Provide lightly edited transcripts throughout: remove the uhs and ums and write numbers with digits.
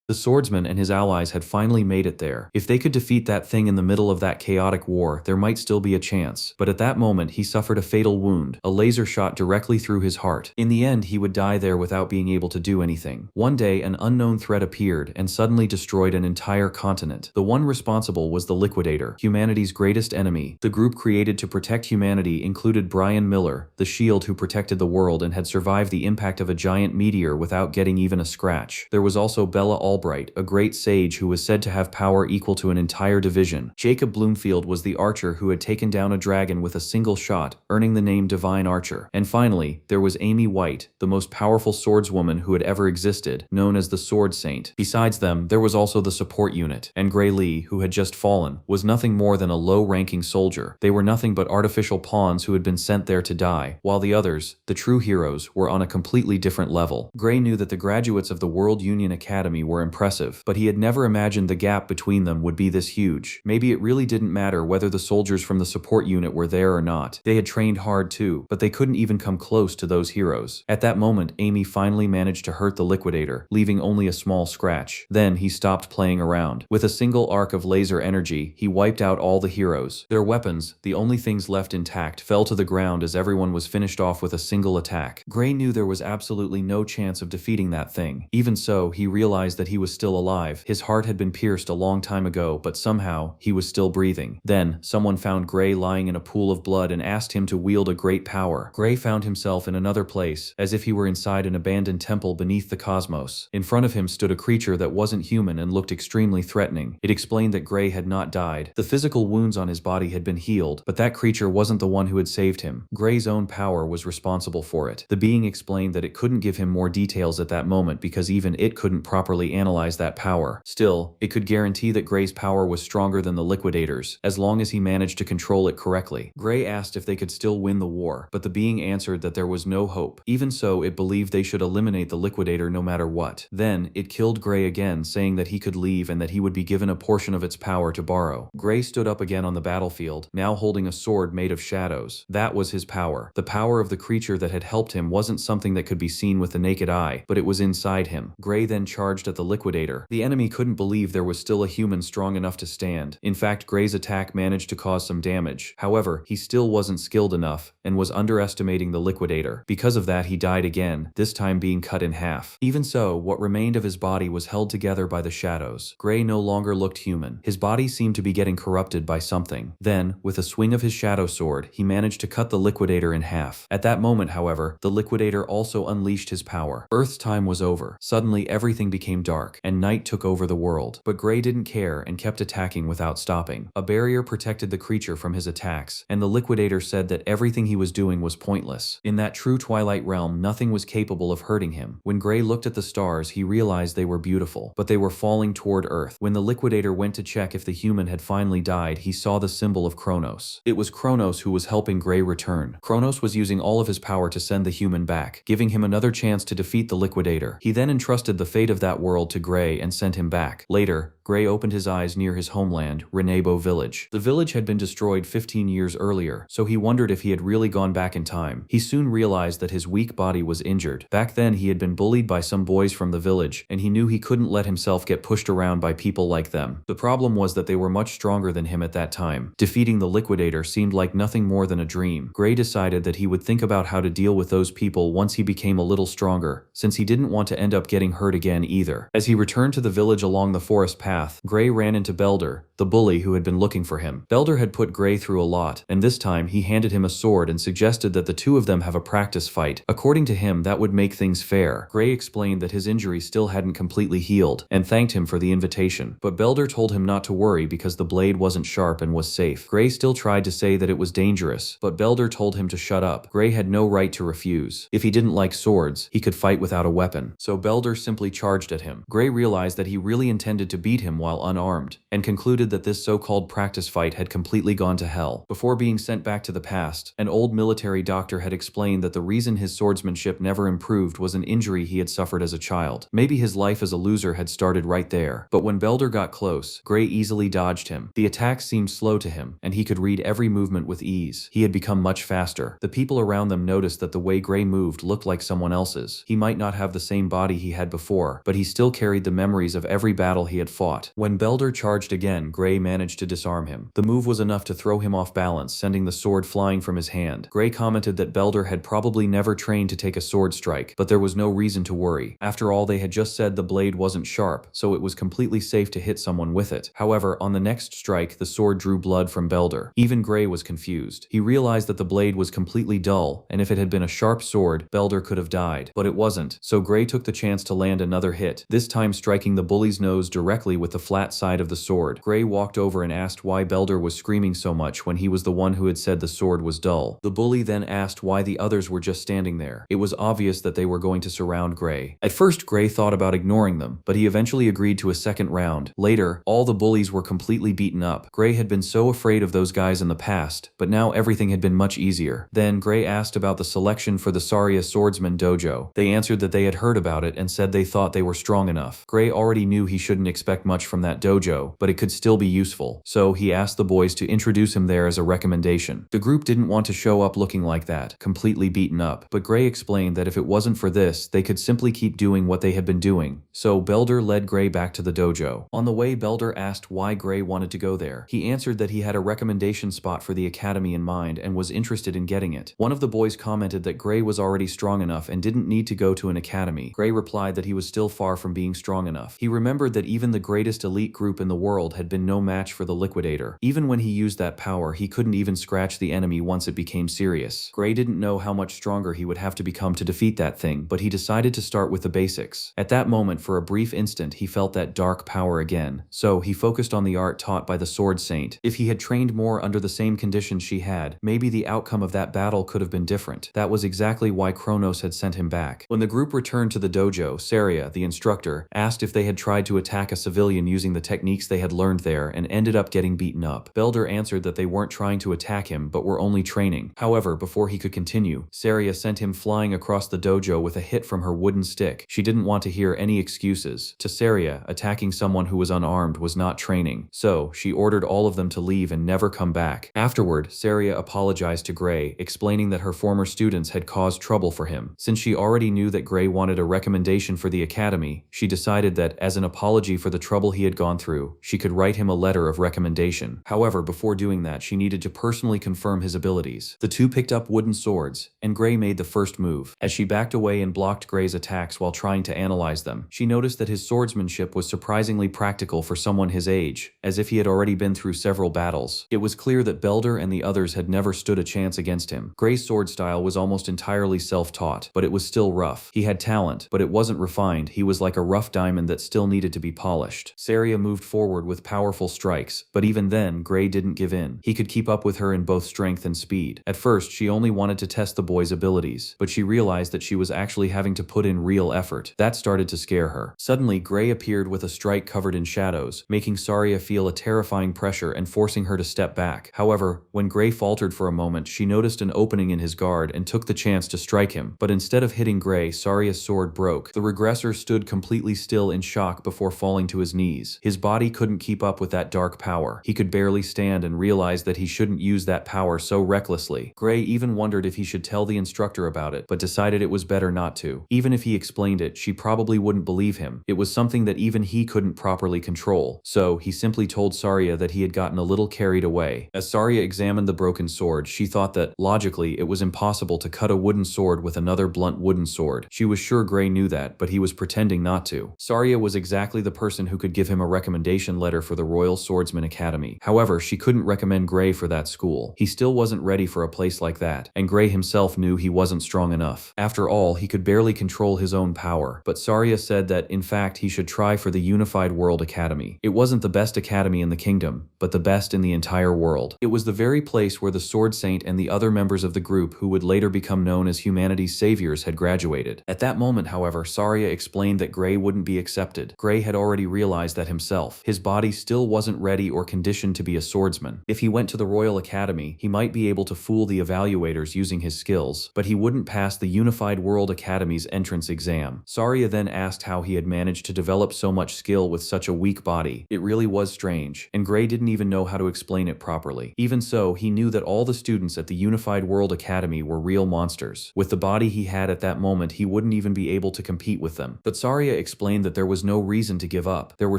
The swordsman and his allies had finally made it there. If they could defeat that thing in the middle of that chaotic war, there might still be a chance. But at that moment, he suffered a fatal wound, a laser shot directly through his heart. In the end, he would die there without being able to do anything. One day, an unknown threat appeared and suddenly destroyed an entire continent. The one responsible was the Liquidator, humanity's greatest enemy. The group created to protect humanity included Brian Miller, the shield who protected the world and had survived the impact of a giant meteor without getting even a scratch. There was also Bella Albright, a great sage who was said to have power equal to an entire division. Jacob Bloomfield was the archer who had taken down a dragon with a single shot, earning the name Divine Archer. And finally, there was Amy White, the most powerful swordswoman who had ever existed, known as the Sword Saint. Besides them, there was also the support unit, and Gray Lee, who had just fallen, was nothing more than a low-ranking soldier. They were nothing but artificial pawns who had been sent there to die, while the others, the true heroes, were on a completely different level. Gray knew that the graduates of the World Union Academy were impressive, but he had never imagined the gap between them would be this huge. Maybe it really didn't matter whether the soldiers from the support unit were there or not. They had trained hard too, but they couldn't even come close to those heroes. At that moment, Amy finally managed to hurt the Liquidator, leaving only a small scratch. Then he stopped playing around. With a single arc of laser energy, he wiped out all the heroes. Their weapons, the only things left intact, fell to the ground as everyone was finished off with a single attack. Gray knew there was absolutely no chance of defeating that thing. Even so, he realized that he was still alive. His heart had been pierced a long time ago, but somehow, he was still breathing. Then, someone found Gray lying in a pool of blood and asked him to wield a great power. Gray found himself in another place, as if he were inside an abandoned temple beneath the cosmos. In front of him stood a creature that wasn't human and looked extremely threatening. It explained that Gray had not died. The physical wounds on his body had been healed, but that creature wasn't the one who had saved him. Gray's own power was responsible for it. The being explained that it couldn't give him more details at that moment because even it couldn't properly analyze that power. Still, it could guarantee that Gray's power was stronger than the Liquidator's, as long as he managed to control it correctly. Gray asked if they could still win the war, but the being answered that there was no hope. Even so, it believed they should eliminate the Liquidator no matter what. Then, it killed Gray again, saying that he could leave and that he would be given a portion of its power to borrow. Gray stood up again on the battlefield, now holding a sword made of shadows. That was his power. The power of the creature that had helped him wasn't something that could be seen with the naked eye, but it was inside him. Gray then charged at the Liquidator. The enemy couldn't believe there was still a human strong enough to stand. In fact, Gray's attack managed to cause some damage. However, he still wasn't skilled enough and was underestimating the Liquidator. Because of that, he died again, this time being cut in half. Even so, what remained of his body was held together by the shadows. Gray no longer looked human. His body seemed to be getting corrupted by something. Then, with a swing of his shadow sword, he managed to cut the Liquidator in half. At that moment, however, the Liquidator also unleashed his power. Earth's time was over. Suddenly, everything became dark, and night took over the world. But Gray didn't care and kept attacking without stopping. A barrier protected the creature from his attacks, and the Liquidator said that everything he was doing was pointless. In that true Twilight realm, nothing was capable of hurting him. When Gray looked at the stars, he realized they were beautiful, but they were falling toward Earth. When the Liquidator went to check if the human had finally died, he saw the symbol of Kronos. It was Kronos who was helping Gray return. Kronos was using all of his power to send the human back, giving him another chance to defeat the Liquidator. He then entrusted the fate of that world to Gray and sent him back. Later, Gray opened his eyes near his homeland, Renebo Village. The village had been destroyed 15 years earlier, so he wondered if he had really gone back in time. He soon realized that his weak body was injured. Back then, he had been bullied by some boys from the village, and he knew he couldn't let himself get pushed around by people like them. The problem was that they were much stronger than him at that time. Defeating the Liquidator seemed like nothing more than a dream. Gray decided that he would think about how to deal with those people once he became a little stronger, since he didn't want to end up getting hurt again either. As he returned to the village along the forest path, Gray ran into Belder, the bully who had been looking for him. Belder had put Gray through a lot, and this time he handed him a sword and suggested that the two of them have a practice fight. According to him, that would make things fair. Gray explained that his injury still hadn't completely healed, and thanked him for the invitation. But Belder told him not to worry because the blade wasn't sharp and was safe. Gray still tried to say that it was dangerous, but Belder told him to shut up. Gray had no right to refuse. If he didn't like swords, he could fight without a weapon. So Belder simply charged at him. Gray realized that he really intended to beat him him while unarmed, and concluded that this so-called practice fight had completely gone to hell. Before being sent back to the past, an old military doctor had explained that the reason his swordsmanship never improved was an injury he had suffered as a child. Maybe his life as a loser had started right there. But when Belder got close, Gray easily dodged him. The attacks seemed slow to him, and he could read every movement with ease. He had become much faster. The people around them noticed that the way Gray moved looked like someone else's. He might not have the same body he had before, but he still carried the memories of every battle he had fought. When Belder charged again, Gray managed to disarm him. The move was enough to throw him off balance, sending the sword flying from his hand. Gray commented that Belder had probably never trained to take a sword strike, but there was no reason to worry. After all, they had just said the blade wasn't sharp, so it was completely safe to hit someone with it. However, on the next strike, the sword drew blood from Belder. Even Gray was confused. He realized that the blade was completely dull, and if it had been a sharp sword, Belder could have died. But it wasn't, so Gray took the chance to land another hit, this time striking the bully's nose directly with the flat side of the sword. Gray walked over and asked why Belder was screaming so much when he was the one who had said the sword was dull. The bully then asked why the others were just standing there. It was obvious that they were going to surround Gray. At first, Gray thought about ignoring them, but he eventually agreed to a second round. Later, all the bullies were completely beaten up. Gray had been so afraid of those guys in the past, but now everything had been much easier. Then Gray asked about the selection for the Saria Swordsman Dojo. They answered that they had heard about it and said they thought they were strong enough. Gray already knew he shouldn't expect much from that dojo, but it could still be useful, so he asked the boys to introduce him there as a recommendation. The group didn't want to show up looking like that, completely beaten up, but Gray explained that if it wasn't for this, they could simply keep doing what they had been doing. So Belder led Gray back to the dojo. On the way, Belder asked why Gray wanted to go there. He answered that he had a recommendation spot for the academy in mind and was interested in getting it. One of the boys commented that Gray was already strong enough and didn't need to go to an academy. Gray replied that he was still far from being strong enough. He remembered that even the greatest elite group in the world had been no match for the Liquidator. Even when he used that power, he couldn't even scratch the enemy once it became serious. Gray didn't know how much stronger he would have to become to defeat that thing, but he decided to start with the basics. At that moment, for a brief instant, he felt that dark power again, so he focused on the art taught by the Sword Saint. If he had trained more under the same conditions she had, maybe the outcome of that battle could have been different. That was exactly why Kronos had sent him back. When the group returned to the dojo, Saria, the instructor, asked if they had tried to attack a civilian using the techniques they had learned there and ended up getting beaten up. Belder answered that they weren't trying to attack him, but were only training. However, before he could continue, Saria sent him flying across the dojo with a hit from her wooden stick. She didn't want to hear any excuses. To Saria, attacking someone who was unarmed was not training, so she ordered all of them to leave and never come back. Afterward, Saria apologized to Gray, explaining that her former students had caused trouble for him. Since she already knew that Gray wanted a recommendation for the academy, she decided that, as an apology for the trouble he had gone through, she could write him a letter of recommendation. However, before doing that, she needed to personally confirm his abilities. The two picked up wooden swords, and Gray made the first move. As she backed away and blocked Gray's attacks while trying to analyze them, she noticed that his swordsmanship was surprisingly practical for someone his age, as if he had already been through several battles. It was clear that Belder and the others had never stood a chance against him. Gray's sword style was almost entirely self-taught, but it was still rough. He had talent, but it wasn't refined. He was like a rough diamond that still needed to be polished. Saria moved forward with powerful strikes, but even then, Gray didn't give in. He could keep up with her in both strength and speed. At first, she only wanted to test the boy's abilities, but she realized that she was actually having to put in real effort. That started to scare her. Suddenly, Gray appeared with a strike covered in shadows, making Saria feel a terrifying pressure and forcing her to step back. However, when Gray faltered for a moment, she noticed an opening in his guard and took the chance to strike him. But instead of hitting Gray, Saria's sword broke. The regressor stood completely still in shock before falling to his knees. His body couldn't keep up with that dark power. He could barely stand and realized that he shouldn't use that power so recklessly. Gray even wondered if he should tell the instructor about it, but decided it was better not to. Even if he explained it, she probably wouldn't believe him. It was something that even he couldn't properly control. So he simply told Saria that he had gotten a little carried away. As Saria examined the broken sword, she thought that, logically, it was impossible to cut a wooden sword with another blunt wooden sword. She was sure Gray knew that, but he was pretending not to. Saria was exactly the person who could give him a recommendation letter for the Royal Swordsman Academy. However, she couldn't recommend Gray for that school. He still wasn't ready for a place like that, and Gray himself knew he wasn't strong enough. After all, he could barely control his own power, but Saria said that, in fact, he should try for the Unified World Academy. It wasn't the best academy in the kingdom, but the best in the entire world. It was the very place where the Sword Saint and the other members of the group who would later become known as humanity's saviors had graduated. At that moment, however, Saria explained that Gray wouldn't be accepted. Gray had already realized realized that himself. His body still wasn't ready or conditioned to be a swordsman. If he went to the Royal Academy, he might be able to fool the evaluators using his skills, but he wouldn't pass the Unified World Academy's entrance exam. Saria then asked how he had managed to develop so much skill with such a weak body. It really was strange, and Gray didn't even know how to explain it properly. Even so, he knew that all the students at the Unified World Academy were real monsters. With the body he had at that moment, he wouldn't even be able to compete with them. But Saria explained that there was no reason to give up. There were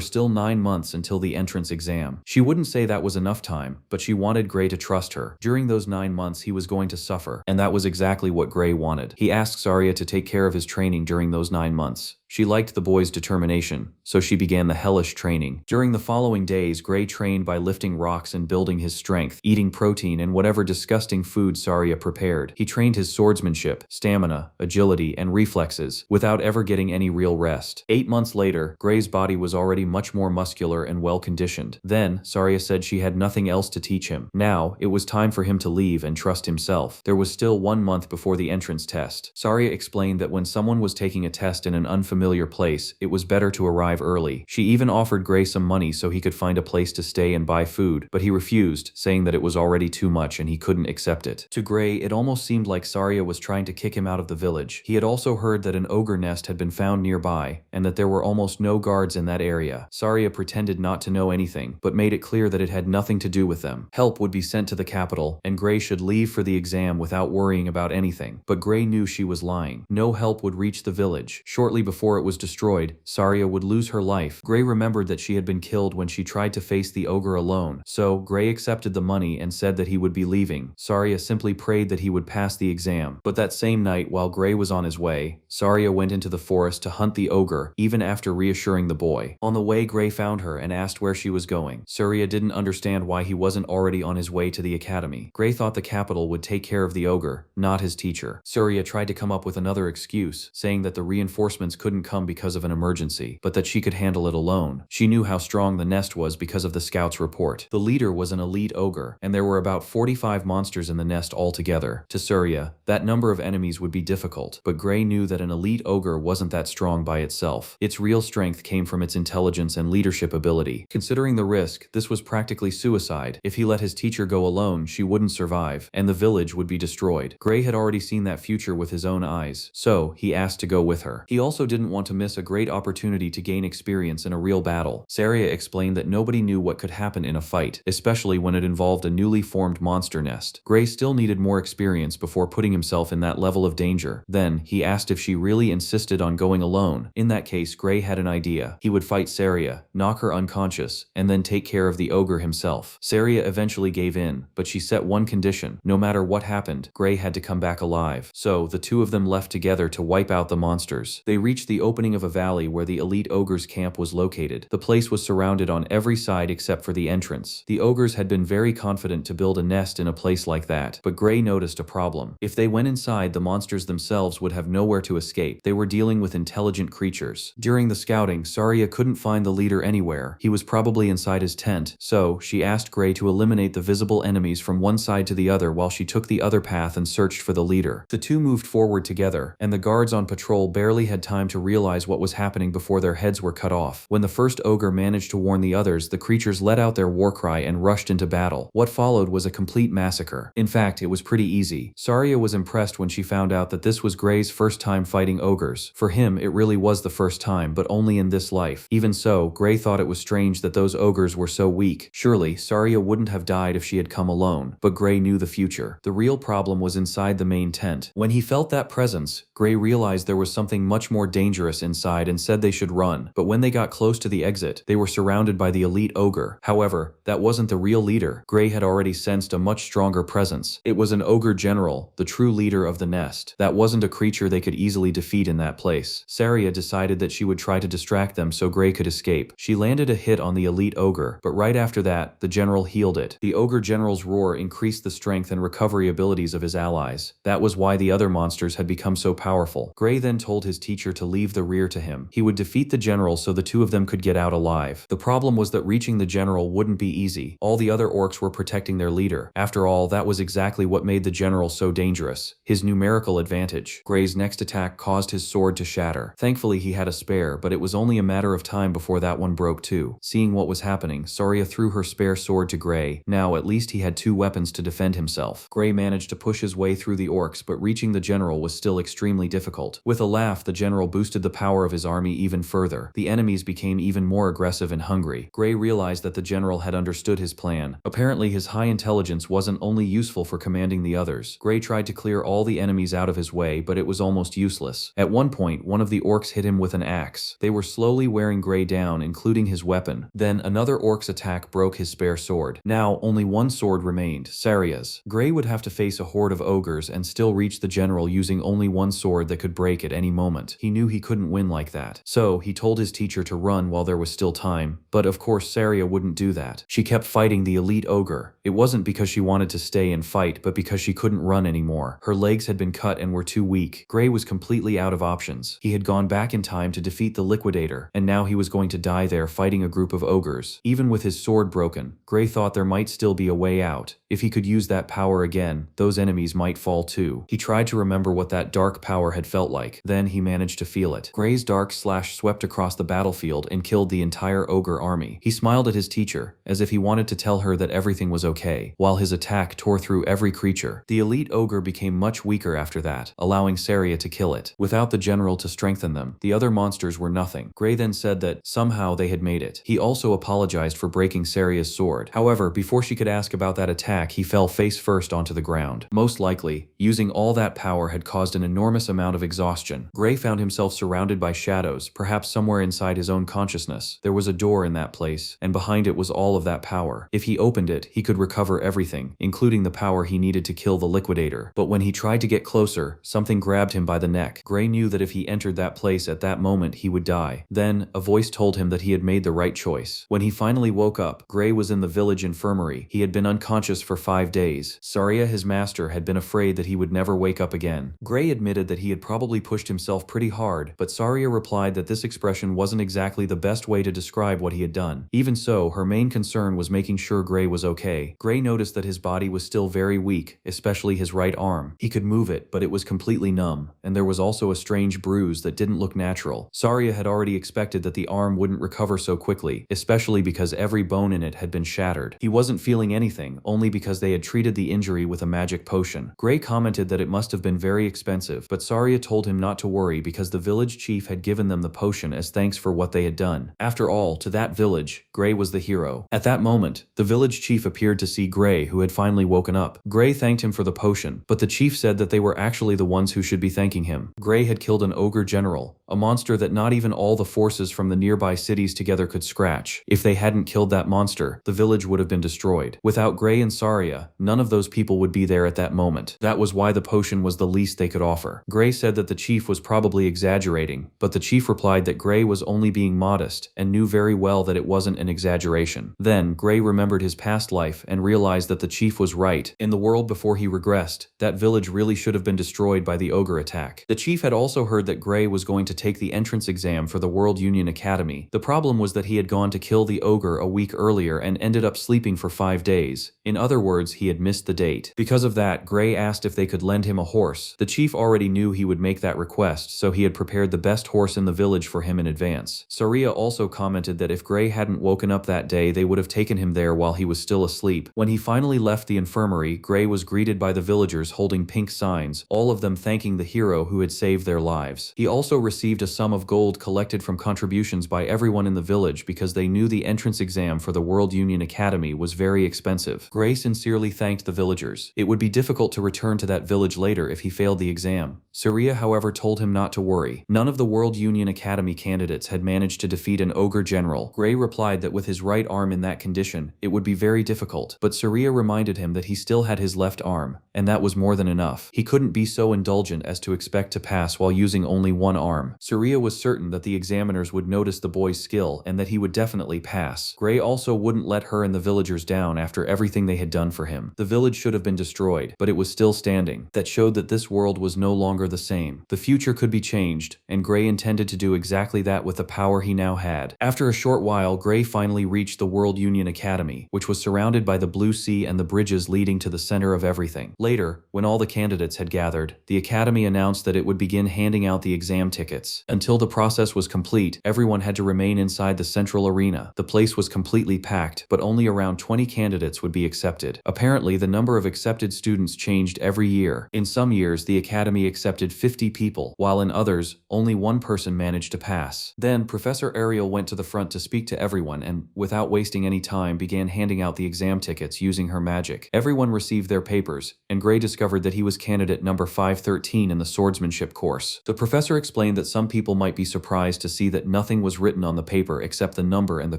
still 9 months until the entrance exam. She wouldn't say that was enough time, but she wanted Gray to trust her. During those 9 months, he was going to suffer, and that was exactly what Gray wanted. He asked Saria to take care of his training during those 9 months. She liked the boy's determination, so she began the hellish training. During the following days, Gray trained by lifting rocks and building his strength, eating protein and whatever disgusting food Saria prepared. He trained his swordsmanship, stamina, agility, and reflexes, without ever getting any real rest. 8 months later, Gray's body was already much more muscular and well-conditioned. Then, Saria said she had nothing else to teach him. Now, it was time for him to leave and trust himself. There was still 1 month before the entrance test. Saria explained that when someone was taking a test in an unfamiliar place, it was better to arrive early. She even offered Gray some money so he could find a place to stay and buy food, but he refused, saying that it was already too much and he couldn't accept it. To Gray, it almost seemed like Saria was trying to kick him out of the village. He had also heard that an ogre nest had been found nearby, and that there were almost no guards in that area. Saria pretended not to know anything, but made it clear that it had nothing to do with them. Help would be sent to the capital, and Gray should leave for the exam without worrying about anything. But Gray knew she was lying. No help would reach the village. Shortly before it was destroyed, Saria would lose her life. Gray remembered that she had been killed when she tried to face the ogre alone, so Gray accepted the money and said that he would be leaving. Saria simply prayed that he would pass the exam. But that same night, while Gray was on his way, Saria went into the forest to hunt the ogre, even after reassuring the boy. On the way, Gray found her and asked where she was going. Saria didn't understand why he wasn't already on his way to the academy. Gray thought the capital would take care of the ogre, not his teacher. Saria tried to come up with another excuse, saying that the reinforcements couldn't come because of an emergency, but that she could handle it alone. She knew how strong the nest was because of the scout's report. The leader was an elite ogre, and there were about 45 monsters in the nest altogether. To Saria, that number of enemies would be difficult, but Gray knew that an elite ogre wasn't that strong by itself. Its real strength came from its intelligence and leadership ability. Considering the risk, this was practically suicide. If he let his teacher go alone, she wouldn't survive, and the village would be destroyed. Gray had already seen that future with his own eyes, so he asked to go with her. He also didn't want to miss a great opportunity to gain experience in a real battle. Saria explained that nobody knew what could happen in a fight, especially when it involved a newly formed monster nest. Gray still needed more experience before putting himself in that level of danger. Then, he asked if she really insisted on going alone. In that case, Gray had an idea. He would fight Saria, knock her unconscious, and then take care of the ogre himself. Saria eventually gave in, but she set one condition. No matter what happened, Gray had to come back alive. So, the two of them left together to wipe out the monsters. They reached the opening of a valley where the elite ogre's camp was located. The place was surrounded on every side except for the entrance. The ogres had been very confident to build a nest in a place like that, but Gray noticed a problem. If they went inside, the monsters themselves would have nowhere to escape. They were dealing with intelligent creatures. During the scouting, Saria couldn't find the leader anywhere. He was probably inside his tent, so she asked Gray to eliminate the visible enemies from one side to the other while she took the other path and searched for the leader. The two moved forward together, and the guards on patrol barely had time to realize what was happening before their heads were cut off. When the first ogre managed to warn the others, the creatures let out their war cry and rushed into battle. What followed was a complete massacre. In fact, it was pretty easy. Saria was impressed when she found out that this was Gray's first time fighting ogres. For him, it really was the first time, but only in this life. Even so, Gray thought it was strange that those ogres were so weak. Surely, Saria wouldn't have died if she had come alone. But Gray knew the future. The real problem was inside the main tent. When he felt that presence, Gray realized there was something much more dangerous inside and said they should run. But when they got close to the exit, they were surrounded by the elite ogre. However, that wasn't the real leader. Gray had already sensed a much stronger presence. It was an ogre general, the true leader of the nest. That wasn't a creature they could easily defeat in that place. Saria decided that she would try to distract them so Gray could escape. She landed a hit on the elite ogre, but right after that, the general healed it. The ogre general's roar increased the strength and recovery abilities of his allies. That was why the other monsters had become so powerful. Gray then told his teacher to leave leave the rear to him. He would defeat the general so the two of them could get out alive. The problem was that reaching the general wouldn't be easy. All the other orcs were protecting their leader. After all, that was exactly what made the general so dangerous. His numerical advantage. Gray's next attack caused his sword to shatter. Thankfully, he had a spare, but it was only a matter of time before that one broke too. Seeing what was happening, Saria threw her spare sword to Gray. Now, at least he had two weapons to defend himself. Gray managed to push his way through the orcs, but reaching the general was still extremely difficult. With a laugh, the general boosted the power of his army even further. The enemies became even more aggressive and hungry. Gray realized that the general had understood his plan. Apparently, his high intelligence wasn't only useful for commanding the others. Gray tried to clear all the enemies out of his way, but it was almost useless. At one point, one of the orcs hit him with an axe. They were slowly wearing Gray down, including his weapon. Then, another orc's attack broke his spare sword. Now, only one sword remained, Saria's. Gray would have to face a horde of ogres and still reach the general using only one sword that could break at any moment. He knew he couldn't win like that. So, he told his teacher to run while there was still time, but of course Saria wouldn't do that. She kept fighting the elite ogre. It wasn't because she wanted to stay and fight, but because she couldn't run anymore. Her legs had been cut and were too weak. Gray was completely out of options. He had gone back in time to defeat the liquidator, and now he was going to die there fighting a group of ogres. Even with his sword broken, Gray thought there might still be a way out. If he could use that power again, those enemies might fall too. He tried to remember what that dark power had felt like. Then he managed to feel it. Gray's dark slash swept across the battlefield and killed the entire ogre army. He smiled at his teacher, as if he wanted to tell her that everything was okay, while his attack tore through every creature. The elite ogre became much weaker after that, allowing Saria to kill it. Without the general to strengthen them, the other monsters were nothing. Gray then said that somehow they had made it. He also apologized for breaking Saria's sword. However, before she could ask about that attack, he fell face first onto the ground. Most likely, using all that power had caused an enormous amount of exhaustion. Gray found himself surrounded by shadows, perhaps somewhere inside his own consciousness. There was a door in that place, and behind it was all of that power. If he opened it, he could recover everything, including the power he needed to kill the liquidator. But when he tried to get closer, something grabbed him by the neck. Gray knew that if he entered that place at that moment, he would die. Then, a voice told him that he had made the right choice. When he finally woke up, Gray was in the village infirmary. He had been unconscious for 5 days. Saria, his master, had been afraid that he would never wake up again. Gray admitted that he had probably pushed himself pretty hard, but Saria replied that this expression wasn't exactly the best way to describe what he had done. Even so, her main concern was making sure Gray was okay. Gray noticed that his body was still very weak, especially his right arm. He could move it, but it was completely numb, and there was also a strange bruise that didn't look natural. Saria had already expected that the arm wouldn't recover so quickly, especially because every bone in it had been shattered. He wasn't feeling anything, only because they had treated the injury with a magic potion. Gray commented that it must have been very expensive, but Saria told him not to worry because the village chief had given them the potion as thanks for what they had done. After all, to that village, Gray was the hero. At that moment, the village chief appeared to see Gray, who had finally woken up. Gray thanked him for the potion, but the chief said that they were actually the ones who should be thanking him. Gray had killed an ogre general, a monster that not even all the forces from the nearby cities together could scratch. If they hadn't killed that monster, the village would have been destroyed. Without Gray and Saria, none of those people would be there at that moment. That was why the potion was the least they could offer. Gray said that the chief was probably exaggerating, but the chief replied that Gray was only being modest and knew very well that it wasn't an exaggeration. Then, Gray remembered his past life and realized that the chief was right. In the world before he regressed, that village really should have been destroyed by the ogre attack. The chief had also heard that Gray was going to take the entrance exam for the World Union Academy. The problem was that he had gone to kill the ogre a week earlier and ended up sleeping for 5 days. In other words, he had missed the date. Because of that, Gray asked if they could lend him a horse. The chief already knew he would make that request, so he had prepared the best horse in the village for him in advance. Saria also commented that if Gray hadn't woken up that day, they would have taken him there while he was still asleep. When he finally left the infirmary, Gray was greeted by the villagers holding pink signs, all of them thanking the hero who had saved their lives. He also received a sum of gold collected from contributions by everyone in the village because they knew the entrance exam for the World Union Academy was very expensive. Gray sincerely thanked the villagers. It would be difficult to return to that village later if he failed the exam. Saria, however, told him not to worry. None of the World Union Academy candidates had managed to defeat an ogre general. Gray replied that with his right arm in that condition, it would be very difficult, but Saria reminded him that he still had his left arm, and that was more than enough. He couldn't be so indulgent as to expect to pass while using only one arm. Saria was certain that the examiners would notice the boy's skill and that he would definitely pass. Gray also wouldn't let her and the villagers down after everything they had done for him. The village should have been destroyed, but it was still standing. That showed that this world was no longer the same. The future could be changed, changed, and Gray intended to do exactly that with the power he now had. After a short while, Gray finally reached the World Union Academy, which was surrounded by the blue sea and the bridges leading to the center of everything. Later, when all the candidates had gathered, the Academy announced that it would begin handing out the exam tickets. Until the process was complete, everyone had to remain inside the central arena. The place was completely packed, but only around 20 candidates would be accepted. Apparently, the number of accepted students changed every year. In some years, the Academy accepted 50 people, while in others, only one person managed to pass. Then, Professor Ariel went to the front to speak to everyone and, without wasting any time, began handing out the exam tickets using her magic. Everyone received their papers, and Gray discovered that he was candidate number 513 in the swordsmanship course. The professor explained that some people might be surprised to see that nothing was written on the paper except the number and the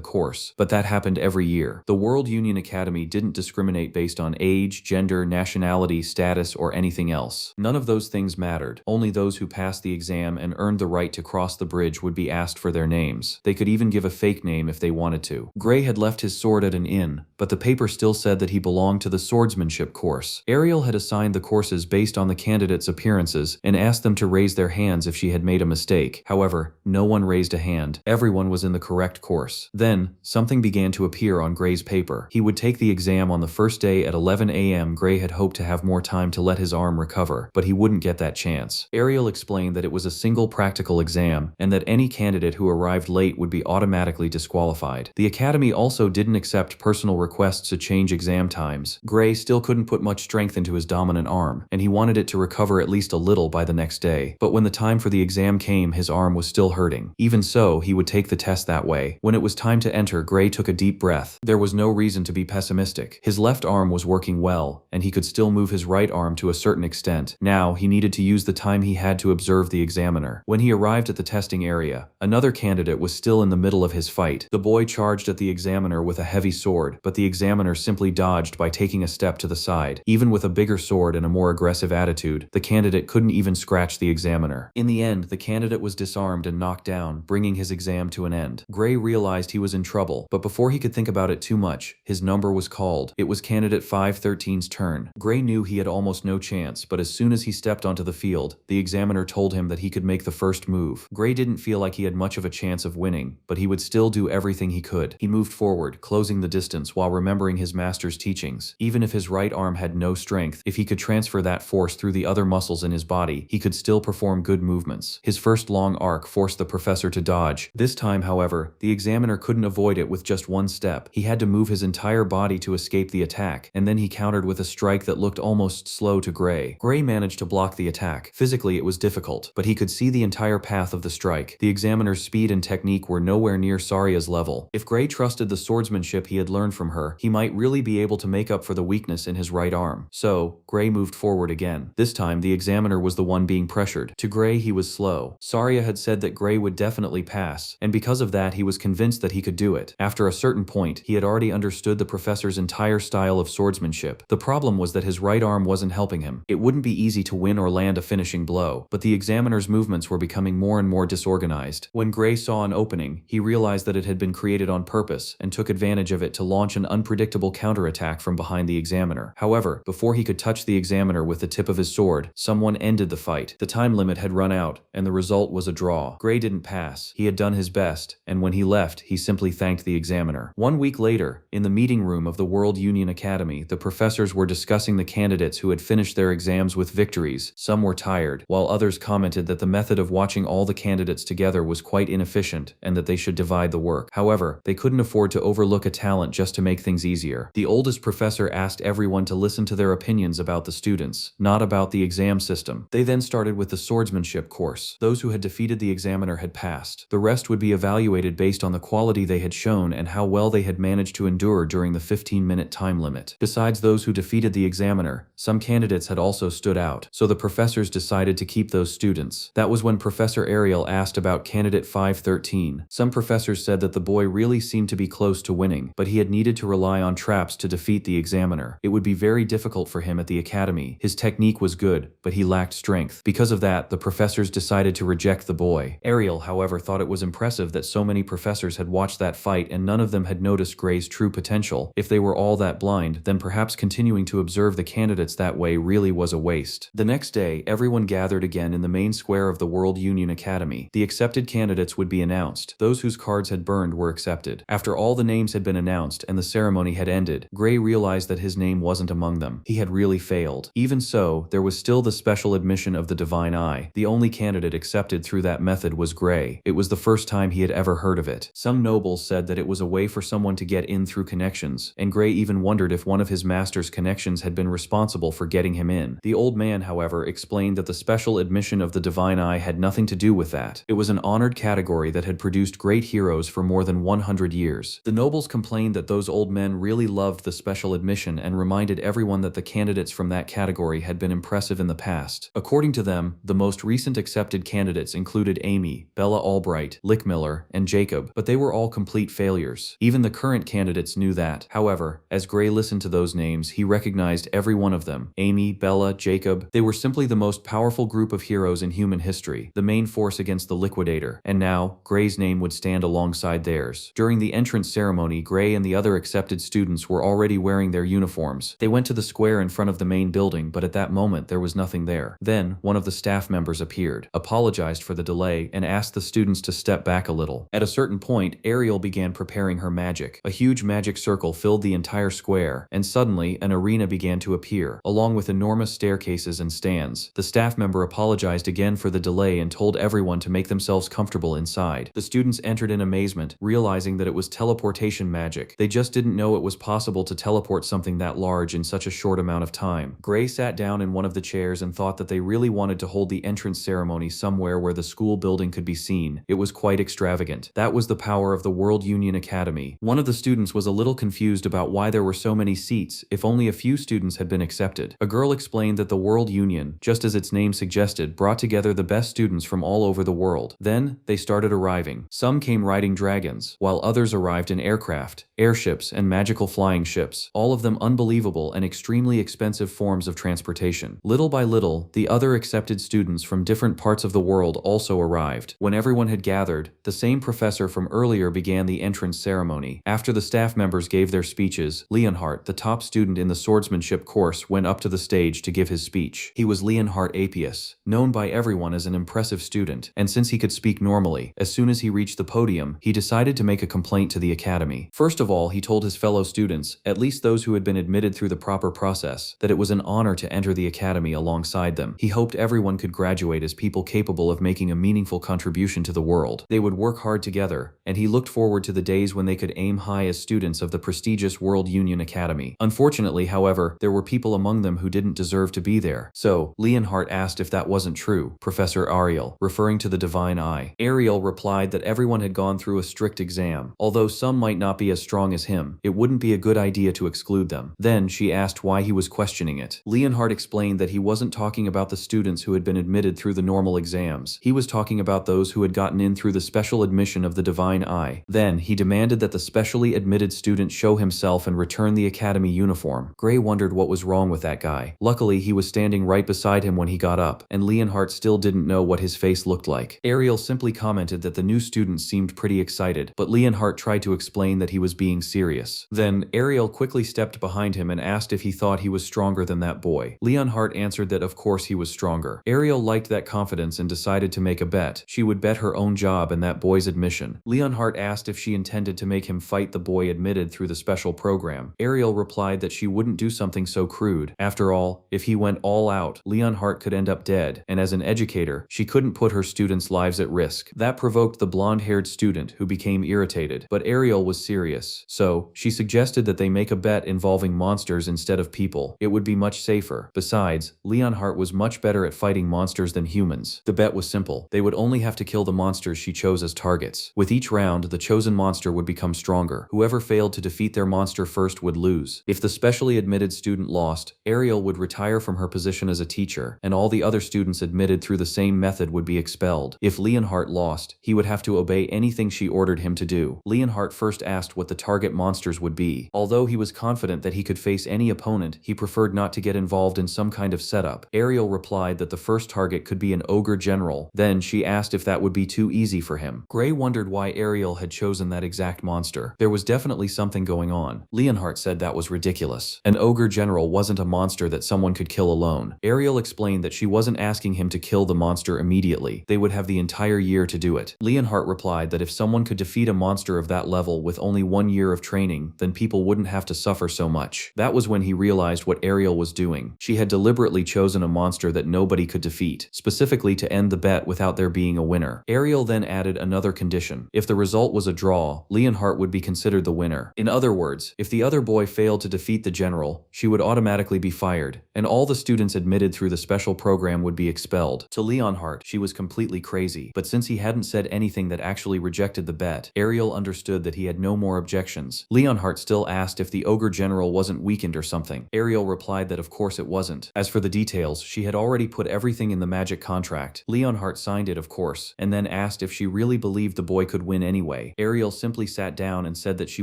course, but that happened every year. The World Union Academy didn't discriminate based on age, gender, nationality, status, or anything else. None of those things mattered. Only those who passed the exam and earned the right to cross the bridge would be asked for their names. They could even give a fake name if they wanted to. Gray had left his sword at an inn, but the paper still said that he belonged to the swordsmanship course. Ariel had assigned the courses based on the candidates' appearances and asked them to raise their hands if she had made a mistake. However, no one raised a hand. Everyone was in the correct course. Then, something began to appear on Gray's paper. He would take the exam on the first day at 11 a.m. Gray had hoped to have more time to let his arm recover, but he wouldn't get that chance. Ariel explained that it was a single practical exam, and that any candidate who arrived late would be automatically disqualified. The Academy also didn't accept personal requests to change exam times. Gray still couldn't put much strength into his dominant arm, and he wanted it to recover at least a little by the next day. But when the time for the exam came, his arm was still hurting. Even so, he would take the test that way. When it was time to enter, Gray took a deep breath. There was no reason to be pessimistic. His left arm was working well, and he could still move his right arm to a certain extent. Now, he needed to use the time he had to observe the examiner. When he arrived at the testing area, another candidate was still in the middle of his fight. The boy charged at the examiner with a heavy sword, but the examiner simply dodged by taking a step to the side. Even with a bigger sword and a more aggressive attitude, the candidate couldn't even scratch the examiner. In the end, the candidate was disarmed and knocked down, bringing his exam to an end. Gray realized he was in trouble, but before he could think about it too much, his number was called. It was candidate 513's turn. Gray knew he had almost no chance, but as soon as he stepped onto the field, the examiner told him that he could make the first move. Gray didn't feel like he had much of a chance of winning, but he would still do everything he could. He moved forward, closing the distance while remembering his master's teachings. Even if his right arm had no strength, if he could transfer that force through the other muscles in his body, he could still perform good movements. His first long arc forced the professor to dodge. This time, however, the examiner couldn't avoid it with just one step. He had to move his entire body to escape the attack, and then he countered with a strike that looked almost slow to Gray. Gray managed to block the attack. Physically, it was difficult, but he could see the entire path of the strike. The examiner's speed and technique were nowhere near Saria's level. If Gray trusted the swordsmanship he had learned from her, he might really be able to make up for the weakness in his right arm. So, Gray moved forward again. This time, the examiner was the one being pressured. To Gray, he was slow. Saria had said that Gray would definitely pass, and because of that, he was convinced that he could do it. After a certain point, he had already understood the professor's entire style of swordsmanship. The problem was that his right arm wasn't helping him. It wouldn't be easy to win or land a finishing blow, but the examiner's movements were becoming more and more disorganized. When Gray saw an opening, he realized that it had been created on purpose and took advantage of it to launch an unpredictable counterattack from behind the examiner. However, before he could touch the examiner with the tip of his sword, someone ended the fight. The time limit had run out, and the result was a draw. Gray didn't pass. He had done his best, and when he left, he simply thanked the examiner. 1 week later, in the meeting room of the World Union Academy, the professors were discussing the candidates who had finished their exams with victories. Some were tired, while others commented that the method of watching all the candidates together was quite inefficient and that they should divide the work. However, they couldn't afford to overlook a talent just to make things easier. The oldest professor asked everyone to listen to their opinions about the students, not about the exam system. They then started with the swordsmanship course. Those who had defeated the examiner had passed. The rest would be evaluated based on the quality they had shown and how well they had managed to endure during the 15-minute time limit. Besides those who defeated the examiner, some candidates had also stood out, so the professors decided to keep those students. That was when Professor Ariel asked about candidate 513. Some professors said that the boy really seemed to be close to winning, but he had needed to rely on traps to defeat the examiner. It would be very difficult for him at the academy. His technique was good, but he lacked strength. Because of that, the professors decided to reject the boy. Ariel, however, thought it was impressive that so many professors had watched that fight and none of them had noticed Gray's true potential. If they were all that blind, then perhaps continuing to observe the candidates that way really was a waste. The next day, everyone gathered again in the main square of the World Union Academy. The accepted candidates would be announced. Those whose cards had burned were accepted. After all the names had been announced and the ceremony had ended, Gray realized that his name wasn't among them. He had really failed. Even so, there was still the special admission of the Divine Eye. The only candidate accepted through that method was Gray. It was the first time he had ever heard of it. Some nobles said that it was a way for someone to get in through connections, and Gray even wondered if one of his master's connections had been responsible for getting him in. The old man, however, explained that the special admission of the Divine Eye had nothing to do with that. It was an honored category that had produced great heroes for more than 100 years. The nobles complained that those old men really loved the special admission and reminded everyone that the candidates from that category had been impressive in the past. According to them, the most recent accepted candidates included Amy, Bella Albright, Lickmiller, and Jacob, but they were all complete failures. Even the current candidates knew that. However, as Gray listened to those names, he recognized every one of them. Amy, Bella, Jacob, they were simply the most powerful group of heroes in human history, the main force against the Liquidator, and now, Gray's name would stand alongside theirs. During the entrance ceremony, Gray and the other accepted students were already wearing their uniforms. They went to the square in front of the main building, but at that moment there was nothing there. Then, one of the staff members appeared, apologized for the delay, and asked the students to step back a little. At a certain point, Ariel began preparing her magic. A huge magic circle filled the entire square, and suddenly, an arena began to appear, along with enormous staircases and stands. The staff member apologized again for the delay and told everyone to make themselves comfortable inside. The students entered in amazement, realizing that it was teleportation magic. They just didn't know it was possible to teleport something that large in such a short amount of time. Gray sat down in one of the chairs and thought that they really wanted to hold the entrance ceremony somewhere where the school building could be seen. It was quite extravagant. That was the power of the World Union Academy. One of the students was a little confused about why there were so many seats if only a few students had been accepted. A girl explained that the World Union, just as its name suggested, brought together the best students from all over the world. Then, they started arriving. Some came riding dragons, while others arrived in aircraft, airships, and magical flying ships, all of them unbelievable and extremely expensive forms of transportation. Little by little, the other accepted students from different parts of the world also arrived. When everyone had gathered, the same professor from earlier began the entrance ceremony. After the staff members gave their speeches, Leonhardt, the top student in the swordsmanship course, went up to the stage to give his speech. He was Leonhardt Apius, known by everyone as an impressive student, and since he could speak normally, as soon as he reached the podium, he decided to make a complaint to the academy. First of all, he told his fellow students, at least those who had been admitted through the proper process, that it was an honor to enter the academy alongside them. He hoped everyone could graduate as people capable of making a meaningful contribution to the world. They would work hard together, and he looked forward to the days when they could aim high as students of the prestigious World Union Academy. Unfortunately, however, there were people among them who didn't deserve to be there. So, Leonhardt asked if that wasn't true, Professor Ariel, referring to the Divine Eye. Ariel replied that everyone had gone through a strict exam. Although some might not be as strong as him, it wouldn't be a good idea to exclude them. Then, she asked why he was questioning it. Leonhardt explained that he wasn't talking about the students who had been admitted through the normal exams. He was talking about those who had gotten in through the special admission of the Divine Eye. Then, he demanded that the specially admitted student show himself and return the academy uniform. Gray wondered what was wrong with that guy. Luckily, he was standing right beside him when he got up, and Leonhardt still didn't know what his face looked like. Ariel simply commented that the new student seemed pretty excited, but Leonhardt tried to explain that he was being serious. Then, Ariel quickly stepped behind him and asked if he thought he was stronger than that boy. Leonhardt answered that of course he was stronger. Ariel liked that confidence and decided to make a bet. She would bet her own job and that boy's admission. Leonhardt asked if she intended to make him fight the boy admitted through the special program. Ariel replied that she wouldn't do something so crude. After all, if he went all out, Leonhardt could end up dead, and as an educator, she couldn't put her students' lives at risk. That provoked the blonde-haired student, who became irritated, but Ariel was serious. So, she suggested that they make a bet involving monsters instead of people. It would be much safer. Besides, Leonhardt was much better at fighting monsters than humans. The bet was simple. They would only have to kill the monsters she chose as targets. With each round, the chosen monster would become stronger. Whoever failed to defeat their monster first would lose. If the specially admitted student lost, Ariel would retire from her position as a teacher, and all the other students admitted through the same method would be expelled. If Leonhardt lost, he would have to obey anything she ordered him to do. Leonhardt first asked what the target monsters would be. Although he was confident that he could face any opponent, he preferred not to get involved in some kind of setup. Ariel replied that the first target could be an ogre general. Then she asked if that would be too easy for him. Gray wondered why Ariel had chosen that exact monster. There was definitely something going on. Leonhardt said that was ridiculous. An ogre general wasn't a monster that someone could kill alone. Ariel explained that she wasn't asking him to kill the monster monster immediately. They would have the entire year to do it. Leonhardt replied that if someone could defeat a monster of that level with only 1 year of training, then people wouldn't have to suffer so much. That was when he realized what Ariel was doing. She had deliberately chosen a monster that nobody could defeat, specifically to end the bet without there being a winner. Ariel then added another condition. If the result was a draw, Leonhardt would be considered the winner. In other words, if the other boy failed to defeat the general, she would automatically be fired, and all the students admitted through the special program would be expelled. To Leonhardt, she was completely crazy, but since he hadn't said anything that actually rejected the bet, Ariel understood that he had no more objections. Leonhardt still asked if the ogre general wasn't weakened or something. Ariel replied that of course it wasn't. As for the details, she had already put everything in the magic contract. Leonhardt signed it, of course, and then asked if she really believed the boy could win anyway. Ariel simply sat down and said that she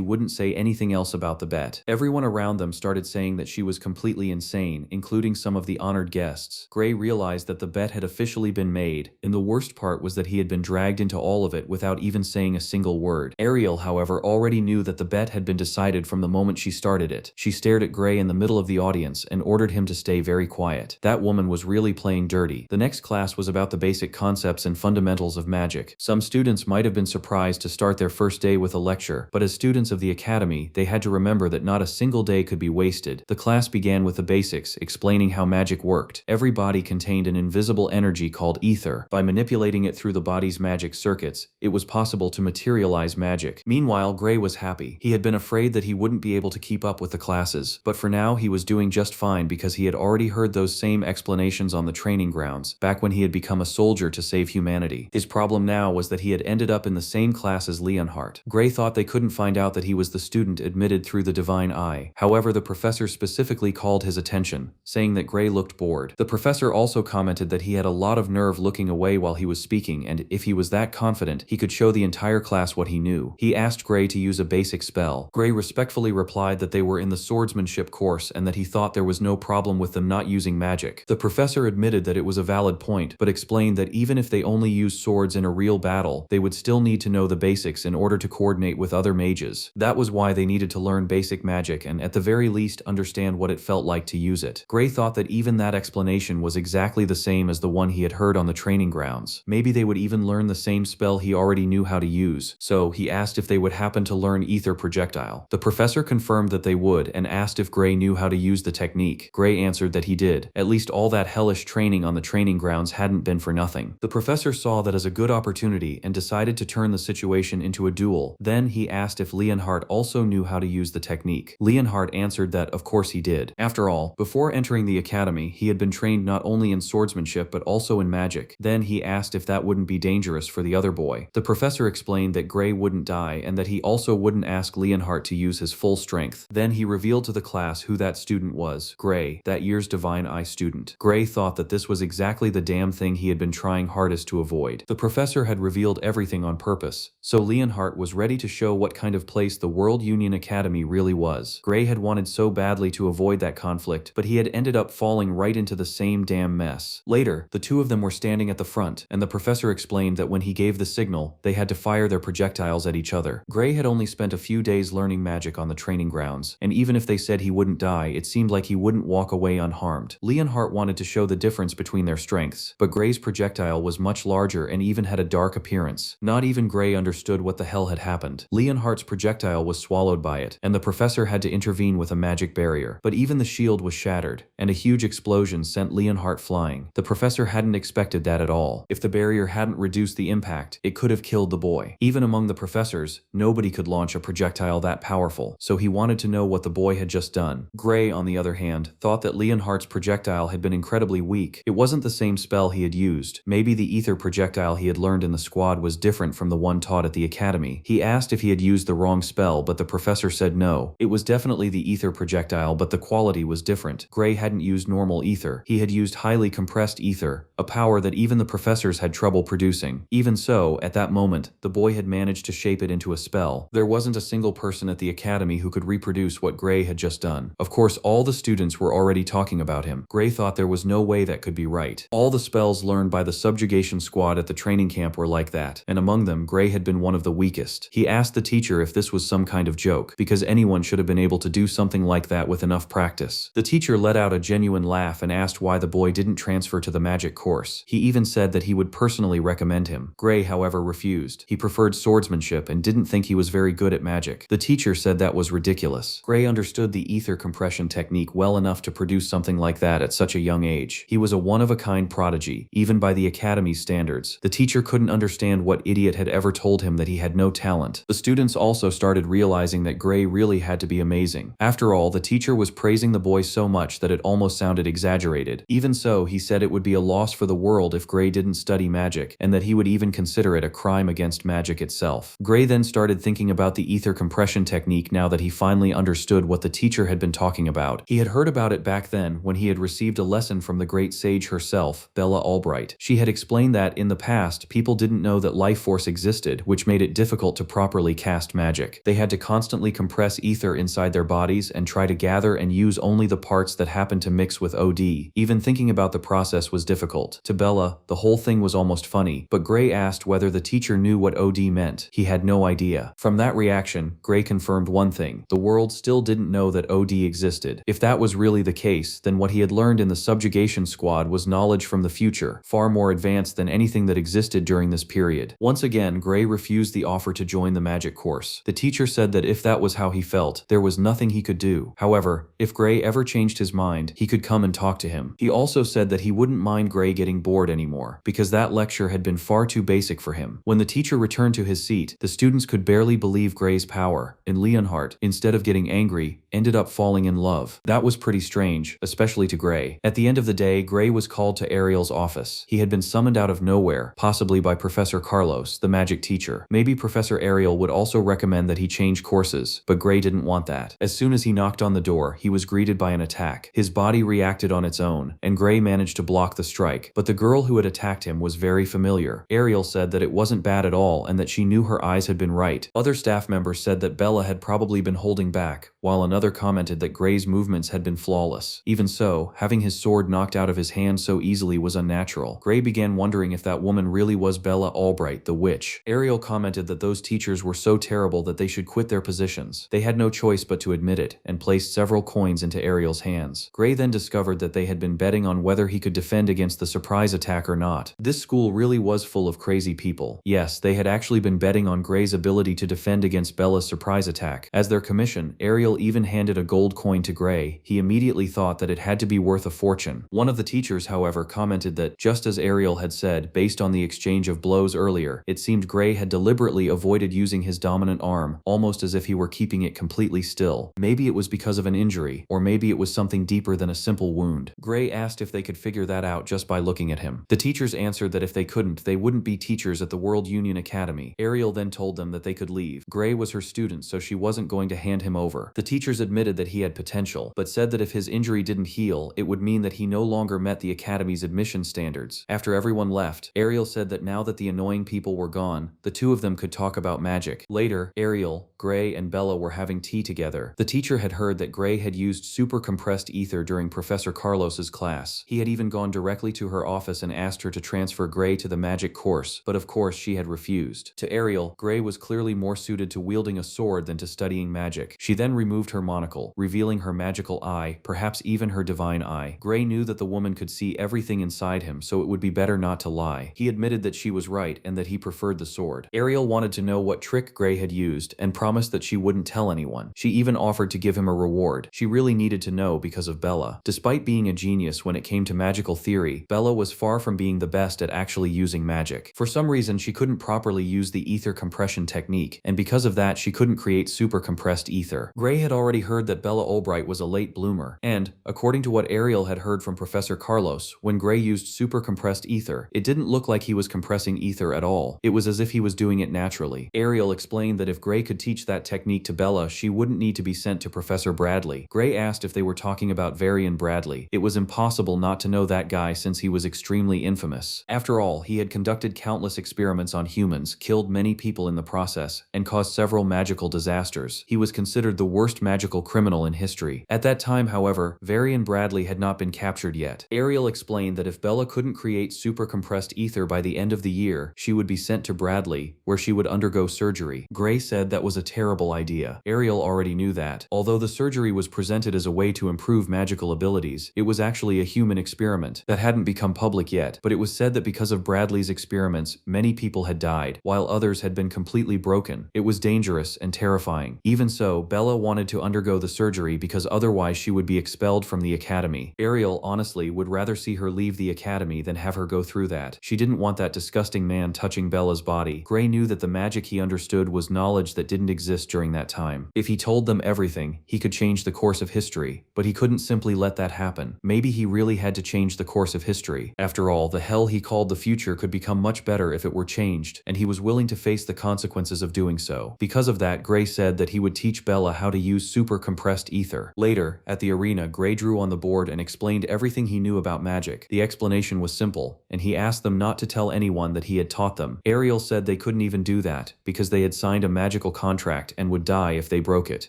wouldn't say anything else about the bet. Everyone around them started saying that she was completely insane, including some of the honored guests. Gray realized that the bet had officially been made, and the worst part was that he had been dragged into all of it without even saying a single word. Ariel, however, already knew that the bet had been decided from the moment she started it. She stared at Gray in the middle of the audience and ordered him to stay very quiet. That woman was really playing dirty. The next class was about the basic concepts and fundamentals of magic. Some students might have been surprised to start their first day with a lecture, but as students of the academy, they had to remember that not a single day could be wasted. The class began with the basics, explaining how magic worked. Every body contained an invisible energy called ether. By manipulating it through the body's magic circuits, it was possible to materialize magic. Meanwhile, Gray was happy. He had been afraid that he wouldn't be able to keep up with the classes, but for now he was doing just fine because he had already heard those same explanations on the training grounds, back when he had become a soldier to save humanity. His problem now was that he had ended up in the same class as Leonhardt. Gray thought they couldn't find out that he was the student admitted through the divine eye. However, the professor specifically called his attention, saying that Gray looked bored. The professor also commented that he had a lot of nerve looking away while he was speaking, and if he was that confident, he could show the entire class what he knew. He asked Gray to use a basic spell. Gray respectfully replied that they were in the swordsmanship course and that he thought there was no problem with them not using magic. The professor admitted that it was a valid point, but explained that even if they only used swords in a real battle, they would still need to know the basics in order to coordinate with other mages. That was why they needed to learn basic magic and at the very least understand what it felt like to use it. Gray thought that even that explanation was exactly the same as the one he had heard on the training grounds. Maybe they would even learn the same spell he already knew how to use, so he asked if they would happen to learn ether projectile. The professor confirmed that they would and asked if Gray knew how to use the technique. Gray answered that he did. At least all that hellish training on the training grounds hadn't been for nothing. The professor saw that as a good opportunity and decided to turn the situation into a duel. Then he asked if Leonhardt also knew how to use the technique. Leonhardt answered that of course he did. After all, before entering the academy, he had been trained not only in swordsmanship but also in magic. Then he asked if that wouldn't be dangerous for the other boy. The professor explained that Gray wouldn't die and that he also wouldn't ask Leonhardt to use his full strength. Then he revealed to the class who that student was. Gray, that year's Divine Eye student. Gray thought that this was exactly the damn thing he had been trying hardest to avoid. The professor had revealed everything on purpose, so Leonhardt was ready to show what kind of place the World Union Academy really was. Gray had wanted so badly to avoid that conflict, but he had ended up falling right into the same damn mess. Later, the two of them were standing at the front, and the professor explained that when he gave the signal, they had to fire their projectiles at each other. Gray had only spent a few days learning magic on the training grounds, and even if they said he wouldn't die, it seemed like he wouldn't walk away unharmed. Leonhardt wanted to show the difference between their strengths, but Gray's projectile was much larger and even had a dark appearance. Not even Gray understood what the hell had happened. Leonhardt's projectile was swallowed by it, and the professor had to intervene with a magic barrier. But even the shield was shattered, and a huge explosion sent Leonhardt flying. The professor hadn't expected that at all. If the barrier hadn't reduced the impact, it could have killed the boy. Even among the professors, nobody could launch a projectile that powerful, so he wanted to know what the boy had just done. Gray, on the other hand, thought that Leonhardt's projectile had been incredibly weak. It wasn't the same spell he had used. Maybe the ether projectile he had learned in the squad was different from the one taught at the academy. He asked if he had used the wrong spell, but the professor said no. It was definitely the ether projectile, but the quality was different. Gray hadn't used normal ether. He had used highly compressed ether, a power that even the professors had trouble producing. Even so, at that moment, the boy had managed to shape it into a spell. There wasn't a single person at the academy who could reproduce what Gray had just done. Of course, all the students were already talking about him. Gray thought there was no way that could be right. All the spells learned by the subjugation squad at the training camp were like that, and among them, Gray had been one of the weakest. He asked the teacher if this was some kind of joke, because anyone should have been able to do something like that with enough practice. The teacher let out a genuine laugh and asked why the boy didn't transfer to the magic course. course. He even said that he would personally recommend him. Gray, however, refused. He preferred swordsmanship and didn't think he was very good at magic. The teacher said that was ridiculous. Gray understood the ether compression technique well enough to produce something like that at such a young age. He was a one-of-a-kind prodigy, even by the academy's standards. The teacher couldn't understand what idiot had ever told him that he had no talent. The students also started realizing that Gray really had to be amazing. After all, the teacher was praising the boy so much that it almost sounded exaggerated. Even so, he said it would be a loss for the world if Gray didn't study magic, and that he would even consider it a crime against magic itself. Gray then started thinking about the ether compression technique now that he finally understood what the teacher had been talking about. He had heard about it back then when he had received a lesson from the great sage herself, Bella Albright. She had explained that, in the past, people didn't know that life force existed, which made it difficult to properly cast magic. They had to constantly compress ether inside their bodies and try to gather and use only the parts that happened to mix with OD. Even thinking about the process was difficult. To Bella, the whole thing was almost funny, but Gray asked whether the teacher knew what OD meant. He had no idea. From that reaction, Gray confirmed one thing: the world still didn't know that OD existed. If that was really the case, then what he had learned in the subjugation squad was knowledge from the future, far more advanced than anything that existed during this period. Once again, Gray refused the offer to join the magic course. The teacher said that if that was how he felt, there was nothing he could do. However, if Gray ever changed his mind, he could come and talk to him. He also said that he wouldn't mind Gray getting bored anymore, because that lecture had been far too basic for him. When the teacher returned to his seat, the students could barely believe Gray's power, and Leonhardt, instead of getting angry, ended up falling in love. That was pretty strange, especially to Gray. At the end of the day, Gray was called to Ariel's office. He had been summoned out of nowhere, possibly by Professor Carlos, the magic teacher. Maybe Professor Ariel would also recommend that he change courses, but Gray didn't want that. As soon as he knocked on the door, he was greeted by an attack. His body reacted on its own, and Gray managed to block the strike, but the girl who had attacked him was very familiar. Ariel said that it wasn't bad at all and that she knew her eyes had been right. Other staff members said that Bella had probably been holding back, while another commented that Gray's movements had been flawless. Even so, having his sword knocked out of his hand so easily was unnatural. Gray began wondering if that woman really was Bella Albright, the witch. Ariel commented that those teachers were so terrible that they should quit their positions. They had no choice but to admit it, and placed several coins into Ariel's hands. Gray then discovered that they had been betting on whether he could defend against the surprise attack or not. This school really was full of crazy people. Yes, they had actually been betting on Gray's ability to defend against Bella's surprise attack. As their commission, Ariel even handed a gold coin to Gray. He immediately thought that it had to be worth a fortune. One of the teachers, however, commented that, just as Ariel had said, based on the exchange of blows earlier, it seemed Gray had deliberately avoided using his dominant arm, almost as if he were keeping it completely still. Maybe it was because of an injury, or maybe it was something deeper than a simple wound. Gray asked if they could figure that out just by looking at him. The teachers answered that if they couldn't, they wouldn't be teachers at the World Union Academy. Ariel then told them that they could leave. Gray was her student, so she wasn't going to hand him over. The teachers admitted that he had potential, but said that if his injury didn't heal, it would mean that he no longer met the Academy's admission standards. After everyone left, Ariel said that now that the annoying people were gone, the two of them could talk about magic. Later, Ariel, Gray, and Bella were having tea together. The teacher had heard that Gray had used super compressed ether during Professor Carlos's class. He had even gone directly to her office and asked her to transfer Gray to the magic course, but of course she had refused. To Ariel, Gray was clearly more suited to wielding a sword than to studying magic. She then removed her monocle, revealing her magical eye, perhaps even her divine eye. Gray knew that the woman could see everything inside him, so it would be better not to lie. He admitted that she was right and that he preferred the sword. Ariel wanted to know what trick Gray had used and promised that she wouldn't tell anyone. She even offered to give him a reward. She really needed to know because of Bella. Despite being a genius when it came to magical theory, Bella was far from being the best at actually using magic. For some reason, she couldn't properly use the ether compression technique, and because of that, she couldn't create super compressed ether. Gray had already heard that Bella Albright was a late bloomer, and, according to what Ariel had heard from Professor Carlos, when Gray used super compressed ether, it didn't look like he was compressing ether at all. It was as if he was doing it naturally. Ariel explained that if Gray could teach that technique to Bella, she wouldn't need to be sent to Professor Bradley. Gray asked if they were talking about Varian Bradley. It was impossible not to know that guy since he was extremely infamous. After all, he had conducted countless experiments on humans, killed many people in the process, and caused several magical disasters. He was considered the worst magical criminal in history. At that time, however, Varian Bradley had not been captured yet. Ariel explained that if Bella couldn't create super compressed ether by the end of the year, she would be sent to Bradley, where she would undergo surgery. Gray said that was a terrible idea. Ariel already knew that. Although the surgery was presented as a way to improve magical abilities, it was actually a human experiment that hadn't become become public yet, but it was said that because of Bradley's experiments, many people had died, while others had been completely broken. It was dangerous and terrifying. Even so, Bella wanted to undergo the surgery because otherwise she would be expelled from the academy. Ariel, honestly, would rather see her leave the academy than have her go through that. She didn't want that disgusting man touching Bella's body. Gray knew that the magic he understood was knowledge that didn't exist during that time. If he told them everything, he could change the course of history, but he couldn't simply let that happen. Maybe he really had to change the course of history. After all, the hell he called the future could become much better if it were changed, and he was willing to face the consequences of doing so. Because of that, Gray said that he would teach Bella how to use super compressed ether. Later, at the arena, Gray drew on the board and explained everything he knew about magic. The explanation was simple, and he asked them not to tell anyone that he had taught them. Ariel said they couldn't even do that, because they had signed a magical contract and would die if they broke it.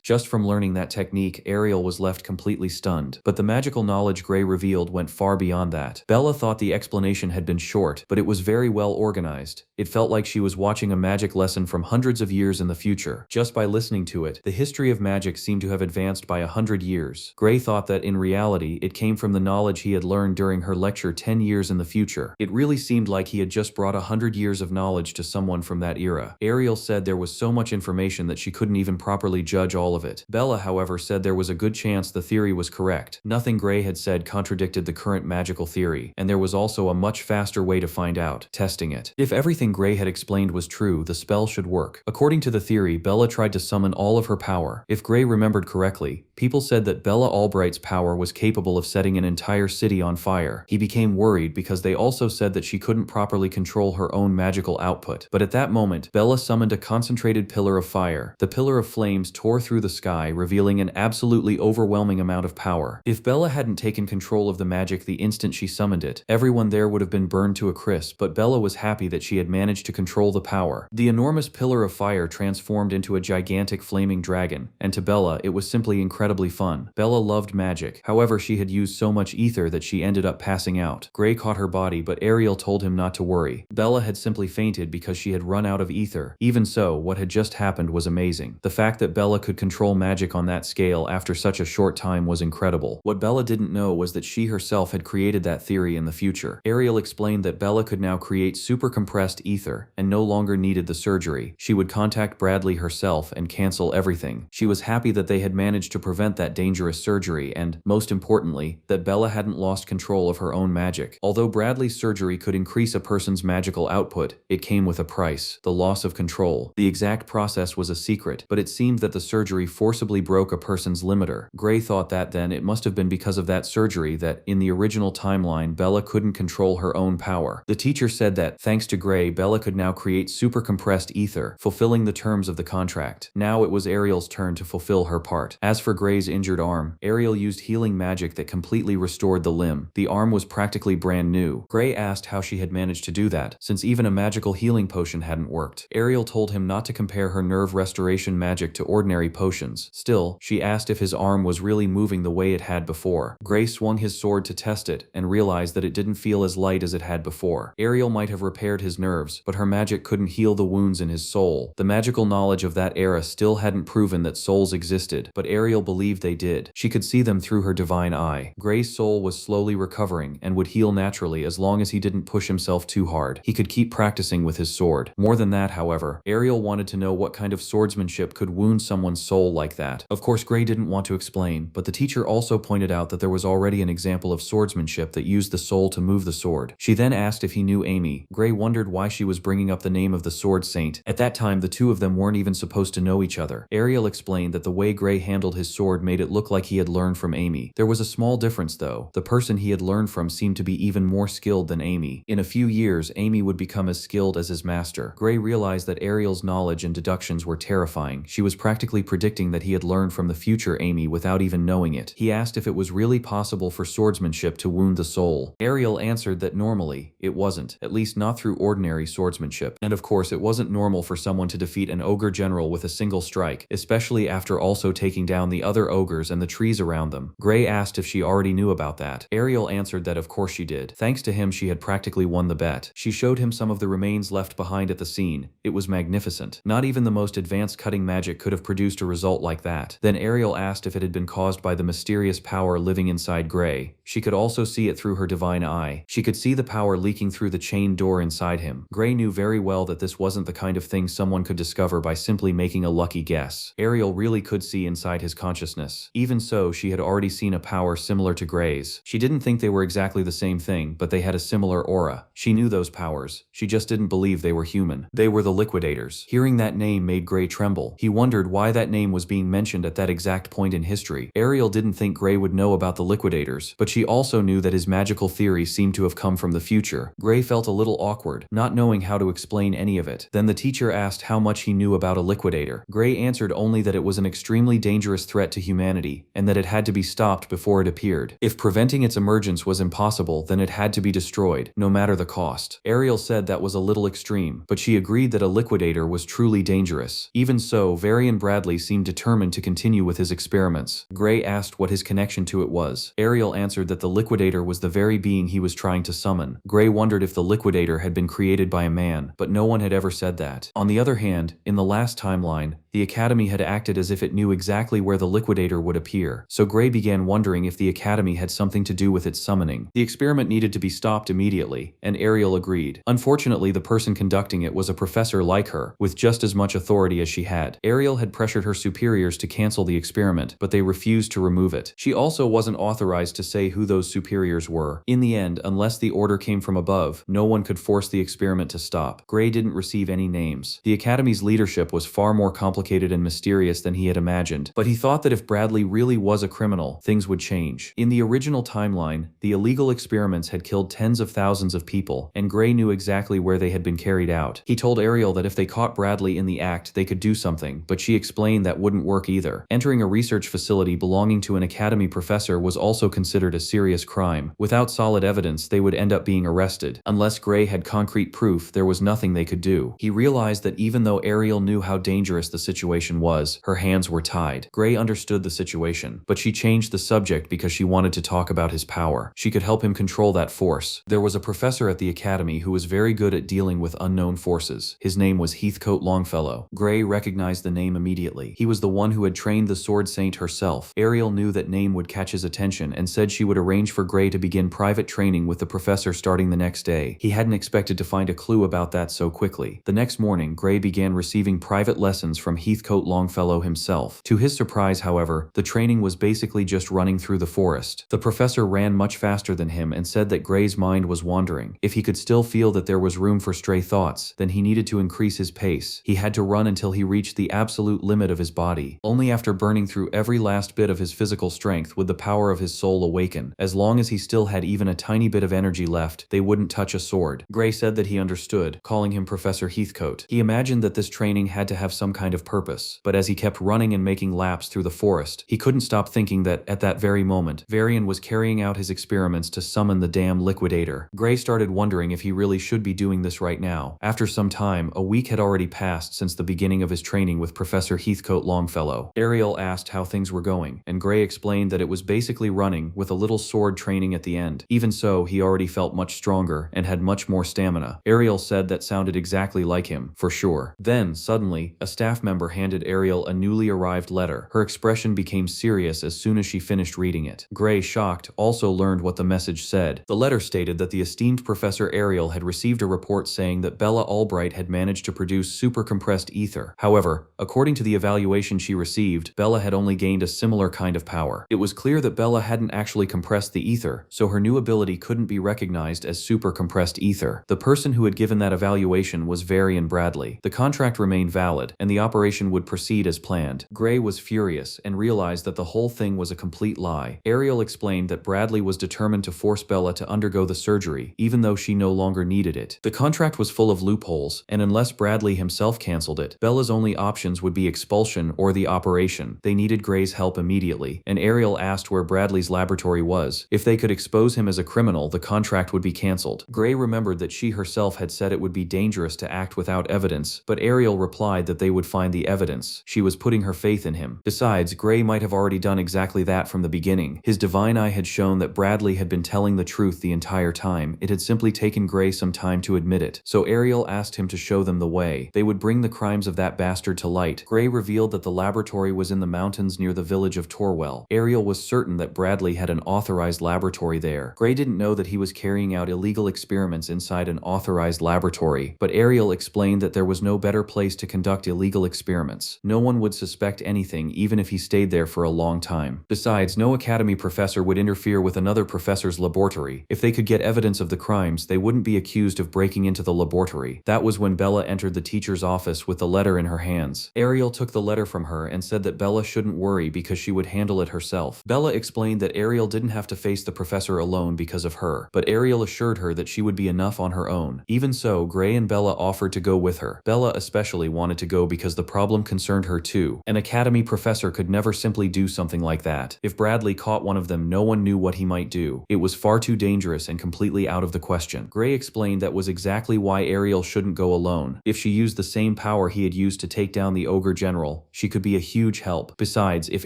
Just from learning that technique, Ariel was left completely stunned. But the magical knowledge Gray revealed went far beyond that. Bella thought the explanation had been short, but it was very well organized. It felt like she was watching a magic lesson from hundreds of years in the future. Just by listening to it, the history of magic seemed to have advanced by 100 years. Gray thought that in reality, it came from the knowledge he had learned during her lecture 10 years in the future. It really seemed like he had just brought 100 years of knowledge to someone from that era. Ariel said there was so much information that she couldn't even properly judge all of it. Bella, however, said there was a good chance the theory was correct. Nothing Gray had said contradicted the current magical theory, and there was also a much faster way to find out: testing it. If everything Gray had explained was true, the spell should work. According to the theory, Bella tried to summon all of her power. If Gray remembered correctly, people said that Bella Albright's power was capable of setting an entire city on fire. He became worried because they also said that she couldn't properly control her own magical output. But at that moment, Bella summoned a concentrated pillar of fire. The pillar of flames tore through the sky, revealing an absolutely overwhelming amount of power. If Bella hadn't taken control of the magic the instant she summoned it, everyone there would have been burned to a crisp, but Bella was happy that she had managed to control the power. The enormous pillar of fire transformed into a gigantic flaming dragon, and to Bella, it was simply incredibly fun. Bella loved magic. However, she had used so much ether that she ended up passing out. Gray caught her body, but Ariel told him not to worry. Bella had simply fainted because she had run out of ether. Even so, what had just happened was amazing. The fact that Bella could control magic on that scale after such a short time was incredible. What Bella didn't know was that she herself had created that theory in the future. Ariel explained that Bella could now create super compressed ether and no longer needed the surgery. She would contact Bradley herself and cancel everything. She was happy that they had managed to prevent that dangerous surgery and, most importantly, that Bella hadn't lost control of her own magic. Although Bradley's surgery could increase a person's magical output, it came with a price: the loss of control. The exact process was a secret, but it seemed that the surgery forcibly broke a person's limiter. Gray thought that then it must have been because of that surgery that, in the original timeline, Bella couldn't control her own power. The teacher said that, thanks to Gray, Bella could now create super compressed ether, fulfilling the terms of the contract. Now it was Ariel's turn to fulfill her part. As for Gray's injured arm, Ariel used healing magic that completely restored the limb. The arm was practically brand new. Gray asked how she had managed to do that, since even a magical healing potion hadn't worked. Ariel told him not to compare her nerve restoration magic to ordinary potions. Still, she asked if his arm was really moving the way it had before. Gray swung his sword to test it and realized that it didn't feel as light as it had before. Ariel might have repaired his nerves, but her magic couldn't heal the wounds in his soul. The magical knowledge of that era still hadn't proven that souls existed, but Ariel believed they did. She could see them through her divine eye. Gray's soul was slowly recovering and would heal naturally as long as he didn't push himself too hard. He could keep practicing with his sword. More than that, however, Ariel wanted to know what kind of swordsmanship could wound someone's soul like that. Of course, Gray didn't want to explain, but the teacher also pointed out that there was already an example of swordsmanship that used the soul to move the sword. She then asked if he knew Amy. Gray wondered why she was bringing up the name of the sword saint. At that time, the two of them weren't even supposed to know each other. Ariel explained that the way Gray handled his sword made it look like he had learned from Amy. There was a small difference though. The person he had learned from seemed to be even more skilled than Amy. In a few years, Amy would become as skilled as his master. Gray realized that Ariel's knowledge and deductions were terrifying. She was practically predicting that he had learned from the future Amy without even knowing it. He asked if it was really possible for swordsmanship to wound the soul. Ariel answered that normally, it wasn't, at least not through ordinary swordsmanship. And of course, it wasn't normal for someone to defeat an ogre general with a single strike, especially after also taking down the other ogres and the trees around them. Gray asked if she already knew about that. Ariel answered that of course she did. Thanks to him, she had practically won the bet. She showed him some of the remains left behind at the scene. It was magnificent. Not even the most advanced cutting magic could have produced a result like that. Then Ariel asked if it had been caused by the mysterious power living inside Gray. She could also see it through her divine divine eye. She could see the power leaking through the chain door inside him. Gray knew very well that this wasn't the kind of thing someone could discover by simply making a lucky guess. Ariel really could see inside his consciousness. Even so, she had already seen a power similar to Gray's. She didn't think they were exactly the same thing, but they had a similar aura. She knew those powers. She just didn't believe they were human. They were the Liquidators. Hearing that name made Gray tremble. He wondered why that name was being mentioned at that exact point in history. Ariel didn't think Gray would know about the Liquidators, but she also knew that his magical theory seemed to have come from the future. Gray felt a little awkward, not knowing how to explain any of it. Then the teacher asked how much he knew about a Liquidator. Gray answered only that it was an extremely dangerous threat to humanity, and that it had to be stopped before it appeared. If preventing its emergence was impossible, then it had to be destroyed, no matter the cost. Ariel said that was a little extreme, but she agreed that a Liquidator was truly dangerous. Even so, Varian Bradley seemed determined to continue with his experiments. Gray asked what his connection to it was. Ariel answered that the Liquidator was the very being he was trying to summon. Gray wondered if the Liquidator had been created by a man, but no one had ever said that. On the other hand, in the last timeline, the Academy had acted as if it knew exactly where the Liquidator would appear, so Gray began wondering if the Academy had something to do with its summoning. The experiment needed to be stopped immediately, and Ariel agreed. Unfortunately, the person conducting it was a professor like her, with just as much authority as she had. Ariel had pressured her superiors to cancel the experiment, but they refused to remove it. She also wasn't authorized to say who those superiors were. In the end, unless the order came from above, no one could force the experiment to stop. Gray didn't receive any names. The Academy's leadership was far more complicated and mysterious than he had imagined, but he thought that if Bradley really was a criminal, things would change. In the original timeline, the illegal experiments had killed tens of thousands of people, and Gray knew exactly where they had been carried out. He told Ariel that if they caught Bradley in the act, they could do something, but she explained that wouldn't work either. Entering a research facility belonging to an Academy professor was also considered a serious crime. Without solid evidence, they would end up being arrested. Unless Gray had concrete proof, there was nothing they could do. He realized that even though Ariel knew how dangerous the situation was, her hands were tied. Gray understood the situation, but she changed the subject because she wanted to talk about his power. She could help him control that force. There was a professor at the Academy who was very good at dealing with unknown forces. His name was Heathcote Longfellow. Gray recognized the name immediately. He was the one who had trained the Sword Saint herself. Ariel knew that name would catch his attention and said she would arrange for Gray to begin private training with the professor starting the next day. He hadn't expected to find a clue about that so quickly. The next morning, Gray began receiving private lessons from Heathcote Longfellow himself. To his surprise, however, the training was basically just running through the forest. The professor ran much faster than him and said that Gray's mind was wandering. If he could still feel that there was room for stray thoughts, then he needed to increase his pace. He had to run until he reached the absolute limit of his body. Only after burning through every last bit of his physical strength would the power of his soul awaken. As long as he still had even a tiny bit of energy left, they wouldn't touch a sword. Gray said that he understood, calling him Professor Heathcote. He imagined that this training had to have some kind of purpose, but as he kept running and making laps through the forest, he couldn't stop thinking that, at that very moment, Varian was carrying out his experiments to summon the damn Liquidator. Gray started wondering if he really should be doing this right now. After some time, a week had already passed since the beginning of his training with Professor Heathcote Longfellow. Ariel asked how things were going, and Gray explained that it was basically running, with a little sword training at the end. Even so, he already felt much stronger and had much more stamina. Ariel said that sounded exactly like him, for sure. Then, suddenly, a staff member handed Ariel a newly arrived letter. Her expression became serious as soon as she finished reading it. Gray, shocked, also learned what the message said. The letter stated that the esteemed Professor Ariel had received a report saying that Bella Albright had managed to produce super compressed ether. However, according to the evaluation she received, Bella had only gained a similar kind of power. It was clear that Bella hadn't actually compressed the ether, so her new ability couldn't be recognized as super compressed ether. The person who had given that evaluation was Varian Bradley. The contract remained valid, and the operation would proceed as planned. Gray was furious and realized that the whole thing was a complete lie. Ariel explained that Bradley was determined to force Bella to undergo the surgery, even though she no longer needed it. The contract was full of loopholes, and unless Bradley himself cancelled it, Bella's only options would be expulsion or the operation. They needed Gray's help immediately, and Ariel asked where Bradley's laboratory was. If they could expose him as a criminal, the contract would be cancelled. Gray remembered that she herself had said it would be dangerous to act without evidence, but Ariel replied that they would find the the evidence. She was putting her faith in him. Besides, Gray might have already done exactly that from the beginning. His divine eye had shown that Bradley had been telling the truth the entire time. It had simply taken Gray some time to admit it. So Ariel asked him to show them the way. They would bring the crimes of that bastard to light. Gray revealed that the laboratory was in the mountains near the village of Torwell. Ariel was certain that Bradley had an authorized laboratory there. Gray didn't know that he was carrying out illegal experiments inside an authorized laboratory, but Ariel explained that there was no better place to conduct illegal experiments. No one would suspect anything even if he stayed there for a long time. Besides, no academy professor would interfere with another professor's laboratory. If they could get evidence of the crimes, they wouldn't be accused of breaking into the laboratory. That was when Bella entered the teacher's office with the letter in her hands. Ariel took the letter from her and said that Bella shouldn't worry because she would handle it herself. Bella explained that Ariel didn't have to face the professor alone because of her, but Ariel assured her that she would be enough on her own. Even so, Gray and Bella offered to go with her. Bella especially wanted to go because the problem concerned her too. An academy professor could never simply do something like that. If Bradley caught one of them, no one knew what he might do. It was far too dangerous and completely out of the question. Gray explained that was exactly why Ariel shouldn't go alone. If she used the same power he had used to take down the ogre general, she could be a huge help. Besides, if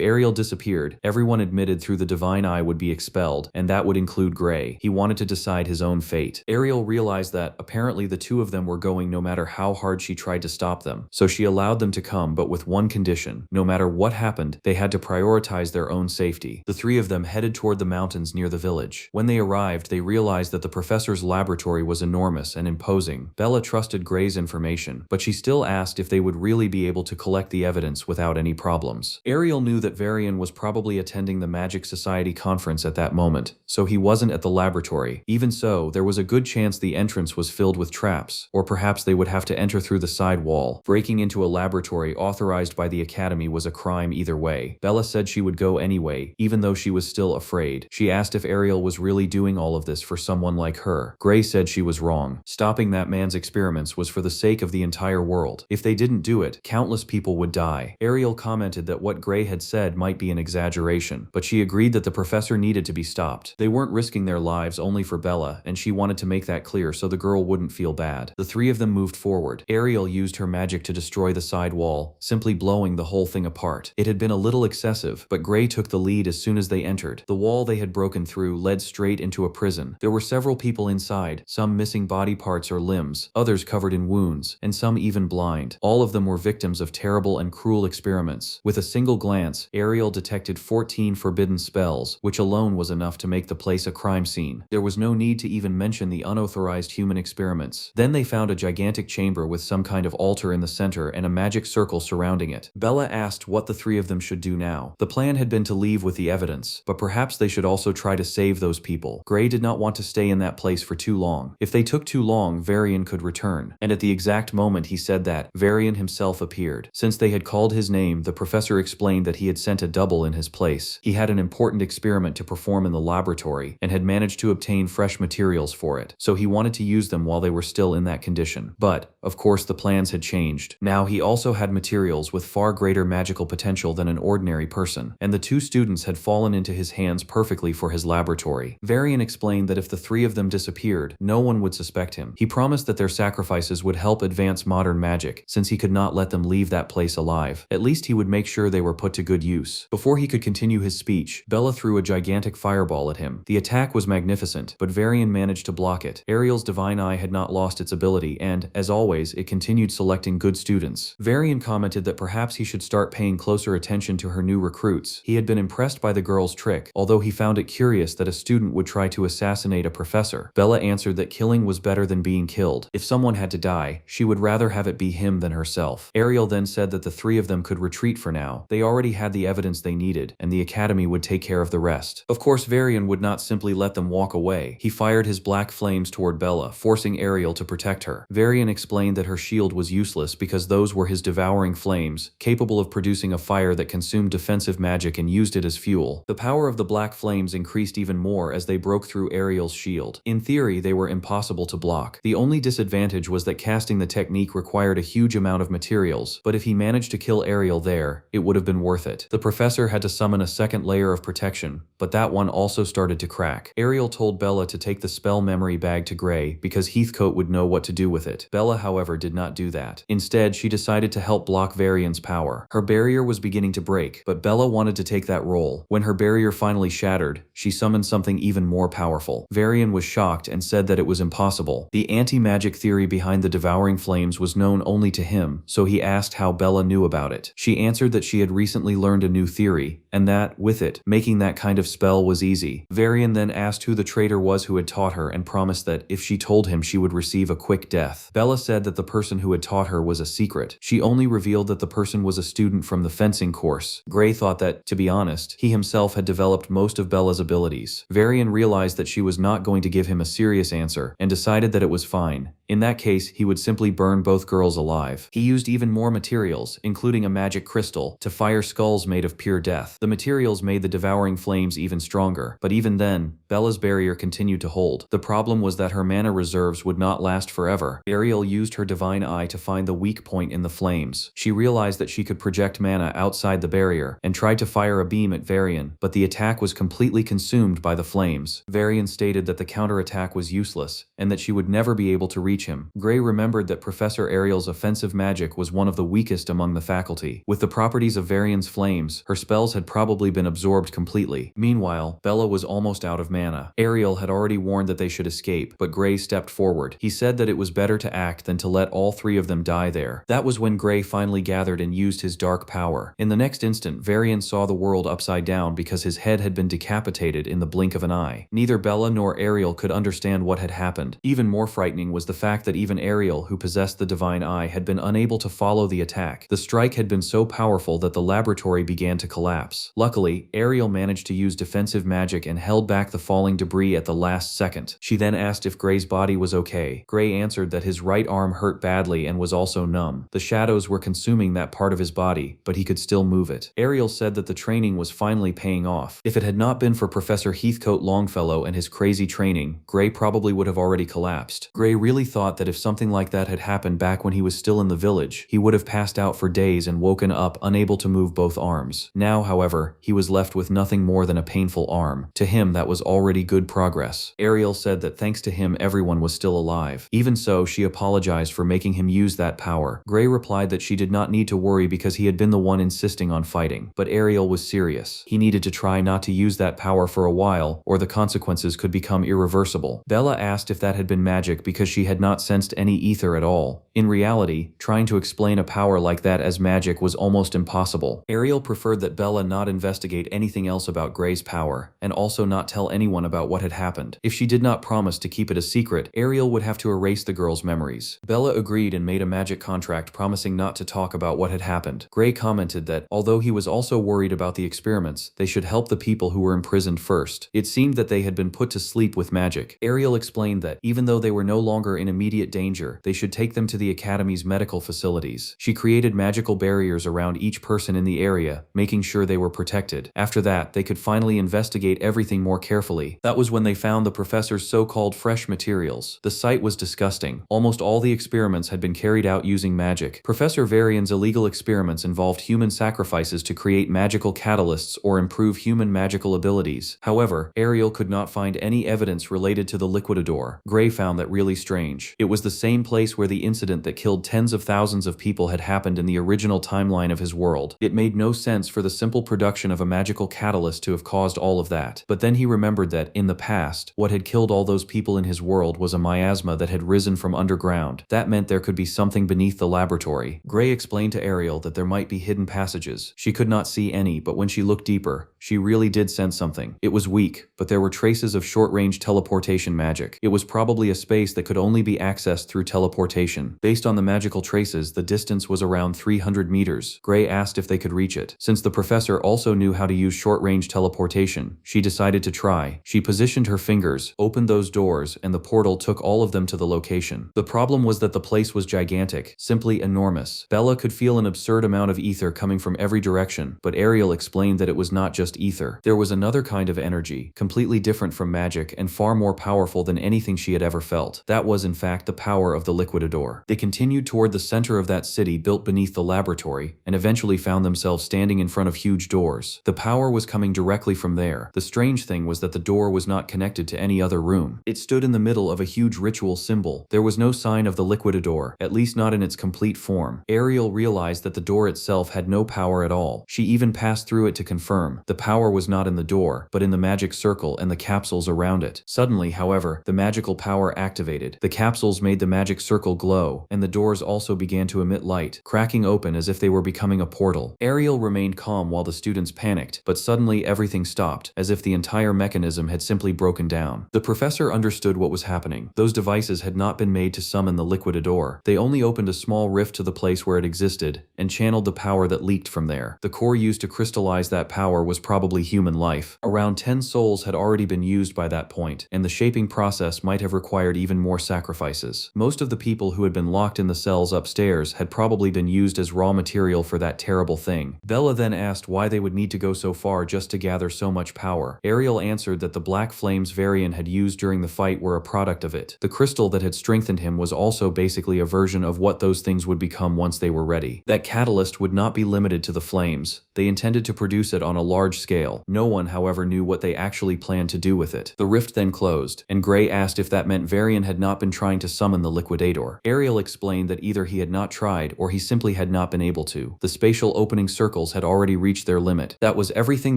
Ariel disappeared, everyone admitted through the divine eye would be expelled, and that would include Gray. He wanted to decide his own fate. Ariel realized that apparently the two of them were going no matter how hard she tried to stop them, so she allowed them to come, but with one condition. No matter what happened, they had to prioritize their own safety. The three of them headed toward the mountains near the village. When they arrived, they realized that the professor's laboratory was enormous and imposing. Bella trusted Gray's information, but she still asked if they would really be able to collect the evidence without any problems. Ariel knew that Frieren was probably attending the Magic Society conference at that moment, so he wasn't at the laboratory. Even so, there was a good chance the entrance was filled with traps, or perhaps they would have to enter through the side wall. Breaking into a laboratory authorized by the academy was a crime either way. Bella said she would go anyway, even though she was still afraid. She asked if Ariel was really doing all of this for someone like her. Gray said she was wrong. Stopping that man's experiments was for the sake of the entire world. If they didn't do it, countless people would die. Ariel commented that what Gray had said might be an exaggeration, but she agreed that the professor needed to be stopped. They weren't risking their lives only for Bella, and she wanted to make that clear so the girl wouldn't feel bad. The three of them moved forward. Ariel used her magic to destroy the side wall, simply blowing the whole thing apart. It had been a little excessive, but Gray took the lead as soon as they entered. The wall they had broken through led straight into a prison. There were several people inside, some missing body parts or limbs, others covered in wounds, and some even blind. All of them were victims of terrible and cruel experiments. With a single glance, Ariel detected 14 forbidden spells, which alone was enough to make the place a crime scene. There was no need to even mention the unauthorized human experiments. Then they found a gigantic chamber with some kind of altar in the center and a magic circle surrounding it. Bella asked what the three of them should do now. The plan had been to leave with the evidence, but perhaps they should also try to save those people. Gray did not want to stay in that place for too long. If they took too long, Frieren could return. And at the exact moment he said that, Frieren himself appeared. Since they had called his name, the professor explained that he had sent a double in his place. He had an important experiment to perform in the laboratory and had managed to obtain fresh materials for it, so he wanted to use them while they were still in that condition. But, of course, the plans had changed. Now he also had materials with far greater magical potential than an ordinary person, and the two students had fallen into his hands perfectly for his laboratory. Frieren explained that if the three of them disappeared, no one would suspect him. He promised that their sacrifices would help advance modern magic, since he could not let them leave that place alive. At least he would make sure they were put to good use. Before he could continue his speech, Bella threw a gigantic fireball at him. The attack was magnificent, but Frieren managed to block it. Ariel's divine eye had not lost its ability, and, as always, it continued selecting good students. Frieren commented that perhaps he should start paying closer attention to her new recruits. He had been impressed by the girl's trick, although he found it curious that a student would try to assassinate a professor. Bella answered that killing was better than being killed. If someone had to die, she would rather have it be him than herself. Ariel then said that the three of them could retreat for now. They already had the evidence they needed, and the academy would take care of the rest. Of course, Frieren would not simply let them walk away. He fired his black flames toward Bella, forcing Ariel to protect her. Frieren explained that her shield was useless because those were his devouring flames, capable of producing a fire that consumed defensive magic and used it as fuel. The power of the black flames increased even more as they broke through Ariel's shield. In theory, they were impossible to block. The only disadvantage was that casting the technique required a huge amount of materials, but if he managed to kill Ariel there, it would have been worth it. The professor had to summon a second layer of protection, but that one also started to crack. Ariel told Bella to take the spell memory bag to Gray because Heathcote would know what to do with it. Bella, however, did not do that. Instead, she decided to help block Varian's power. Her barrier was beginning to break, but Bella wanted to take that role. When her barrier finally shattered, she summoned something even more powerful. Varian was shocked and said that it was impossible. The anti-magic theory behind the devouring flames was known only to him, so he asked how Bella knew about it. She answered that she had recently learned a new theory, and that, with it, making that kind of spell was easy. Varian then asked who the traitor was who had taught her and promised that, if she told him, she would receive a quick death. Bella said that the person who had taught her was a secret. She only revealed that the person was a student from the fencing course. Gray thought that, to be honest, he himself had developed most of Bella's abilities. Varian realized that she was not going to give him a serious answer, and decided that it was fine. In that case, he would simply burn both girls alive. He used even more materials, including a magic crystal, to fire skulls made of pure death. The materials made the devouring flames even stronger, but even then, Bella's barrier continued to hold. The problem was that her mana reserves would not last forever. Ariel used her divine eye to find the weak point in the flames. She realized that she could project mana outside the barrier, and tried to fire a beam at Varian, but the attack was completely consumed by the flames. Varian stated that the counterattack was useless, and that she would never be able to reach him. Gray remembered that Professor Ariel's offensive magic was one of the weakest among the faculty. With the properties of Varian's flames, her spells had probably been absorbed completely. Meanwhile, Bella was almost out of mana. Ariel had already warned that they should escape, but Gray stepped forward. He said that it was better to act than to let all three of them die there. That was when Gray finally gathered and used his dark power. In the next instant, Varian saw the world upside down because his head had been decapitated in the blink of an eye. Neither Bella nor Ariel could understand what had happened. Even more frightening was the fact that even Ariel, who possessed the divine eye, had been unable to follow the attack. The strike had been so powerful that the laboratory began to collapse. Luckily, Ariel managed to use defensive magic and held back the falling debris at the last second. She then asked if Gray's body was okay. Gray answered that his right arm hurt badly and was also numb. The shadows were consuming that part of his body, but he could still move it. Ariel said that the training was finally paying off. If it had not been for Professor Heathcote Longfellow and his crazy training, Gray probably would have already collapsed. Gray really thought that if something like that had happened back when he was still in the village, he would have passed out for days and woken up unable to move both arms. Now, however, he was left with nothing more than a painful arm. To him, that was already good progress. Ariel said that thanks to him, everyone was still alive. Even so, she apologized for making him use that power. Gray replied that she did not need to worry because he had been the one insisting on fighting. But Ariel was serious. He needed to try not to use that power for a while, or the consequences could become irreversible. Bella asked if that had been magic because she had not sensed any ether at all. In reality, trying to explain a power like that as magic was almost impossible. Ariel preferred that Bella not investigate anything else about Gray's power, and also not tell anyone about what had happened. If she did not promise to keep it a secret, Ariel would have to erase the girl's memories. Bella agreed and made a magic contract promising not to talk about what had happened. Gray commented that, although he was also worried about the experiments, they should help the people who were imprisoned first. It seemed that they had been put to sleep with magic. Ariel explained that, even though they were no longer in immediate danger, they should take them to the Academy's medical facilities. She created magical barriers around each person in the area, making sure they were protected. After that, they could finally investigate everything more carefully. That was when they found the professor's so-called fresh materials. The sight was disgusting. Almost all the experiments had been carried out using magic. Professor Varian's illegal experiments involved human sacrifices to create magical catalysts or improve human magical abilities. However, Ariel could not find any evidence related to the liquidador. Gray found that really strange. It was the same place where the incident that killed tens of thousands of people had happened in the original timeline of his world. It made no sense for the simple production of a magical catalyst to have caused all of that. But then he remembered that, in the past, what had killed all those people in his world was a miasma that had risen from underground. That meant there could be something beneath the laboratory. Gray explained to Ariel that there might be hidden passages. She could not see any, but when she looked deeper, she really did sense something. It was weak, but there were traces of short-range teleportation magic. It was probably a space that could only be accessed through teleportation. Based on the magical traces, the distance was around 300 meters. Gray asked if they could reach it. Since the professor also knew how to use short-range teleportation, she decided to try. She positioned her fingers, opened those doors, and the portal took all of them to the location. The problem was that the place was gigantic, simply enormous. Bella could feel an absurd amount of ether coming from every direction, but Ariel explained that it was not just just ether. There was another kind of energy, completely different from magic and far more powerful than anything she had ever felt. That was in fact the power of the liquidador. They continued toward the center of that city built beneath the laboratory, and eventually found themselves standing in front of huge doors. The power was coming directly from there. The strange thing was that the door was not connected to any other room. It stood in the middle of a huge ritual symbol. There was no sign of the liquidador, at least not in its complete form. Ariel realized that the door itself had no power at all. She even passed through it to confirm. The power was not in the door, but in the magic circle and the capsules around it. Suddenly, however, the magical power activated. The capsules made the magic circle glow, and the doors also began to emit light, cracking open as if they were becoming a portal. Ariel remained calm while the students panicked, but suddenly everything stopped, as if the entire mechanism had simply broken down. The professor understood what was happening. Those devices had not been made to summon the liquidador. They only opened a small rift to the place where it existed, and channeled the power that leaked from there. The core used to crystallize that power was probably human life. Around 10 souls had already been used by that point, and the shaping process might have required even more sacrifices. Most of the people who had been locked in the cells upstairs had probably been used as raw material for that terrible thing. Bella then asked why they would need to go so far just to gather so much power. Ariel answered that the black flames Frieren had used during the fight were a product of it. The crystal that had strengthened him was also basically a version of what those things would become once they were ready. That catalyst would not be limited to the flames. They intended to produce it on a large scale. No one, however, knew what they actually planned to do with it. The rift then closed, and Gray asked if that meant Frieren had not been trying to summon the liquidator. Ariel explained that either he had not tried or he simply had not been able to. The spatial opening circles had already reached their limit. That was everything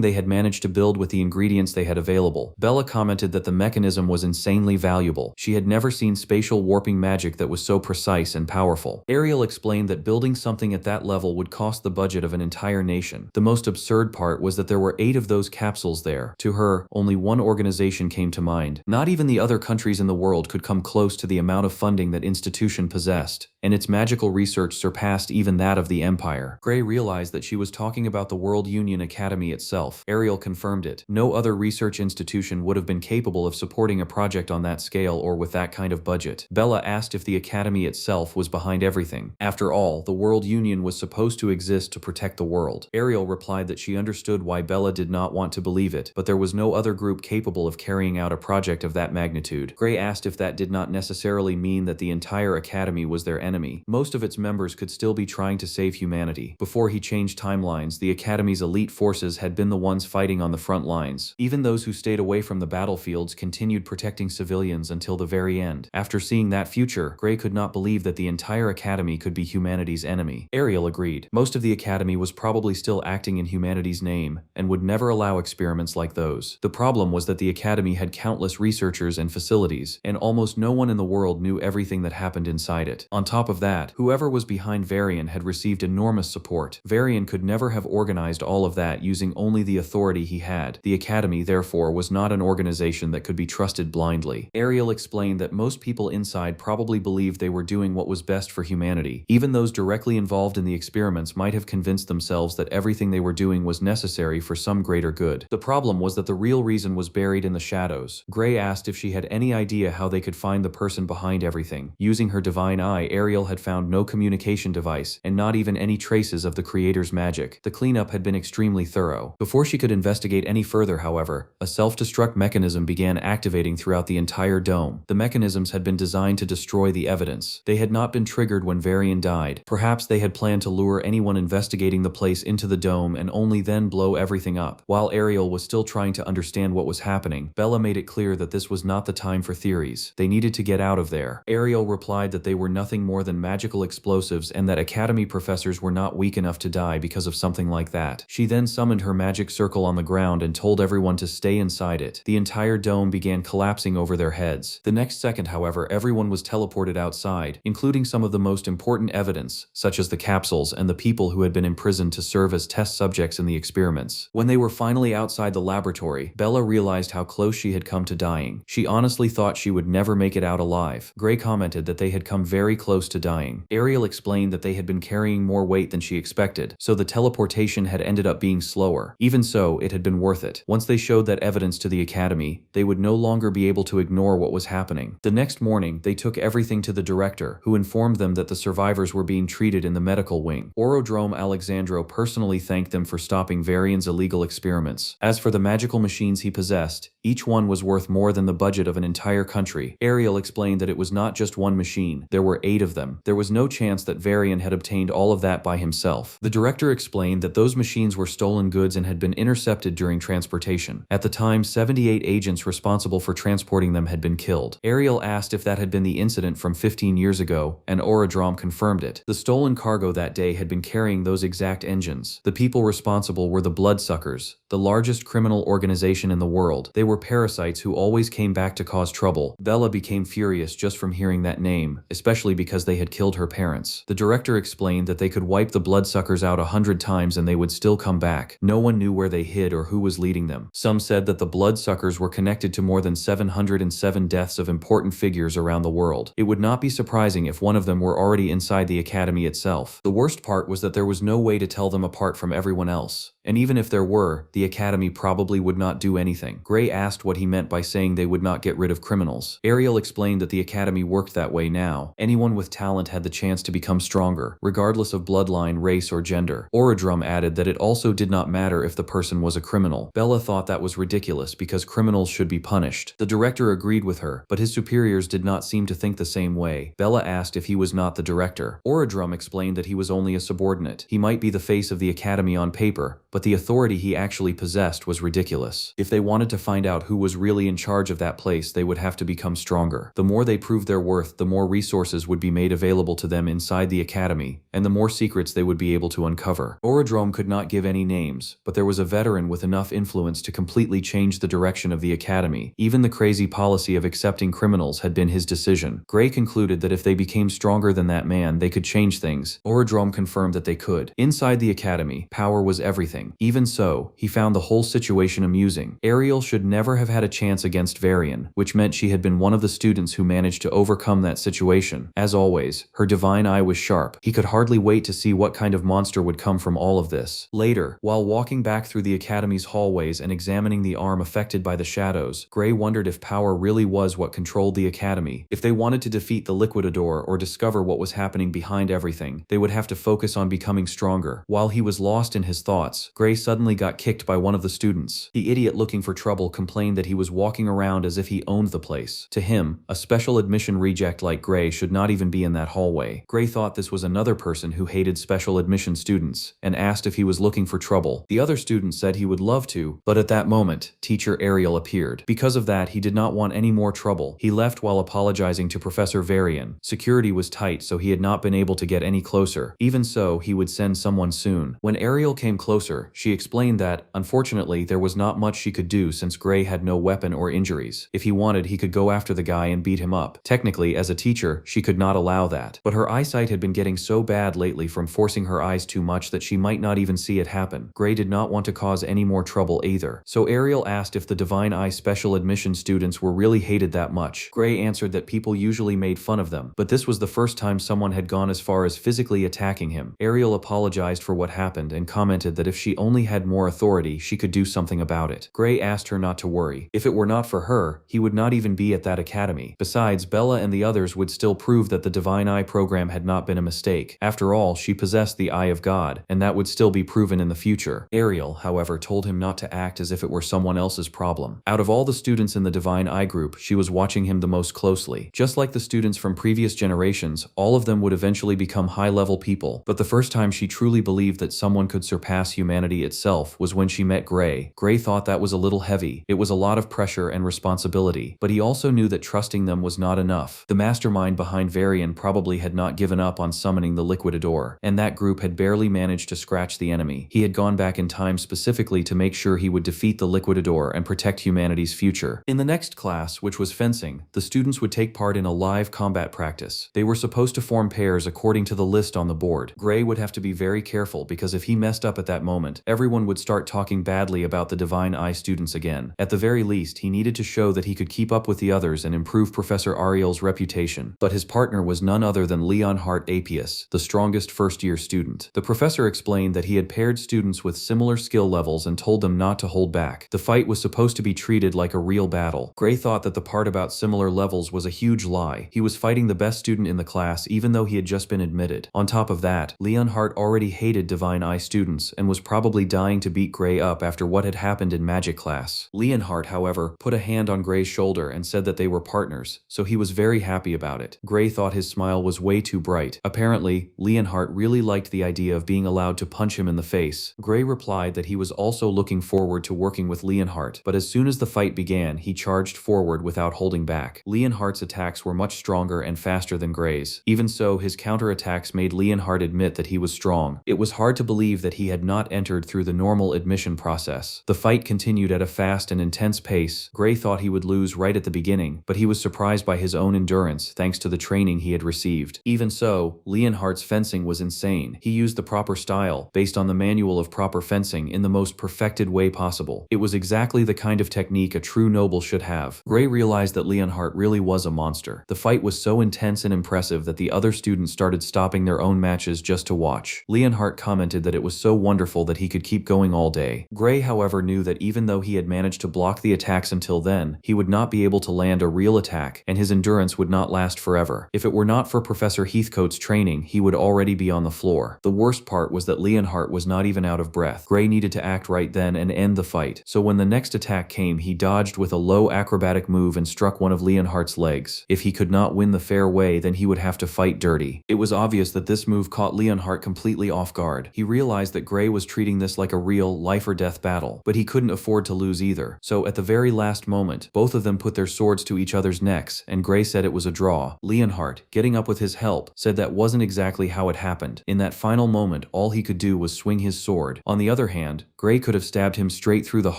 they had managed to build with the ingredients they had available. Bella commented that the mechanism was insanely valuable. She had never seen spatial warping magic that was so precise and powerful. Ariel explained that building something at that level would cost the budget of an entire nation. The most absurd part was that there were 8 of those capsules there. To her, only one organization came to mind. Not even the other countries in the world could come close to the amount of funding that institution possessed, and its magical research surpassed even that of the Empire. Gray realized that she was talking about the World Union Academy itself. Ariel confirmed it. No other research institution would have been capable of supporting a project on that scale or with that kind of budget. Bella asked if the Academy itself was behind everything. After all, the World Union was supposed to exist to protect the world. Ariel replied that she understood why Bella did not want to believe it, but there was no other group capable of carrying out a project of that magnitude. Gray asked if that did not necessarily mean that the entire Academy was their enemy. Most of its members could still be trying to save humanity. Before he changed timelines, the Academy's elite forces had been the ones fighting on the front lines. Even those who stayed away from the battlefields continued protecting civilians until the very end. After seeing that future, Gray could not believe that the entire Academy could be humanity's enemy. Ariel agreed. Most of the Academy was probably still acting in humanity's name, and would never allow experiments like those. The problem was that the Academy had countless researchers and facilities, and almost no one in the world knew everything that happened inside it. On top of that, whoever was behind Frieren had received enormous support. Frieren could never have organized all of that using only the authority he had. The Academy, therefore, was not an organization that could be trusted blindly. Ariel explained that most people inside probably believed they were doing what was best for humanity. Even those directly involved in the experiments might have convinced themselves that everything they were doing was necessary for some greater good. The problem was that the real reason was buried in the shadows. Gray asked if she had any idea how they could find the person behind everything. Using her divine eye, Ariel had found no communication device, and not even any traces of the creator's magic. The cleanup had been extremely thorough. Before she could investigate any further, however, a self-destruct mechanism began activating throughout the entire dome. The mechanisms had been designed to destroy the evidence. They had not been triggered when Frieren died. Perhaps they had planned to lure anyone investigating the place into the dome and only then blow everything up. While Ariel was still trying to understand what was happening, Bella made it clear that this was not the time for theories. They needed to get out of there. Ariel replied that they were nothing more than magical explosives and that Academy professors were not weak enough to die because of something like that. She then summoned her magic circle on the ground and told everyone to stay inside it. The entire dome began collapsing over their heads. The next second, however, everyone was teleported outside, including some of the most important evidence, such as the capsules and the people who had been imprisoned to serve as test subjects in the experiments. When they were finally outside the laboratory, Bella realized how close she had come to dying. She honestly thought she would never make it out alive. Gray commented that they had come very close to dying. Ariel explained that they had been carrying more weight than she expected, so the teleportation had ended up being slower. Even so, it had been worth it. Once they showed that evidence to the Academy, they would no longer be able to ignore what was happening. The next morning, they took everything to the director, who informed them that the survivors were being treated in the medical wing. Orodrome Alexandro personally thanked them for stopping Frieren's illegal illegal experiments. As for the magical machines he possessed, each one was worth more than the budget of an entire country. Ariel explained that it was not just one machine, there were 8 of them. There was no chance that Frieren had obtained all of that by himself. The director explained that those machines were stolen goods and had been intercepted during transportation. At the time, 78 agents responsible for transporting them had been killed. Ariel asked if that had been the incident from 15 years ago, and Oradrom confirmed it. The stolen cargo that day had been carrying those exact engines. The people responsible were the Bloodsuckers, the largest criminal organization in the world. They were parasites who always came back to cause trouble. Bella became furious just from hearing that name, especially because they had killed her parents. The director explained that they could wipe the Bloodsuckers out 100 times and they would still come back. No one knew where they hid or who was leading them. Some said that the Bloodsuckers were connected to more than 707 deaths of important figures around the world. It would not be surprising if one of them were already inside the academy itself. The worst part was that there was no way to tell them apart from everyone else. And even if there were, the academy probably would not do anything. Gray asked what he meant by saying they would not get rid of criminals. Ariel explained that the academy worked that way now. Anyone with talent had the chance to become stronger, regardless of bloodline, race, or gender. Oradrum added that it also did not matter if the person was a criminal. Bella thought that was ridiculous because criminals should be punished. The director agreed with her, but his superiors did not seem to think the same way. Bella asked if he was not the director. Oradrum explained that he was only a subordinate. He might be the face of the academy on paper, but the authority he actually possessed was ridiculous. If they wanted to find out who was really in charge of that place, they would have to become stronger. The more they proved their worth, the more resources would be made available to them inside the academy, and the more secrets they would be able to uncover. Oradrome could not give any names, but there was a veteran with enough influence to completely change the direction of the academy. Even the crazy policy of accepting criminals had been his decision. Gray concluded that if they became stronger than that man, they could change things. Oradrome confirmed that they could. Inside the academy, power was everything. Even so, he found the whole situation amusing. Ariel should never have had a chance against Varian, which meant she had been one of the students who managed to overcome that situation. As always, her divine eye was sharp. He could hardly wait to see what kind of monster would come from all of this. Later, while walking back through the academy's hallways and examining the arm affected by the shadows, Gray wondered if power really was what controlled the academy. If they wanted to defeat the Liquidador or discover what was happening behind everything, they would have to focus on becoming stronger. While he was lost in his thoughts, Gray suddenly got kicked by one of the students. The idiot looking for trouble complained that he was walking around as if he owned the place. To him, a special admission reject like Gray should not even be in that hallway. Gray thought this was another person who hated special admission students, and asked if he was looking for trouble. The other student said he would love to, but at that moment, teacher Ariel appeared. Because of that, he did not want any more trouble. He left while apologizing to Professor Varian. Security was tight, so he had not been able to get any closer. Even so, he would send someone soon. When Ariel came closer, she explained that, unfortunately, there was not much she could do since Gray had no weapon or injuries. If he wanted, he could go after the guy and beat him up. Technically, as a teacher, she could not allow that. But her eyesight had been getting so bad lately from forcing her eyes too much that she might not even see it happen. Gray did not want to cause any more trouble either. So Ariel asked if the Divine Eye special admission students were really hated that much. Gray answered that people usually made fun of them, but this was the first time someone had gone as far as physically attacking him. Ariel apologized for what happened and commented that if she only had more authority, she could do something about it. Gray asked her not to worry. If it were not for her, he would not even be at that academy. Besides, Bella and the others would still prove that the Divine Eye program had not been a mistake. After all, she possessed the Eye of God, and that would still be proven in the future. Ariel, however, told him not to act as if it were someone else's problem. Out of all the students in the Divine Eye group, she was watching him the most closely. Just like the students from previous generations, all of them would eventually become high-level people, but the first time she truly believed that someone could surpass humanity itself was when she met Gray. Gray thought that was a little heavy. It was a lot of pressure and responsibility, but he also knew that trusting them was not enough. The mastermind behind Varian probably had not given up on summoning the Liquidador, and that group had barely managed to scratch the enemy. He had gone back in time specifically to make sure he would defeat the Liquidador and protect humanity's future. In the next class, which was fencing, the students would take part in a live combat practice. They were supposed to form pairs according to the list on the board. Gray would have to be very careful because if he messed up at that moment, everyone would start talking badly about the Divine Eye students again. At the very least, he needed to show that he could keep up with the others and improve Professor Ariel's reputation. But his partner was none other than Leonhardt Apius, the strongest first-year student. The professor explained that he had paired students with similar skill levels and told them not to hold back. The fight was supposed to be treated like a real battle. Gray thought that the part about similar levels was a huge lie. He was fighting the best student in the class even though he had just been admitted. On top of that, Leonhardt already hated Divine Eye students and was probably dying trying to beat Gray up after what had happened in magic class. Leonhardt, however, put a hand on Gray's shoulder and said that they were partners, so he was very happy about it. Gray thought his smile was way too bright. Apparently, Leonhardt really liked the idea of being allowed to punch him in the face. Gray replied that he was also looking forward to working with Leonhardt, but as soon as the fight began, he charged forward without holding back. Leonhardt's attacks were much stronger and faster than Gray's. Even so, his counterattacks made Leonhardt admit that he was strong. It was hard to believe that he had not entered through the normal admission process. The fight continued at a fast and intense pace. Gray thought he would lose right at the beginning, but he was surprised by his own endurance thanks to the training he had received. Even so, Leonhardt's fencing was insane. He used the proper style, based on the manual of proper fencing, in the most perfected way possible. It was exactly the kind of technique a true noble should have. Gray realized that Leonhardt really was a monster. The fight was so intense and impressive that the other students started stopping their own matches just to watch. Leonhardt commented that it was so wonderful that he could keep going all day. Gray, however, knew that even though he had managed to block the attacks until then, he would not be able to land a real attack, and his endurance would not last forever. If it were not for Professor Heathcote's training, he would already be on the floor. The worst part was that Leonhardt was not even out of breath. Gray needed to act right then and end the fight, so when the next attack came, he dodged with a low acrobatic move and struck one of Leonhardt's legs. If he could not win the fair way, then he would have to fight dirty. It was obvious that this move caught Leonhardt completely off guard. He realized that Gray was treating this like a real life-or-death battle, but he couldn't afford to lose either. So at the very last moment, both of them put their swords to each other's necks, and Gray said it was a draw. Leonhardt, getting up with his help, said that wasn't exactly how it happened. In that final moment, all he could do was swing his sword. On the other hand, Gray could have stabbed him straight through the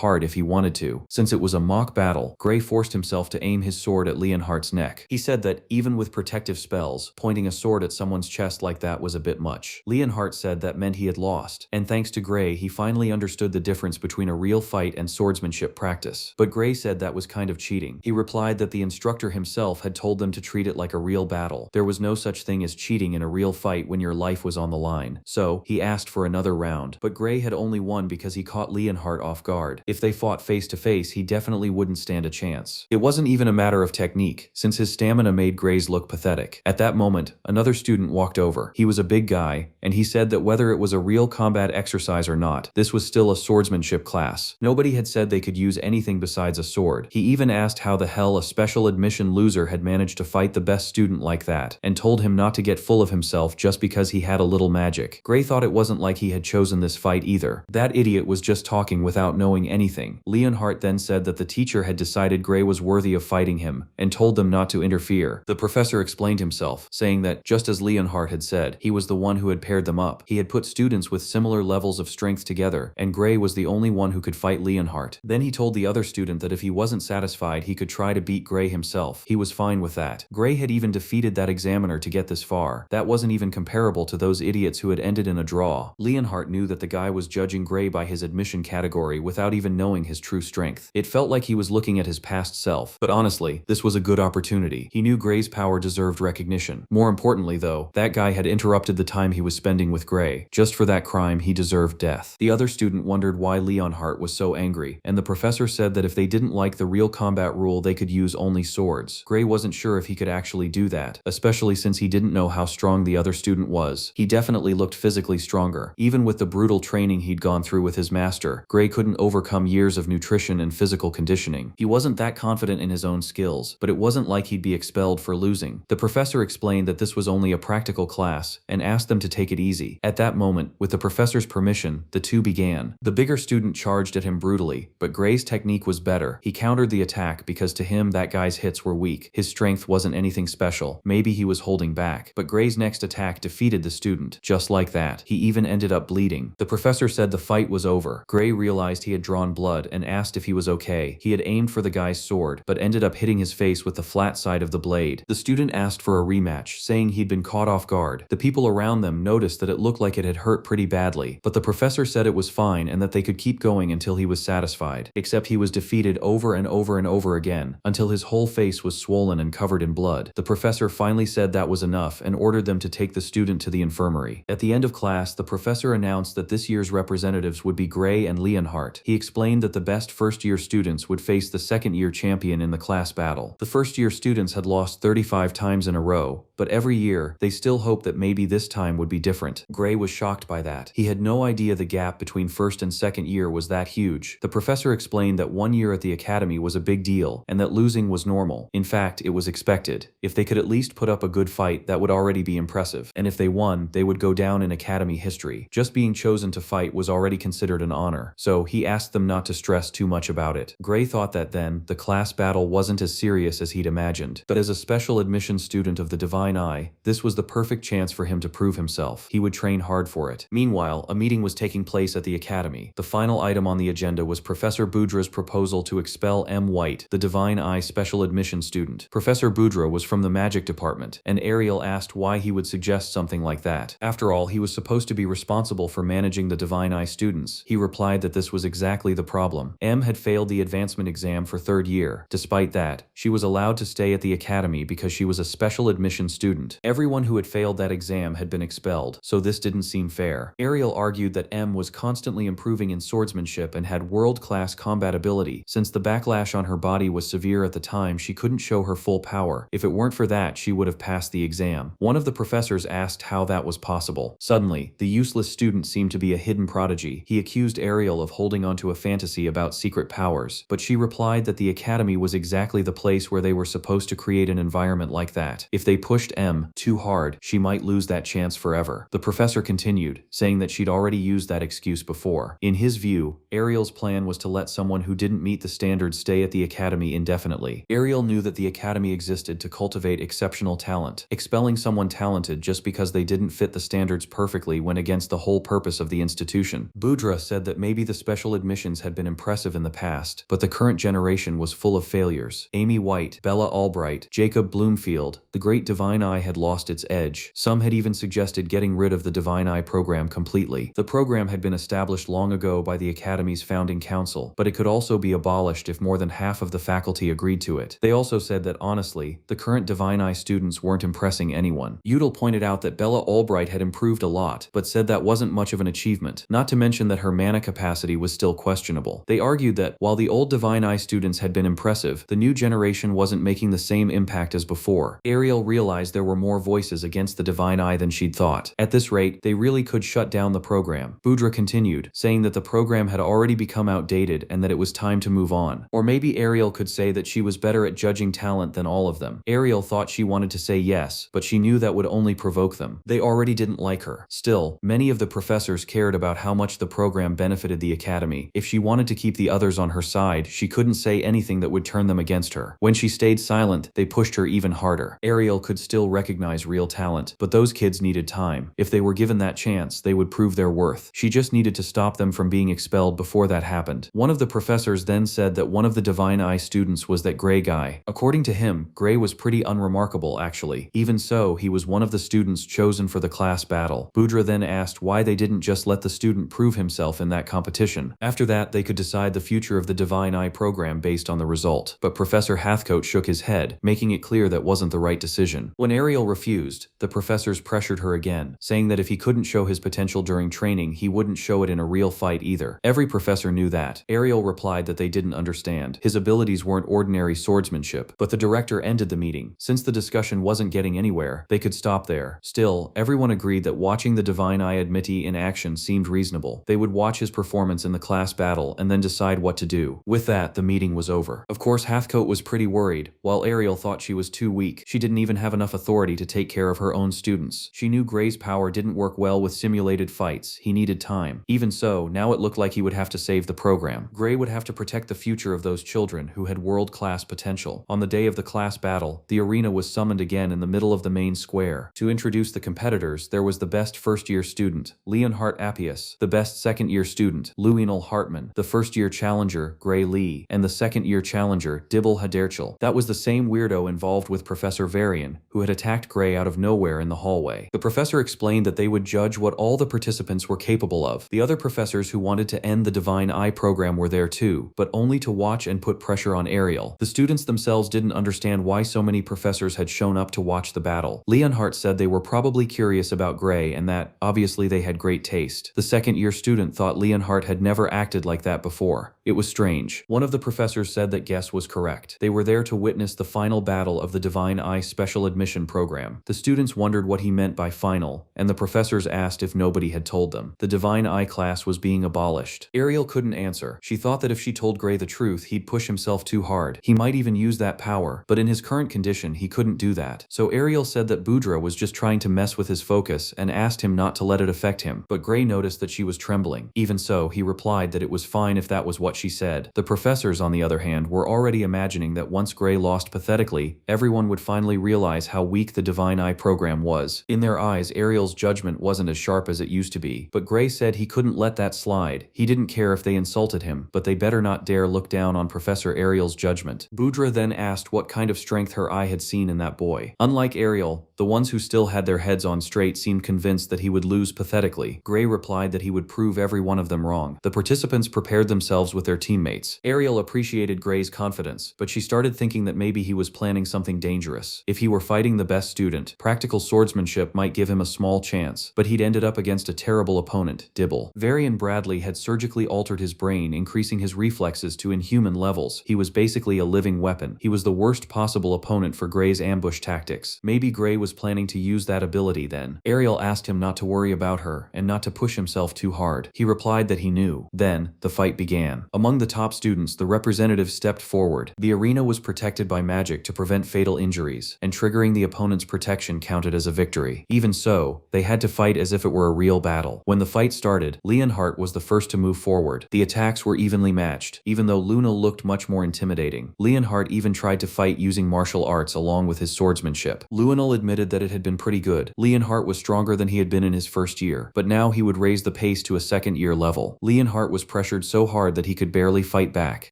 heart if he wanted to. Since it was a mock battle, Gray forced himself to aim his sword at Leonhardt's neck. He said that, even with protective spells, pointing a sword at someone's chest like that was a bit much. Leonhardt said that meant he had lost, and thanks to Gray, he finally understood the difference between a real fight and swordsmanship practice. But Gray said that was kind of cheating. He replied that the instructor himself had told them to treat it like a real battle. There was no such thing as cheating in a real fight when your life was on the line. So, he asked for another round, but Gray had only won because he caught Leonhardt off guard. If they fought face to face, he definitely wouldn't stand a chance. It wasn't even a matter of technique, since his stamina made Gray's look pathetic. At that moment, another student walked over. He was a big guy, and he said that whether it was a real combat exercise or not, this was still a swordsmanship class. Nobody had said they could use anything besides a sword. He even asked how the hell a special admission loser had managed to fight the best student like that, and told him not to get full of himself just because he had a little magic. Gray thought it wasn't like he had chosen this fight either. That idiot was just talking without knowing anything. Leonhardt then said that the teacher had decided Gray was worthy of fighting him, and told them not to interfere. The professor explained himself, saying that, just as Leonhardt had said, he was the one who had paired them up. He had put students with similar levels of strength together, and Gray was the only one who could fight Leonhardt. Then he told the other student that if he wasn't satisfied, he could try to beat Gray himself. He was fine with that. Gray had even defeated that examiner to get this far. That wasn't even comparable to those idiots who had ended in a draw. Leonhardt knew that the guy was judging Gray by his admission category without even knowing his true strength. It felt like he was looking at his past self. But honestly, this was a good opportunity. He knew Gray's power deserved recognition. More importantly though, that guy had interrupted the time he was spending with Gray. Just for that crime, he deserved death. The other student wondered why Leonhardt was so angry, and the professor said that if they didn't like the real combat rule, they could use only swords. Gray wasn't sure if he could actually do that, especially since he didn't know how strong the other student was. He definitely looked physically stronger. Even with the brutal training he'd gone through with his master, Gray couldn't overcome years of nutrition and physical conditioning. He wasn't that confident in his own skills, but it wasn't like he'd be expelled for losing. The professor explained that this was only a practical class, and asked them to take it easy. At that moment, with the professor's permission, the two began. The bigger student charged at him brutally, but Gray's technique was better. He countered the attack because to him that guy's hits were weak. His strength wasn't anything special. Maybe he was holding back. But Gray's next attack defeated the student. Just like that. He even ended up bleeding. The professor said the fight was over. Gray realized he had drawn blood and asked if he was okay. He had aimed for the guy's sword, but ended up hitting his face with the flat side of the blade. The student asked for a rematch, saying he'd been caught off guard. The people around them noticed that it looked like it had hurt pretty badly, but the professor said it was fine and that they could keep going until he was satisfied. Except he was defeated over and over and over again, until his whole face was swollen and covered in blood. The professor finally said that was enough and ordered them to take the student to the infirmary. At the end of class, the professor announced that this year's representatives would be Gray and Leonhardt. He explained that the best first-year students would face the second-year champion in the class battle. The first-year students had lost 35 times in a row, but every year, they still hoped that maybe this time would be different. Gray was shocked by that. He had no idea the gap between first and second year was that huge. The professor explained that 1 year at the academy was a big deal, and that losing was normal. In fact, it was expected. If they could at least put up a good fight, that would already be impressive. And if they won, they would go down in academy history. Just being chosen to fight was already considered an honor, so he asked them not to stress too much about it. Gray thought that then, the class battle wasn't as serious as he'd imagined. But as a special admission student of the Divine Eye, this was the perfect chance for him to prove himself. He would train hard for it. Meanwhile, a meeting was taking place at the academy. The final item on the agenda was Professor Budra's proposal to expel M. White, the Divine Eye special admission student. Professor Budra was from the magic department, and Ariel asked why he would suggest something like that. After all, he was supposed to be responsible for managing the Divine Eye students. He replied that this was exactly the problem. M had failed the advancement exam for third year. Despite that, she was allowed to stay at the academy because she was a special admission student. Everyone who had failed that exam had been expelled, so this didn't seem fair. Ariel argued that M was constantly improving in swordsmanship and had world-class combat ability. Since the backlash on her body was severe at the time, she couldn't show her full power. If it weren't for that, she would have passed the exam. One of the professors asked how that was possible. Suddenly, the useless student seemed to be a hidden prodigy. He accused Ariel of holding onto a fantasy about secret powers, but she replied that the academy was exactly the place where they were supposed to create an environment like that. If they pushed M too hard, she might lose that chance forever. The professor continued, saying that she'd already used that excuse before. In his view, Ariel's plan was to let someone who didn't meet the standards stay at the academy indefinitely. Ariel knew that the academy existed to cultivate exceptional talent. Expelling someone talented just because they didn't fit the standards perfectly went against the whole purpose of the institution. Budra said that maybe the special admissions had been impressive in the past, but the current generation was full of failures. Amy White, Bella Albright, Jacob Bloomfield, the Great Divine Eye had lost its edge. Some had even suggested getting rid of the Divine Eye program completely. The program had been established long ago by the Academy's founding council, but it could also be abolished if more than half of the faculty agreed to it. They also said that honestly, the current Divine Eye students weren't impressing anyone. Udall pointed out that Bella Albright had improved a lot, but said that wasn't much of an achievement, not to mention that her mana capacity was still questionable. They argued that, while the old Divine Eye students had been impressive, the new generation wasn't making the same impact as before. Ariel realized there were more voices against the Divine Eye than she'd thought. At this rate, they really could shut down the program. Budra continued, saying that the program had already become outdated and that it was time to move on. Or maybe Ariel could say that she was better at judging talent than all of them. Ariel thought she wanted to say yes, but she knew that would only provoke them. They already didn't like her. Still, many of the professors cared about how much the program benefited the academy. If she wanted to keep the others on her side, she couldn't say anything that would turn them against her. When she stayed silent, they pushed her even harder. Ariel could still recognize real talent, but those kids needed time. If they were given that chance, they would prove their worth. She just needed to stop them from being expelled before that happened. One of the professors then said that one of the Divine Eye students was that Gray guy. According to him, Gray was pretty unremarkable actually. Even so, he was one of the students chosen for the class battle. Budra then asked why they didn't just let the student prove himself in that competition. After that, they could decide the future of the Divine Eye program based on the result. But Professor Hathcote shook his head, making it clear that wasn't the right decision. When Ariel refused, the professors pressured her again, saying that if he couldn't show his potential during training, he wouldn't show it in a real fight either. Every professor knew that. Ariel replied that they didn't understand. His abilities weren't ordinary swordsmanship, but the director ended the meeting. Since the discussion wasn't getting anywhere, they could stop there. Still, everyone agreed that watching the Divine Eye admittee in action seemed reasonable. They would watch his performance in the class battle and then decide what to do. With that, the meeting was over. Of course, Hathcote was pretty worried, while Ariel thought she was too weak. She didn't even have enough authority to take care of her own students. She knew Gray's power didn't work well with simulated fights. He needed time. Even so, now it looked like he would have to save the program. Gray would have to protect the future of those children who had world-class potential. On the day of the class battle, the arena was summoned again in the middle of the main square. To introduce the competitors, there was the best first-year student, Leonhart Appius, the best second-year student, Lewinal Hartman, the first-year challenger, Gray Lee, and the second-year challenger, Dibble Haderchel. That was the same weirdo involved with Professor Varian, who had attacked Gray out of nowhere in the hallway. The professor explained that they would judge what all the participants were capable of. The other professors who wanted to end the Divine Eye program were there too, but only to watch and put pressure on Ariel. The students themselves didn't understand why so many professors had shown up to watch the battle. Leonhart said they were probably curious about Gray and that, obviously, they had great taste. The second-year student thought Leonhart had never acted like that before. It was strange. One of the professors said that guess was correct. They were there to witness the final battle of the Divine Eye special admission program. The students wondered what he meant by final, and the professors asked if nobody had told them. The Divine Eye class was being abolished. Ariel couldn't answer. She thought that if she told Gray the truth, he'd push himself too hard. He might even use that power, but in his current condition, he couldn't do that. So Ariel said that Boudra was just trying to mess with his focus and asked him not to let it affect him, but Gray noticed that she was trembling. Even so, he replied that it was fine if that was what she said. The professors, on the other hand, were already imagining that once Gray lost pathetically, everyone would finally realize how weak the Divine Eye program was. In their eyes, Ariel's judgment wasn't as sharp as it used to be, but Gray said he couldn't let that slide. He didn't care if they insulted him, but they better not dare look down on Professor Ariel's judgment. Boudra then asked what kind of strength her eye had seen in that boy. Unlike Ariel, the ones who still had their heads on straight seemed convinced that he would lose pathetically. Gray replied that he would prove every one of them wrong. The participants prepared themselves with their teammates. Ariel appreciated Gray's confidence, but she started thinking that maybe he was planning something dangerous. If he were fighting the best student, practical swordsmanship might give him a small chance, but he'd ended up against a terrible opponent, Dibble. Varian Bradley had surgically altered his brain, increasing his reflexes to inhuman levels. He was basically a living weapon. He was the worst possible opponent for Gray's ambush tactics. Maybe Gray was planning to use that ability then. Ariel asked him not to worry about her and not to push himself too hard. He replied that he knew. Then, the fight began. Among the top students, the representative stepped forward. The arena was protected by magic to prevent fatal injuries, and triggering the opponent's protection counted as a victory. Even so, they had to fight as if it were a real battle. When the fight started, Leonhardt was the first to move forward. The attacks were evenly matched, even though Luna looked much more intimidating. Leonhardt even tried to fight using martial arts along with his swordsmanship. Luenel admitted that it had been pretty good. Leonhardt was stronger than he had been in his first year, but now he would raise the pace to a second-year level. Leonhardt was pressured so hard that he could barely fight back.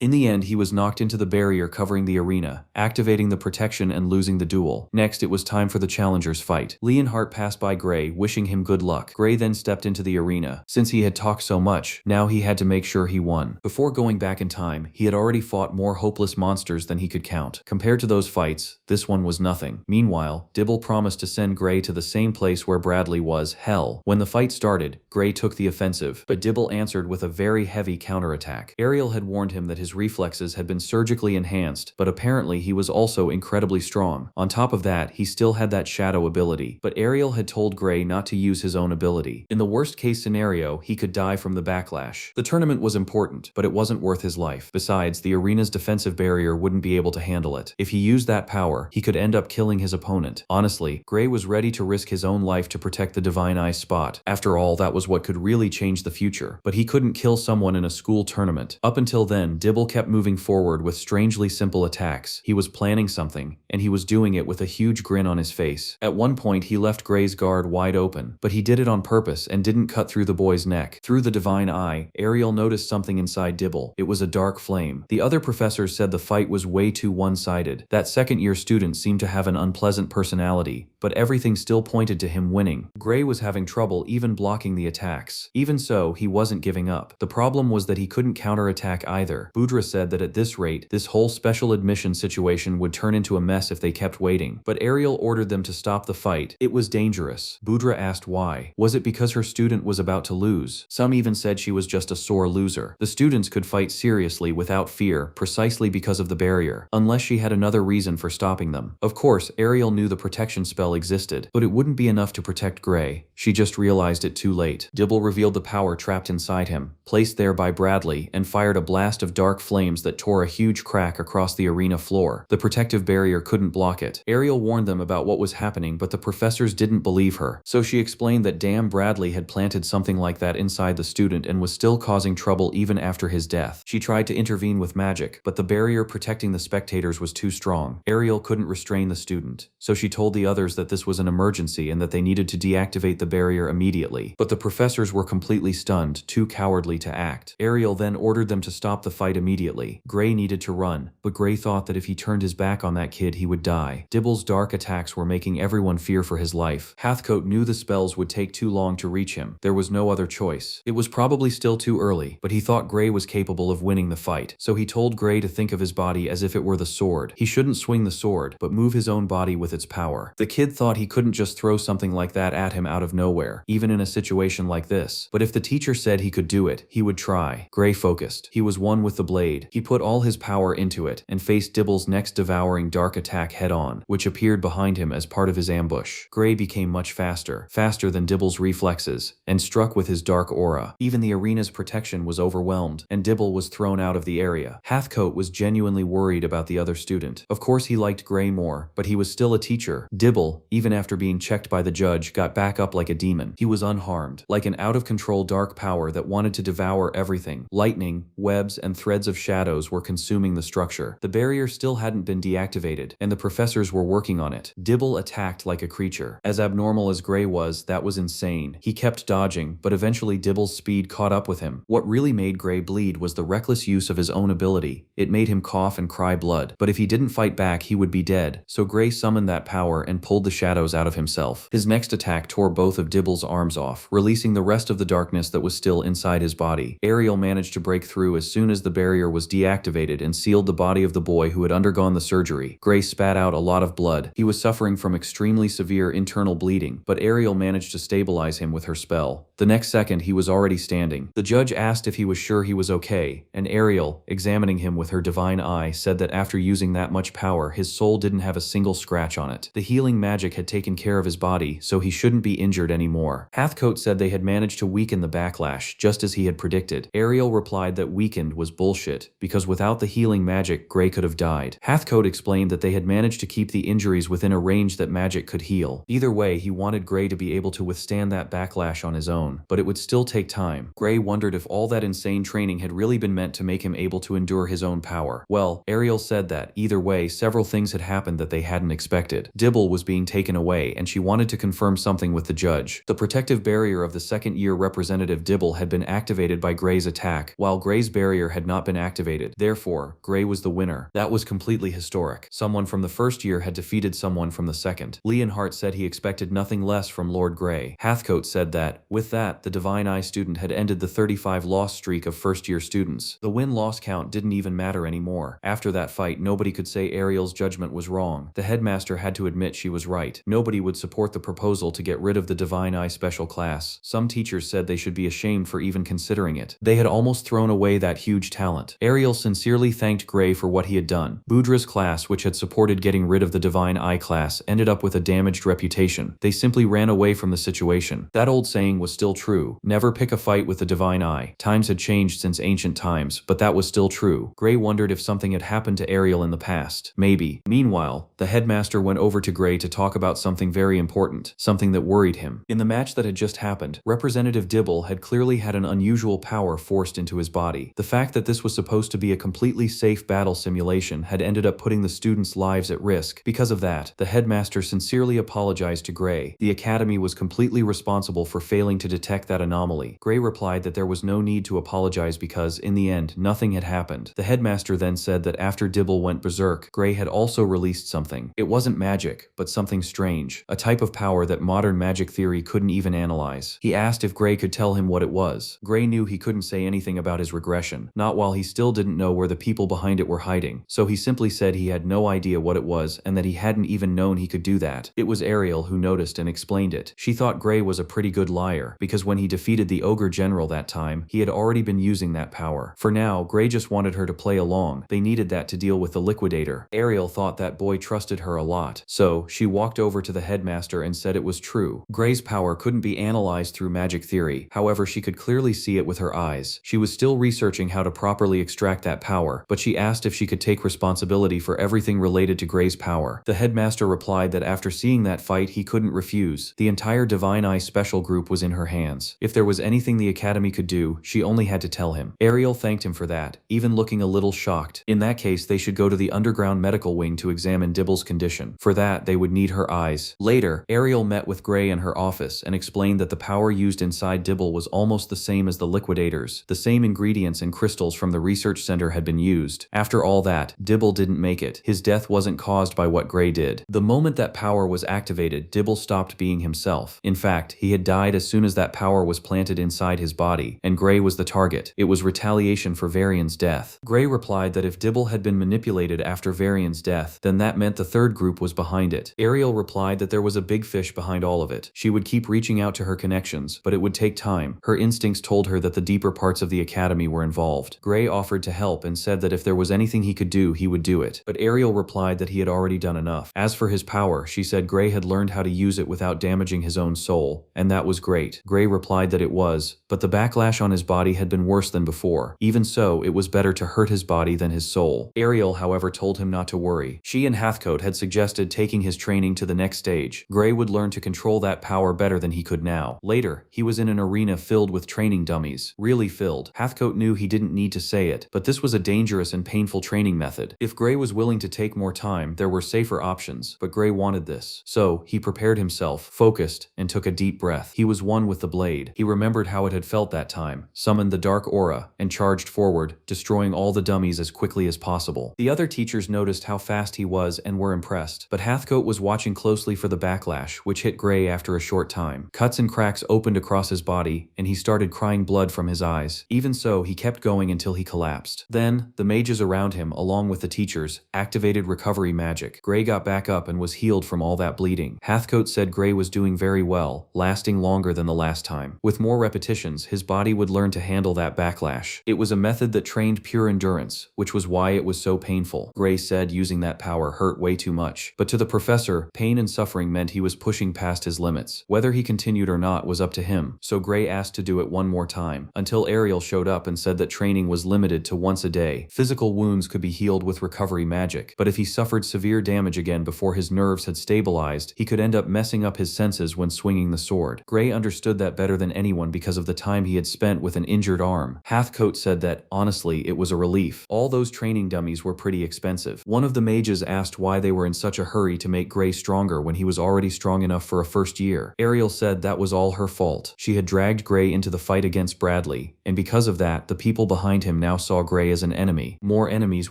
In the end, he was knocked into the barrier covering the arena, activating the protection and losing the duel. Next, it was time for the challengers' fight. Leonhardt passed by Gray, wishing him good luck. Gray then stepped into the arena. Since he had talked so much, now he had to make sure he won. Before going back in time, he had already fought more hopeless monsters than he could count. Compared to those fights, this one was nothing. Meanwhile, Dibble promised to send Gray to the same place where Bradley was, Hell. When the fight started, Gray took the offensive, but Dibble answered with a very heavy counterattack. Ariel had warned him that his reflexes had been surgically enhanced, but apparently he was also incredibly strong. On top of that, he still had that shadow ability, but Ariel had told Gray not to use his own ability. In the worst case scenario, he could die from the backlash. The tournament was important, but it wasn't worth his life. Besides, the arena's defensive barrier wouldn't be able to handle it. If he used that power, he could end up killing his opponent. Honestly, Gray was ready to risk his own life to protect the Divine Eye spot. After all, that was what could really change the future. But he couldn't kill someone in a school tournament. Up until then, Dibble kept moving forward with strangely simple attacks. He was planning something, and he was doing it with a huge grin on his face. At one point, he left Gray's guard wide open, but he did it on purpose and didn't cut through the boy's neck. Through the Divine Eye, Ariel noticed something inside Dibble. It was a dark flame. The other professors said the fight was way too one-sided. That second-year student seemed to have an unpleasant personality, but everything still pointed to him winning. Gray was having trouble even blocking the attacks. Even so, he wasn't giving up. The problem was that he couldn't counterattack either. Boudra said that at this rate, this whole special admission situation would turn into a mess if they kept waiting. But Ariel ordered them to stop the fight. It was dangerous. Boudra asked why. Was it because her student was about to lose? Some even said she was just a sore loser. The students could fight seriously without fear, precisely because of the barrier, unless she had another reason for stopping them. Of course, Ariel knew the protection spell existed, but it wouldn't be enough to protect Gray. She just realized it too late. Dibble revealed the power trapped inside him, placed there by Bradley, and fired a blast of dark flames that tore a huge crack across the arena floor. The protective barrier couldn't block it. Ariel warned them about what was happening, but the professors didn't believe her, so she explained that damn Bradley had planted something like that inside the student and was still causing trouble even after his death. She tried to intervene with magic, but the barrier protecting the spectators was too strong. Ariel couldn't restrain the student, so she told the others that this was an emergency and that they needed to deactivate the barrier immediately. But the professors were completely stunned, too cowardly to act. Ariel then ordered them to stop the fight immediately. Gray needed to run, but Gray thought that if he turned his back on that kid, he would die. Dibble's dark attacks were making everyone fear for his life. Hathcote knew the spells would take too long to reach him. There was no other choice. It was probably still too early, but he thought Gray was capable of winning the fight, so he told Gray to think of his body as if it were the sword. He shouldn't swing the sword, but move his own body with its power. The kid thought he couldn't just throw something like that at him out of nowhere, even in a situation like this. But if the teacher said he could do it, he would try. Gray focused. He was one with the blade. He put all his power into it and faced Dibble's next devouring dark attack head-on, which appeared behind him as part of his ambush. Gray became much faster than Dibble's reflexes, and struck with with his dark aura. Even the arena's protection was overwhelmed, and Dibble was thrown out of the area. Hathcote was genuinely worried about the other student. Of course he liked Gray more, but he was still a teacher. Dibble, even after being checked by the judge, got back up like a demon. He was unharmed, like an out-of-control dark power that wanted to devour everything. Lightning, webs, and threads of shadows were consuming the structure. The barrier still hadn't been deactivated, and the professors were working on it. Dibble attacked like a creature. As abnormal as Gray was, that was insane. He kept dodging, but eventually Dibble's speed caught up with him. What really made Gray bleed was the reckless use of his own ability. It made him cough and cry blood, but if he didn't fight back, he would be dead. So Gray summoned that power and pulled the shadows out of himself. His next attack tore both of Dibble's arms off, releasing the rest of the darkness that was still inside his body. Ariel managed to break through as soon as the barrier was deactivated and sealed the body of the boy who had undergone the surgery. Gray spat out a lot of blood. He was suffering from extremely severe internal bleeding, but Ariel managed to stabilize him with her spell. The next second, he was already standing. The judge asked if he was sure he was okay, and Ariel, examining him with her divine eye, said that after using that much power, his soul didn't have a single scratch on it. The healing magic had taken care of his body, so he shouldn't be injured anymore. Hathcote said they had managed to weaken the backlash, just as he had predicted. Ariel replied that weakened was bullshit, because without the healing magic, Gray could have died. Hathcote explained that they had managed to keep the injuries within a range that magic could heal. Either way, he wanted Gray to be able to withstand that backlash on his own, but it would still take time. Gray wondered if all that insane training had really been meant to make him able to endure his own power. Well, Ariel said that, either way, several things had happened that they hadn't expected. Dibble was being taken away, and she wanted to confirm something with the judge. The protective barrier of the second-year representative Dibble had been activated by Gray's attack, while Gray's barrier had not been activated. Therefore, Gray was the winner. That was completely historic. Someone from the first year had defeated someone from the second. Leonhardt said he expected nothing less from Lord Gray. Hathcote said that, with that, the Divine Eye student had ended the 35-loss streak of first-year students. The win-loss count didn't even matter anymore. After that fight, nobody could say Ariel's judgment was wrong. The headmaster had to admit she was right. Nobody would support the proposal to get rid of the Divine Eye special class. Some teachers said they should be ashamed for even considering it. They had almost thrown away that huge talent. Ariel sincerely thanked Gray for what he had done. Budra's class, which had supported getting rid of the Divine Eye class, ended up with a damaged reputation. They simply ran away from the situation. That old saying was still true. Never pick a fight with the Divine Eye. Times had changed since ancient times, but that was still true. Gray wondered if something had happened to Ariel in the past. Maybe. Meanwhile, the headmaster went over to Gray to talk about something very important, something that worried him. In the match that had just happened, Representative Dibble had clearly had an unusual power forced into his body. The fact that this was supposed to be a completely safe battle simulation had ended up putting the students' lives at risk. Because of that, the headmaster sincerely apologized to Gray. The academy was completely responsible for failing to detect that anomaly. Gray replied that there was no need to apologize because, in the end, nothing had happened. The headmaster then said that after Dibble went berserk, Gray had also released something. It wasn't magic, but something strange, a type of power that modern magic theory couldn't even analyze. He asked if Gray could tell him what it was. Gray knew he couldn't say anything about his regression, not while he still didn't know where the people behind it were hiding, so he simply said he had no idea what it was and that he hadn't even known he could do that. It was Ariel who noticed and explained it. She thought Gray was a pretty good liar, because when he defeated the ogre general that time, he had already been using that power. For now, Gray just wanted her to play along. They needed that to deal with the liquidator. Ariel thought that boy trusted her a lot, so she walked over to the headmaster and said it was true. Gray's power couldn't be analyzed through magic theory, however she could clearly see it with her eyes. She was still researching how to properly extract that power, but she asked if she could take responsibility for everything related to Gray's power. The headmaster replied that after seeing that fight he couldn't refuse. The entire Divine Eye special group was in her hands. If there was anything the academy could do, she only had to tell him. Ariel thanked him for that, even looking a little shocked. In that case, they should go to the underground medical wing to examine Dibble's condition. For that, they would need her eyes. Later, Ariel met with Gray in her office and explained that the power used inside Dibble was almost the same as the liquidators. The same ingredients and crystals from the research center had been used. After all that, Dibble didn't make it. His death wasn't caused by what Gray did. The moment that power was activated, Dibble stopped being himself. In fact, he had died as soon as that power was planted inside his body, and Gray was the target. It was retaliation for Varian's death. Gray replied that if Dibble had been manipulated after Varian's death, then that meant the third group was behind it. Ariel replied that there was a big fish behind all of it. She would keep reaching out to her connections, but it would take time. Her instincts told her that the deeper parts of the academy were involved. Gray offered to help and said that if there was anything he could do, he would do it. But Ariel replied that he had already done enough. As for his power, she said Gray had learned how to use it without damaging his own soul, and that was great. Gray replied that it was, but the backlash on his body had been worse than before. Even so, it was better to hurt his body than his soul. Ariel, however, told him not to worry. She and Hathcote had suggested taking his training to the next stage. Gray would learn to control that power better than he could now. Later, he was in an arena filled with training dummies. Really filled. Hathcote knew he didn't need to say it, but this was a dangerous and painful training method. If Gray was willing to take more time, there were safer options, but Gray wanted this. So, he prepared himself, focused, and took a deep breath. He was one with the blade. He remembered how it had felt that time, summoned the dark aura, and charged forward, destroying all the dummies as quickly as possible. The other teachers noticed how fast he was and were impressed, but Hathcote was watching closely for the backlash, which hit Gray after a short time. Cuts and cracks opened across his body, and he started crying blood from his eyes. Even so, he kept going until he collapsed. Then, the mages around him, along with the teachers, activated recovery magic. Gray got back up and was healed from all that bleeding. Hathcote said Gray was doing very well, lasting longer than the last time. With more repetitions, his body would learn to handle that backlash. It was a method that trained pure endurance, which was why it was so painful. Gray said using that power hurt way too much. But to the professor, pain and suffering meant he was pushing past his limits. Whether he continued or not was up to him, so Gray asked to do it one more time, until Ariel showed up and said that training was limited to once a day. Physical wounds could be healed with recovery magic, but if he suffered severe damage again before his nerves had stabilized, he could end up messing up his senses when swinging the sword. Gray understood that better than anyone because of the time he had spent with an injured arm. Hathcote said that, honestly, it was a relief. All those training dummies were pretty expensive. One of the mages asked why they were in such a hurry to make Gray stronger when he was already strong enough for a first year. Ariel said that was all her fault. She had dragged Gray into the fight against Bradley, and because of that, the people behind him now saw Gray as an enemy. More enemies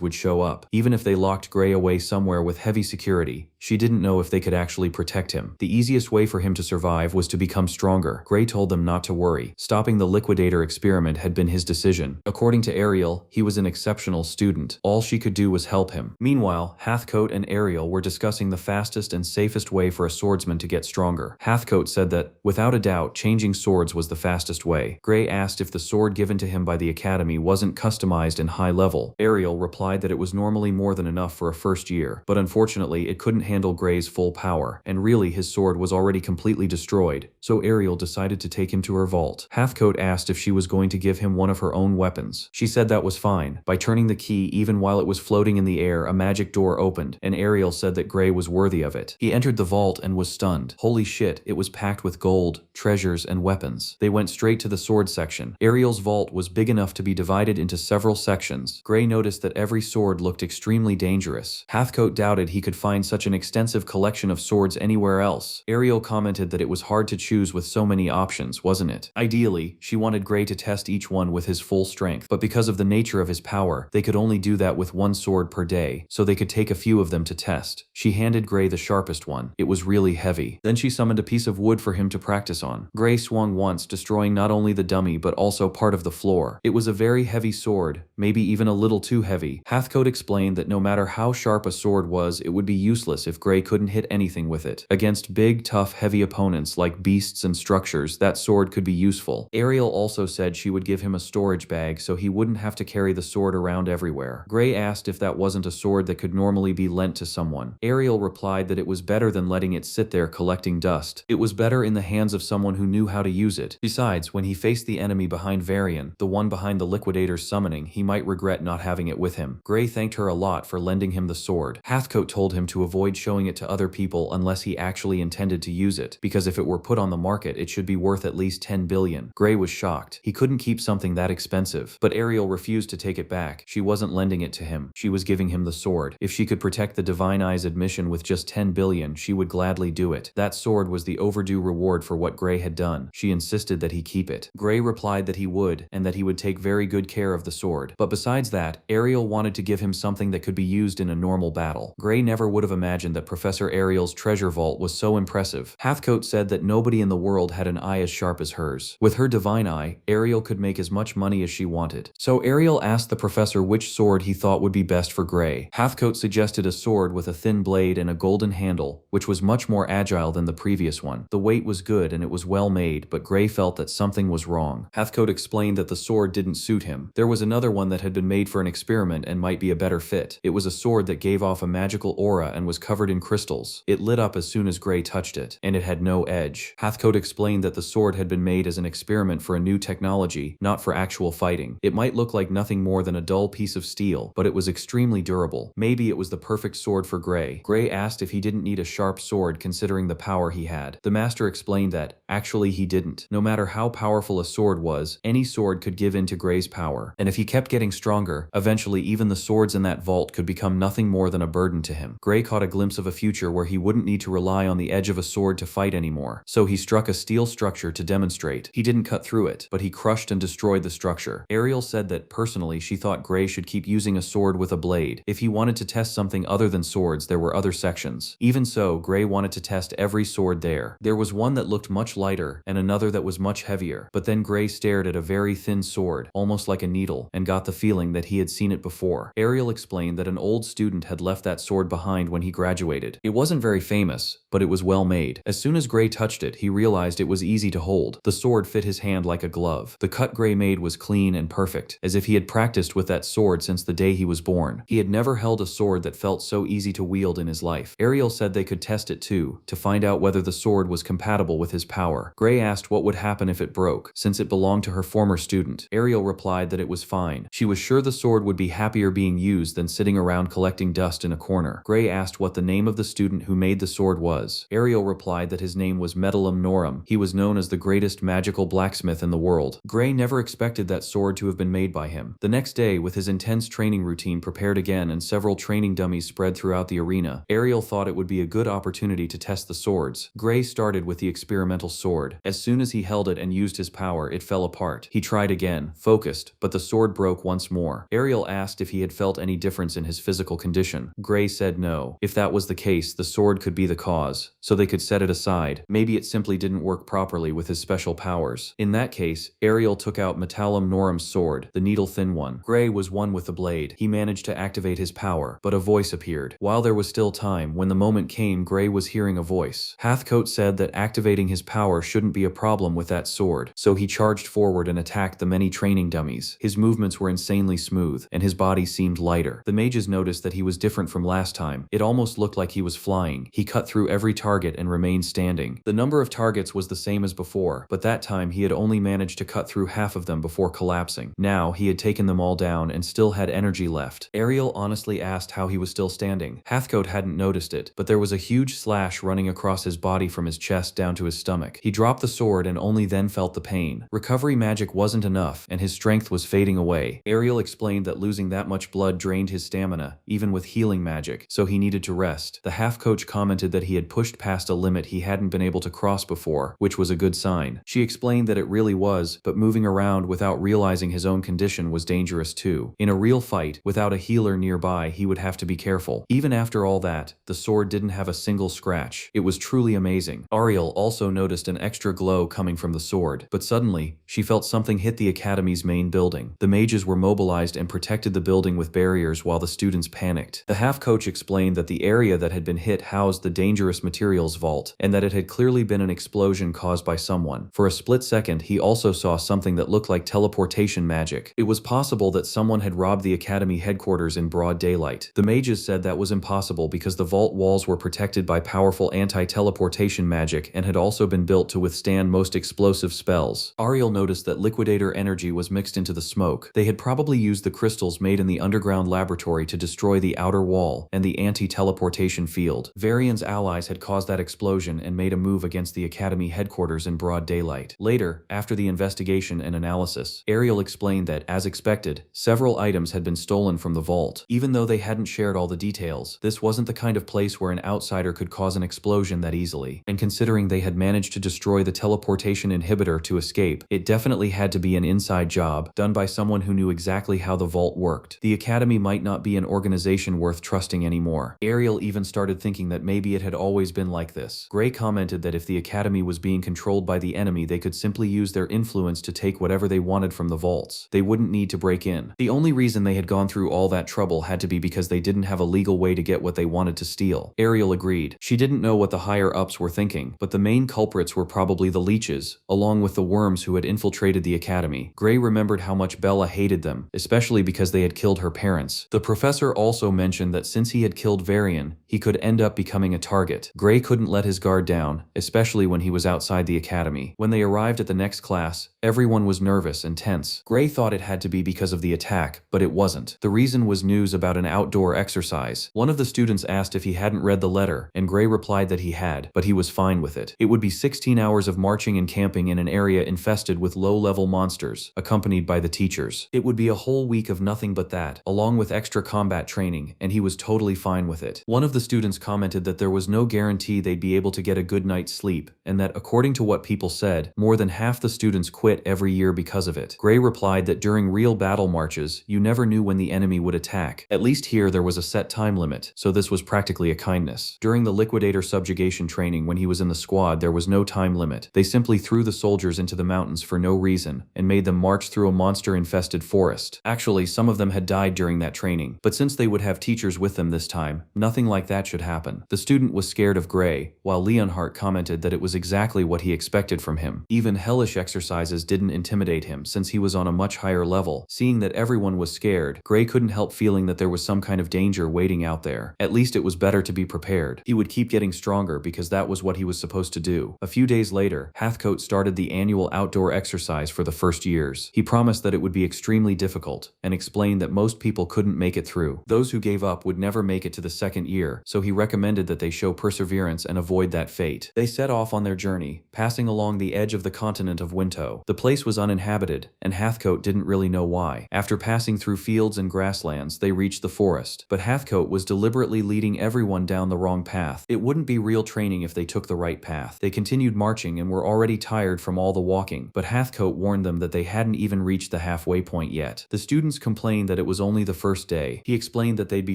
would show up. Even if they locked Gray away somewhere with heavy security, she didn't know if they could actually protect him. The easiest way for him to survive was to become stronger. Gray told them not to worry. Stopping the liquidator experiment had been his decision. According to Ariel, he was an exceptional student. All she could do was help him. Meanwhile, Hathcote and Ariel were discussing the fastest and safest way for a swordsman to get stronger. Hathcote said that, without a doubt, changing swords was the fastest way. Gray asked if the sword given to him by the academy wasn't customized and high level. Ariel replied that it was normally more than enough for a first year, but unfortunately it couldn't handle Gray's full power, and really his sword was already completely destroyed, so Ariel decided to take him to her vault. Hathcote asked if she was going to give him one of her own weapons. She said that was fine. By turning the key even while it was floating in the air, a magic door opened, and Ariel said that Gray was worthy of it. He entered the vault and was stunned. Holy shit, it was packed with gold, treasures, and weapons. They went straight to the sword section. Ariel's vault was big enough to be divided into several sections. Gray noticed that every sword looked extremely dangerous. Hathcote doubted he could find such an extensive collection of swords anywhere else. Ariel commented that it was hard to choose with so many options, wasn't it? Ideally, she wanted Gray to test each one with his full strength, but because of the nature of his power, they could only do that with one sword per day, so they could take a few of them to test. She handed Gray the sharpest one. It was really heavy. Then she summoned a piece of wood for him to practice on. Gray swung once, destroying not only the dummy but also part of the floor. It was a very heavy sword, maybe even a little too heavy. Hathcote explained that no matter how sharp a sword was, it would be useless if Gray couldn't hit anything with it. Against big, tough, heavy opponents like beasts and structures, that sword could be useful. Ariel also said she would give him a storage bag so he wouldn't have to carry the sword around everywhere. Gray asked if that wasn't a sword that could normally be lent to someone. Ariel replied that it was better than letting it sit there collecting dust. It was better in the hands of someone who knew how to use it. Besides, when he faced the enemy behind Frieren, the one behind the liquidator's summoning, he might regret not having it with him. Gray thanked her a lot for lending him the sword. Hathcote told him to avoid showing it to other people unless he actually intended to use it, because if it were put on the market it should be worth at least 10 billion. Gray was shocked. He couldn't keep something that expensive. But Ariel refused to take it back. She wasn't lending it to him. She was giving him the sword. If she could protect the Divine Eye's admission with just 10 billion, she would gladly do it. That sword was the overdue reward for what Gray had done. She insisted that he keep it. Gray replied that he would, and that he would take very good care of the sword. But besides that, Ariel wanted to give him something that could be used in a normal battle. Gray never would have imagined that Professor Ariel's treasure vault was so impressive. Hathcote said that nobody in the world had an eye as sharp as hers. With her divine eye, Ariel could make as much money as she wanted. So Ariel asked the professor which sword he thought would be best for Gray. Hathcote suggested a sword with a thin blade and a golden handle, which was much more agile than the previous one. The weight was good and it was well made, but Gray felt that something was wrong. Hathcote explained that the sword didn't suit him. There was another one that had been made for an experiment and might be a better fit. It was a sword that gave off a magical aura and was covered in crystals. It lit up as soon as Gray touched it, and it had no edge. Hathcote explained that the sword had been made as an experiment for a new technology, not for actual fighting. It might look like nothing more than a dull piece of steel, but it was extremely durable. Maybe it was the perfect sword for Gray. Gray asked if he didn't need a sharp sword considering the power he had. The master explained that, actually he didn't. No matter how powerful a sword was, any sword could give in to Gray's power. And if he kept getting stronger, eventually even the swords in that vault could become nothing more than a burden to him. Gray caught a glimpse of a future where he wouldn't need to rely on the edge of a sword to fight anymore. So he struck a steel structure to demonstrate. He didn't cut through it, but he crushed and destroyed the structure. Ariel said that personally she thought Gray should keep using a sword with a blade. If he wanted to test something other than swords, there were other sections. Even so, Gray wanted to test every sword there. There was one that looked much lighter and another that was much heavier. But then Gray stared at a very thin sword, almost like a needle, and got the feeling that he had seen it before. Ariel explained that an old student had left that sword behind when he graduated. It wasn't very famous, but it was well made. As soon as Gray touched it, he realized it was easy to hold. The sword fit his hand like a glove. The cut Gray made was clean and perfect, as if he had practiced with that sword since the day he was born. He had never held a sword that felt so easy to wield in his life. Ariel said they could test it too, to find out whether the sword was compatible with his power. Gray asked what would happen if it broke, since it belonged to her former student. Ariel replied that it was fine. She was sure the sword would be happier being used than sitting around collecting dust in a corner. Gray asked what the name of the student who made the sword was. Ariel replied that his name was Medallum Norum. He was known as the greatest magical blacksmith in the world. Gray never expected that sword to have been made by him. The next day, with his intense training routine prepared again and several training dummies spread throughout the arena, Ariel thought it would be a good opportunity to test the swords. Gray started with the experimental sword. As soon as he held it and used his power, it fell apart. He tried again, focused, but the sword broke once more. Ariel asked if he had felt any difference in his physical condition. Gray said no. If that was the case, the sword could be the cause, so they could set it aside. Maybe it simply didn't work properly with his special powers. In that case, Ariel took out Metallum Norum's sword, the needle-thin one. Gray was one with the blade. He managed to activate his power, but a voice appeared. While there was still time, when the moment came, Gray was hearing a voice. Hathcote said that activating his power shouldn't be a problem with that sword, so he charged forward and attacked the many training dummies. His movements were insanely smooth, and his body seemed lighter. The mages noticed that he was different from last time. It almost looked like he was flying. He cut through every target and remained standing. The number of targets was the same as before, but that time he had only managed to cut through half of them before collapsing. Now, he had taken them all down and still had energy left. Ariel honestly asked how he was still standing. Hathcote hadn't noticed it, but there was a huge slash running across his body from his chest down to his stomach. He dropped the sword and only then felt the pain. Recovery magic wasn't enough, and his strength was fading away. Ariel explained that losing that much blood drained his stamina, even with healing magic, so he needed to rest. The half-coach commented that he had pushed past a limit he hadn't been able to cross before, which was a good sign. She explained that it really was, but moving around without realizing his own condition was dangerous too. In a real fight, without a healer nearby, he would have to be careful. Even after all that, the sword didn't have a single scratch. It was truly amazing. Ariel also noticed an extra glow coming from the sword, but suddenly, she felt something hit the academy's main building. The mages were mobilized and protected the building with barriers while the students panicked. The half-coach explained that the area that had been hit housed the dangerous materials vault, and that it had clearly been an explosion caused by someone. For a split second, he also saw something that looked like teleportation magic. It was possible that someone had robbed the academy headquarters in broad daylight. The mages said that was impossible because the vault walls were protected by powerful anti-teleportation magic and had also been built to withstand most explosive spells. Ariel noticed that liquidator energy was mixed into the smoke. They had probably used the crystals made in the underground laboratory to destroy the outer wall and the anti-teleportation field. Varian's allies had caused that explosion and made a move against the academy headquarters in broad daylight. Later, after the investigation and analysis, Ariel explained that, as expected, several items had been stolen from the vault. Even though they hadn't shared all the details, this wasn't the kind of place where an outsider could cause an explosion that easily. And considering they had managed to destroy the teleportation inhibitor to escape, it definitely had to be an inside job, done by someone who knew exactly how the vault worked. The academy might not be an organization worth trusting anymore. Ariel even started thinking that maybe it had always been like this. Gray commented that if the academy was being controlled by the enemy, they could simply use their influence to take whatever they wanted from the vaults. They wouldn't need to break in. The only reason they had gone through all that trouble had to be because they didn't have a legal way to get what they wanted to steal. Ariel agreed. She didn't know what the higher-ups were thinking, but the main culprits were probably the leeches, along with the worms who had infiltrated the academy. Gray remembered how much Bella hated them, especially because they had killed her parents. The professor also mentioned that since he had killed Varian, he could end up becoming a target. Gray couldn't let his guard down, especially when he was outside the academy. When they arrived at the next class, everyone was nervous and tense. Gray thought it had to be because of the attack, but it wasn't. The reason was news about an outdoor exercise. One of the students asked if he hadn't read the letter, and Gray replied that he had, but he was fine with it. It would be 16 hours of marching and camping in an area infested with low-level monsters, accompanied by the teachers. It would be a whole week of nothing but that, along with extra combat training, and he was totally fine with it. One of the students commented that there was no guarantee they'd be able to get a good night's sleep, and that according to what people said, more than half the students quit every year because of it. Gray replied that during real battle marches, you never knew when the enemy would attack. At least here there was a set time limit, so this was practically a kindness. During the liquidator subjugation training when he was in the squad, there was no time limit. They simply threw the soldiers into the mountains for no reason, and made them march through a monster-infested forest. Actually, some of them had died during that training, but since they would have teachers with them this time, nothing like that should happen. The student was scared of Gray, while Leonhardt commented that it was exactly what he expected from him. Even hellish exercises didn't intimidate him since he was on a much higher level. Seeing that everyone was scared, Gray couldn't help feeling that there was some kind of danger waiting out there. At least it was better to be prepared. He would keep getting stronger because that was what he was supposed to do. A few days later, Hathcote started the annual outdoor exercise for the first years. He promised that it would be extremely difficult, and explained that most people couldn't make it through. Those who gave up would never make it to the second year, so he recommended that they show perseverance and avoid that fate. They set off on their journey, passing along the edge of the continent of Winto. The place was uninhabited, and Hathcote didn't really know why. After passing through fields and grasslands, they reached the forest. But Hathcote was deliberately leading everyone down the wrong path. It wouldn't be real training if they took the right path. They continued marching and were already tired from all the walking, but Hathcote warned them that they hadn't even reached the halfway point yet. The students complained that it was only the first day. He explained that they'd be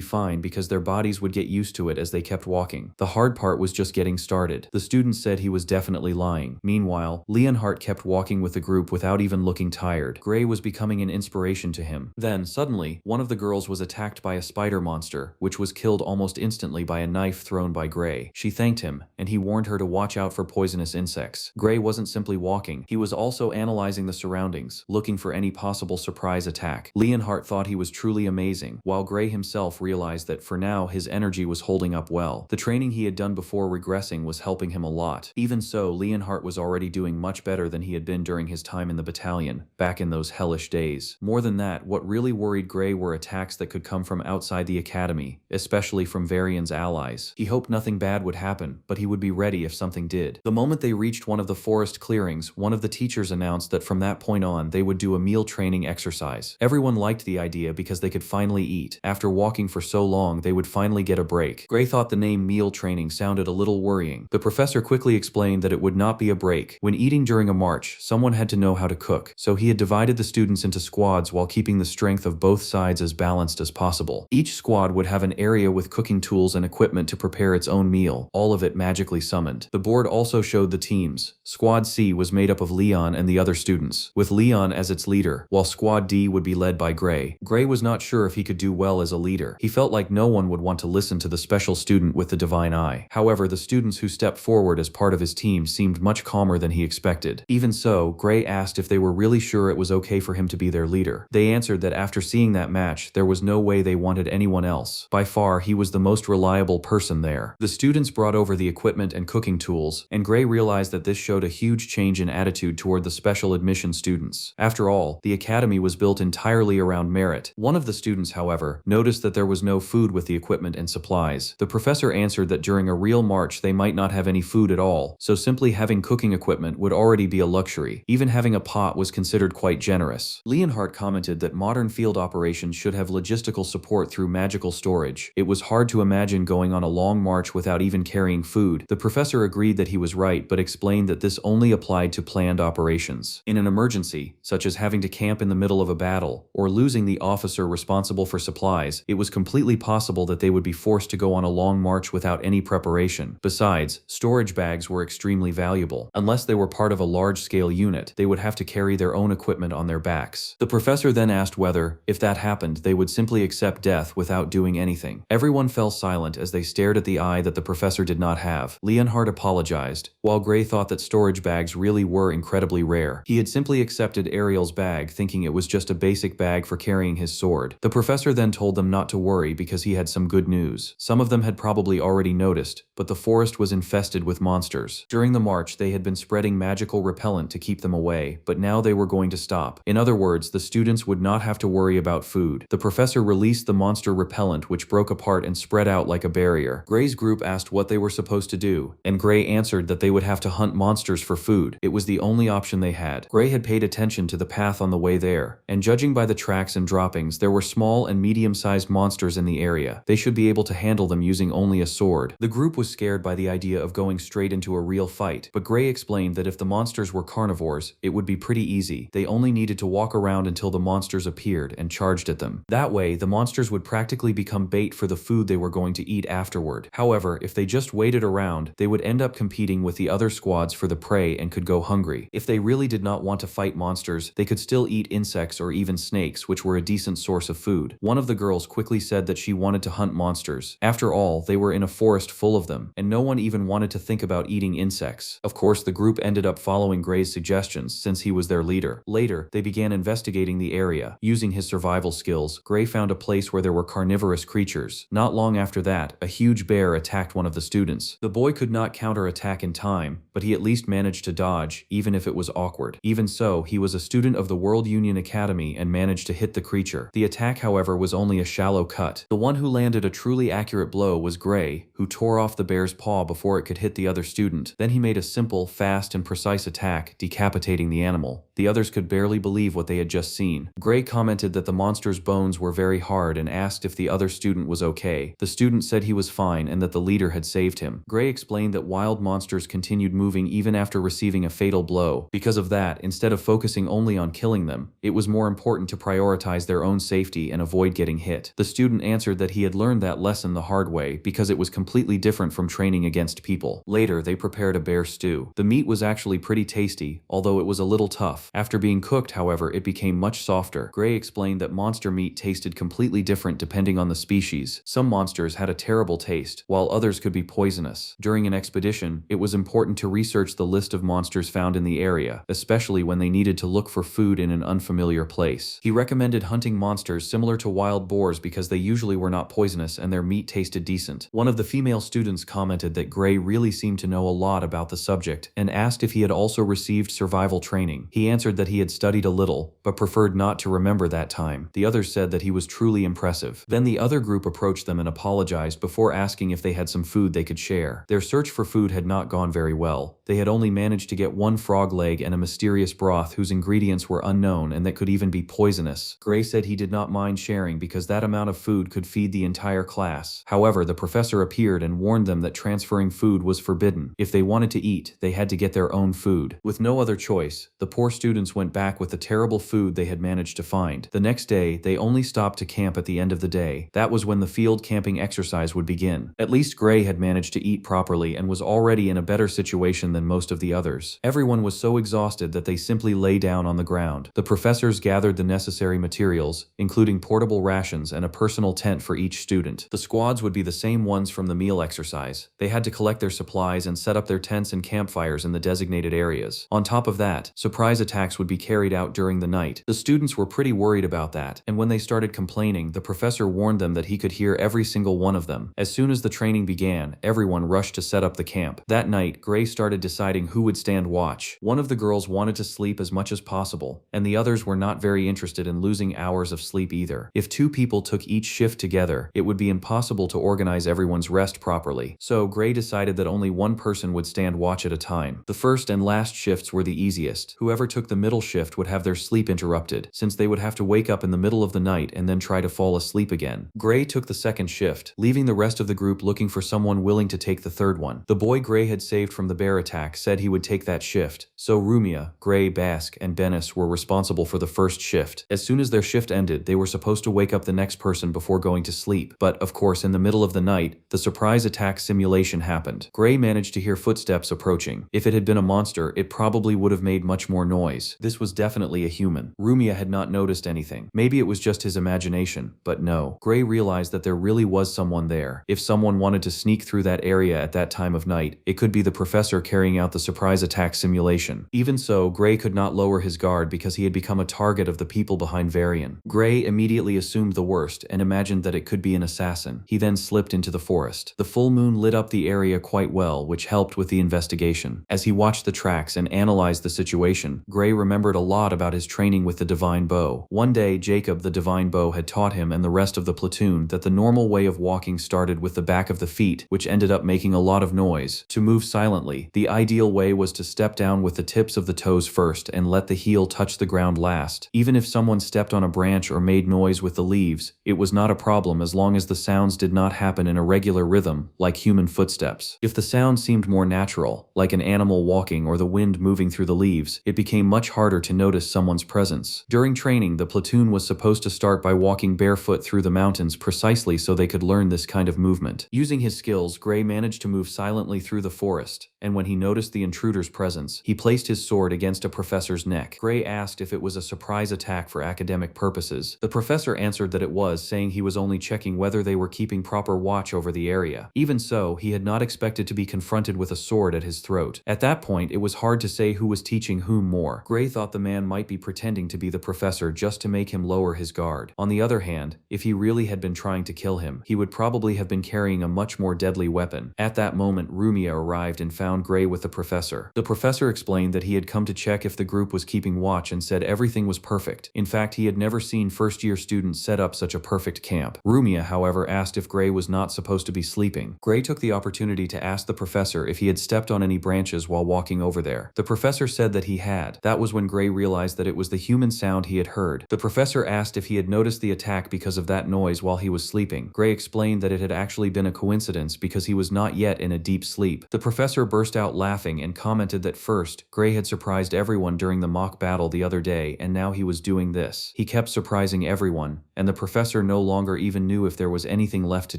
fine because their bodies would get used to it as they kept walking. The hard part was just getting started. The students said he was definitely lying. Meanwhile, Leonhardt kept walking with the group without even looking tired. Gray was becoming an inspiration to him. Then, suddenly, one of the girls was attacked by a spider monster, which was killed almost instantly by a knife thrown by Gray. She thanked him, and he warned her to watch out for poisonous insects. Gray wasn't simply walking, he was also analyzing the surroundings, looking for any possible surprise attack. Leonhardt thought he was truly amazing, while Gray himself realized that for now his energy was holding up well. The training he had done before regressing was helping him a lot. Even so, Leonhardt was already doing much better than he had been during his time in the battalion, back in those hellish days. More than that, what really worried Gray were attacks that could come from outside the academy, especially from Varian's allies. He hoped nothing bad would happen, but he would be ready if something did. The moment they reached one of the forest clearings, one of the teachers announced that from that point on they would do a meal training exercise. Everyone liked the idea because they could finally eat. After walking for so long, they would finally get a break. Gray thought the name meal training sounded a little worrying. The professor quickly explained that it would not be a break. When eating during a march, someone had to know how to cook, so he had divided the students into squads while keeping the strength of both sides as balanced as possible. Each squad would have an area with cooking tools and equipment to prepare its own meal, all of it magically summoned. The board also showed the teams. Squad C was made up of Leon and the other students, with Leon as its leader, while Squad D would be led by Gray. Gray was not sure if he could do well as a leader. He felt like no one would want to listen to the special student with the divine eye. However, the students who stepped forward as part of his team seemed much calmer than he expected. Even so, Gray asked if they were really sure it was okay for him to be their leader. They answered that after seeing that match, there was no way they wanted anyone else. By far, he was the most reliable person there. The students brought over the equipment and cooking tools, and Gray realized that this showed a huge change in attitude toward the special admission students. After all, the academy was built entirely around merit. One of the students, however, noticed that there was no food with the equipment and supplies. The professor answered that during a real march they might not have any food at all, so simply having cooking equipment would already be a luxury. Even having a pot was considered quite generous. Leonhardt commented that modern field operations should have logistical support through magical storage. It was hard to imagine going on a long march without even carrying food. The professor agreed that he was right, but explained that this only applied to planned operations. In an emergency, such as having to camp in the middle of a battle, or losing the officer responsible for supplies, it was completely possible that they would be forced to go on a long march without any preparation. Besides, storage bags were extremely valuable. Unless they were part of a large-scale unit, they would have to carry their own equipment on their backs. The professor then asked whether, if that happened, they would simply accept death without doing anything. Everyone fell silent as they stared at the eye that the professor did not have. Leonhardt apologized, while Gray thought that storage bags really were incredibly rare. He had simply accepted Ariel's bag, thinking it was just a basic bag for carrying his sword. The professor then told them not to worry because he had some good news. Some of them had probably already noticed, but the forest was infested with monsters. During the march, they had been spreading magical repellent to keep them away, but now they were going to stop. In other words, the students would not have to worry about food. The professor released the monster repellent, which broke apart and spread out like a barrier. Gray's group asked what they were supposed to do, and Gray answered that they would have to hunt monsters for food. It was the only option they had. Gray had paid attention to the path on the way there, and judging by the tracks and droppings, there were small and medium-sized monsters in the area. They should be able to handle them using only a sword. The group was scared by the idea of going straight into a real fight, but Gray explained that if the monsters were carnivores, it would be pretty easy. They only needed to walk around until the monsters appeared and charged at them. That way, the monsters would practically become bait for the food they were going to eat afterward. However, if they just waited around, they would end up competing with the other squads for the prey and could go hungry. If they really did not want to fight monsters, they could still eat insects or even snakes, which were a decent source of food. One of the girls quickly said that she wanted to hunt monsters. After all, they were in a forest full of them, and no one even wanted to think about eating insects. Of course, the group ended up following Gray's suggestions since he was their leader. Later, they began investigating the area. Using his survival skills, Gray found a place where there were carnivorous creatures. Not long after that, a huge bear attacked one of the students. The boy could not counterattack in time, but he at least managed to dodge, even if it was awkward. Even so, he was a student of the World Union Academy and managed to hit the creature. The attack, however, was only a shallow cut. The one who landed a truly accurate blow was Gray, who tore off the bear's paw before it could hit the other student. Then he made a simple, fast, and precise attack, decapitating the animal. The others could barely believe what they had just seen. Gray commented that the monster's bones were very hard and asked if the other student was okay. The student said he was fine and that the leader had saved him. Gray explained that wild monsters continued moving even after receiving a fatal blow. Because of that, instead of focusing only on killing them, it was more important to prioritize their own safety and avoid getting hit. The student answered that he had learned that lesson the hard way because it was completely different from training against people. Later, they prepared a bear stew. The meat was actually pretty tasty, although it was a little tough. After being cooked, however, it became much softer. Gray explained that monster meat tasted completely different depending on the species. Some monsters had a terrible taste, while others could be poisonous. During an expedition, it was important to research the list of monsters found in the area, especially when they needed to look for food in an unfamiliar place. He recommended hunting monsters similar to wild boars because they usually were not poisonous and their meat tasted decent. One of the female students commented that Gray really seemed to know a lot about the subject and asked if he had also received survival training. He answered that he had studied a little, but preferred not to remember that time. The others said that he was truly impressive. Then the other group approached them and apologized before asking if they had some food they could share. Their search for food had not gone very well. They had only managed to get one frog leg and a mysterious broth whose ingredients were unknown and that could even be poisonous. Gray said he did not mind sharing because that amount of food could feed the entire class. However, the professor appeared and warned them that transferring food was forbidden. If they wanted to eat, they had to get their own food. With no other choice, the poor students went back with the terrible food they had managed to find. The next day, they only stopped to camp at the end of the day. That was when the field camping exercise would begin. At least Gray had managed to eat properly and was already in a better situation than most of the others. Everyone was so exhausted that they simply lay down on the ground. The professors gathered the necessary materials, including portable rations and a personal tent for each student. The squads would be the same ones from the meal exercise. They had to collect their supplies and set up their tents and campfires in the designated areas. On top of that, surprise attacks would be carried out during the night. The students were pretty worried about that, and when they started complaining, the professor warned them that he could hear every single one of them. As soon as the training began, everyone rushed to set up the camp. That night, Gray started deciding who would stand watch. One of the girls wanted to sleep as much as possible, and the others were not very interested in losing hours of sleep either. If two people took each shift together, it would be impossible to organize everyone's rest properly. So Gray decided that only one person would stand watch at a time. The first and last shifts were the easiest. Whoever took the middle shift would have their sleep interrupted, since they would have to wake up in the middle of the night and then try to fall asleep again. Gray took the second shift, leaving the rest of the group looking for someone willing to take the third one. The boy Gray had saved from the bear attack said he would take that shift, so Rumia, Gray, Bask, and Benis were responsible for the first shift. As soon as their shift ended, they were supposed to wake up the next person before going to sleep, but of course in the middle of the night, the surprise attack simulation happened. Gray managed to hear footsteps approaching. If it had been a monster, it probably would have made much more noise. This was definitely a human. Rumia had not noticed anything. Maybe it was just his imagination, but no. Gray realized that there really was someone there. If someone wanted to sneak through that area at that time of night, it could be the professor carrying out the surprise attack simulation. Even so, Gray could not lower his guard because he had become a target of the people behind Frieren. Gray immediately assumed the worst and imagined that it could be an assassin. He then slipped into the forest. The full moon lit up the area quite well, which helped with the investigation. As he watched the tracks and analyzed the situation, Gray remembered a lot about his training with the divine bow. One day, Jacob the divine bow had taught him and the rest of the platoon that the normal way of walking started with the back of the feet, which ended up making a lot of noise. To move silently, the ideal way was to step down with the tips of the toes first and let the heel touch the ground last. Even if someone stepped on a branch or made noise with the leaves, it was not a problem as long as the sounds did not happen in a regular rhythm, like human footsteps. If the sound seemed more natural, like an animal walking or the wind moving through the leaves, it became much harder to notice someone's presence. During training, the platoon was supposed to start by walking barefoot through the mountains precisely so they could learn this kind of movement. Using his skills, Gray managed to move silently through the forest, and when he noticed the intruder's presence, he placed his sword against a professor's neck. Gray asked if it was a surprise attack for academic purposes. The professor answered that it was, saying he was only checking whether they were keeping proper watch over the area. Even so, he had not expected to be confronted with a sword at his throat. At that point, it was hard to say who was teaching whom more. Gray thought the man might be pretending to be the professor just to make him lower his guard. On the other hand, if he really had been trying to kill him, he would probably have been carrying a much more deadly weapon. At that moment, Rumia arrived and found Gray with the professor. The professor explained that he had come to check if the group was keeping watch and said everything was perfect. In fact, he had never seen first-year students set up such a perfect camp. Rumia, however, asked if Gray was not supposed to be sleeping. Gray took the opportunity to ask the professor if he had stepped on any branches while walking over there. The professor said that he had. That was when Gray realized that it was the human sound he had heard. The professor asked if he had noticed the attack because of that noise while he was sleeping. Gray explained that it had actually been a coincidence because he was not yet in a deep sleep. The professor burst out laughing and commented that first, Gray had surprised everyone during the mock battle the other day and now he was doing this. He kept surprising everyone, and the professor no longer even knew if there was anything left to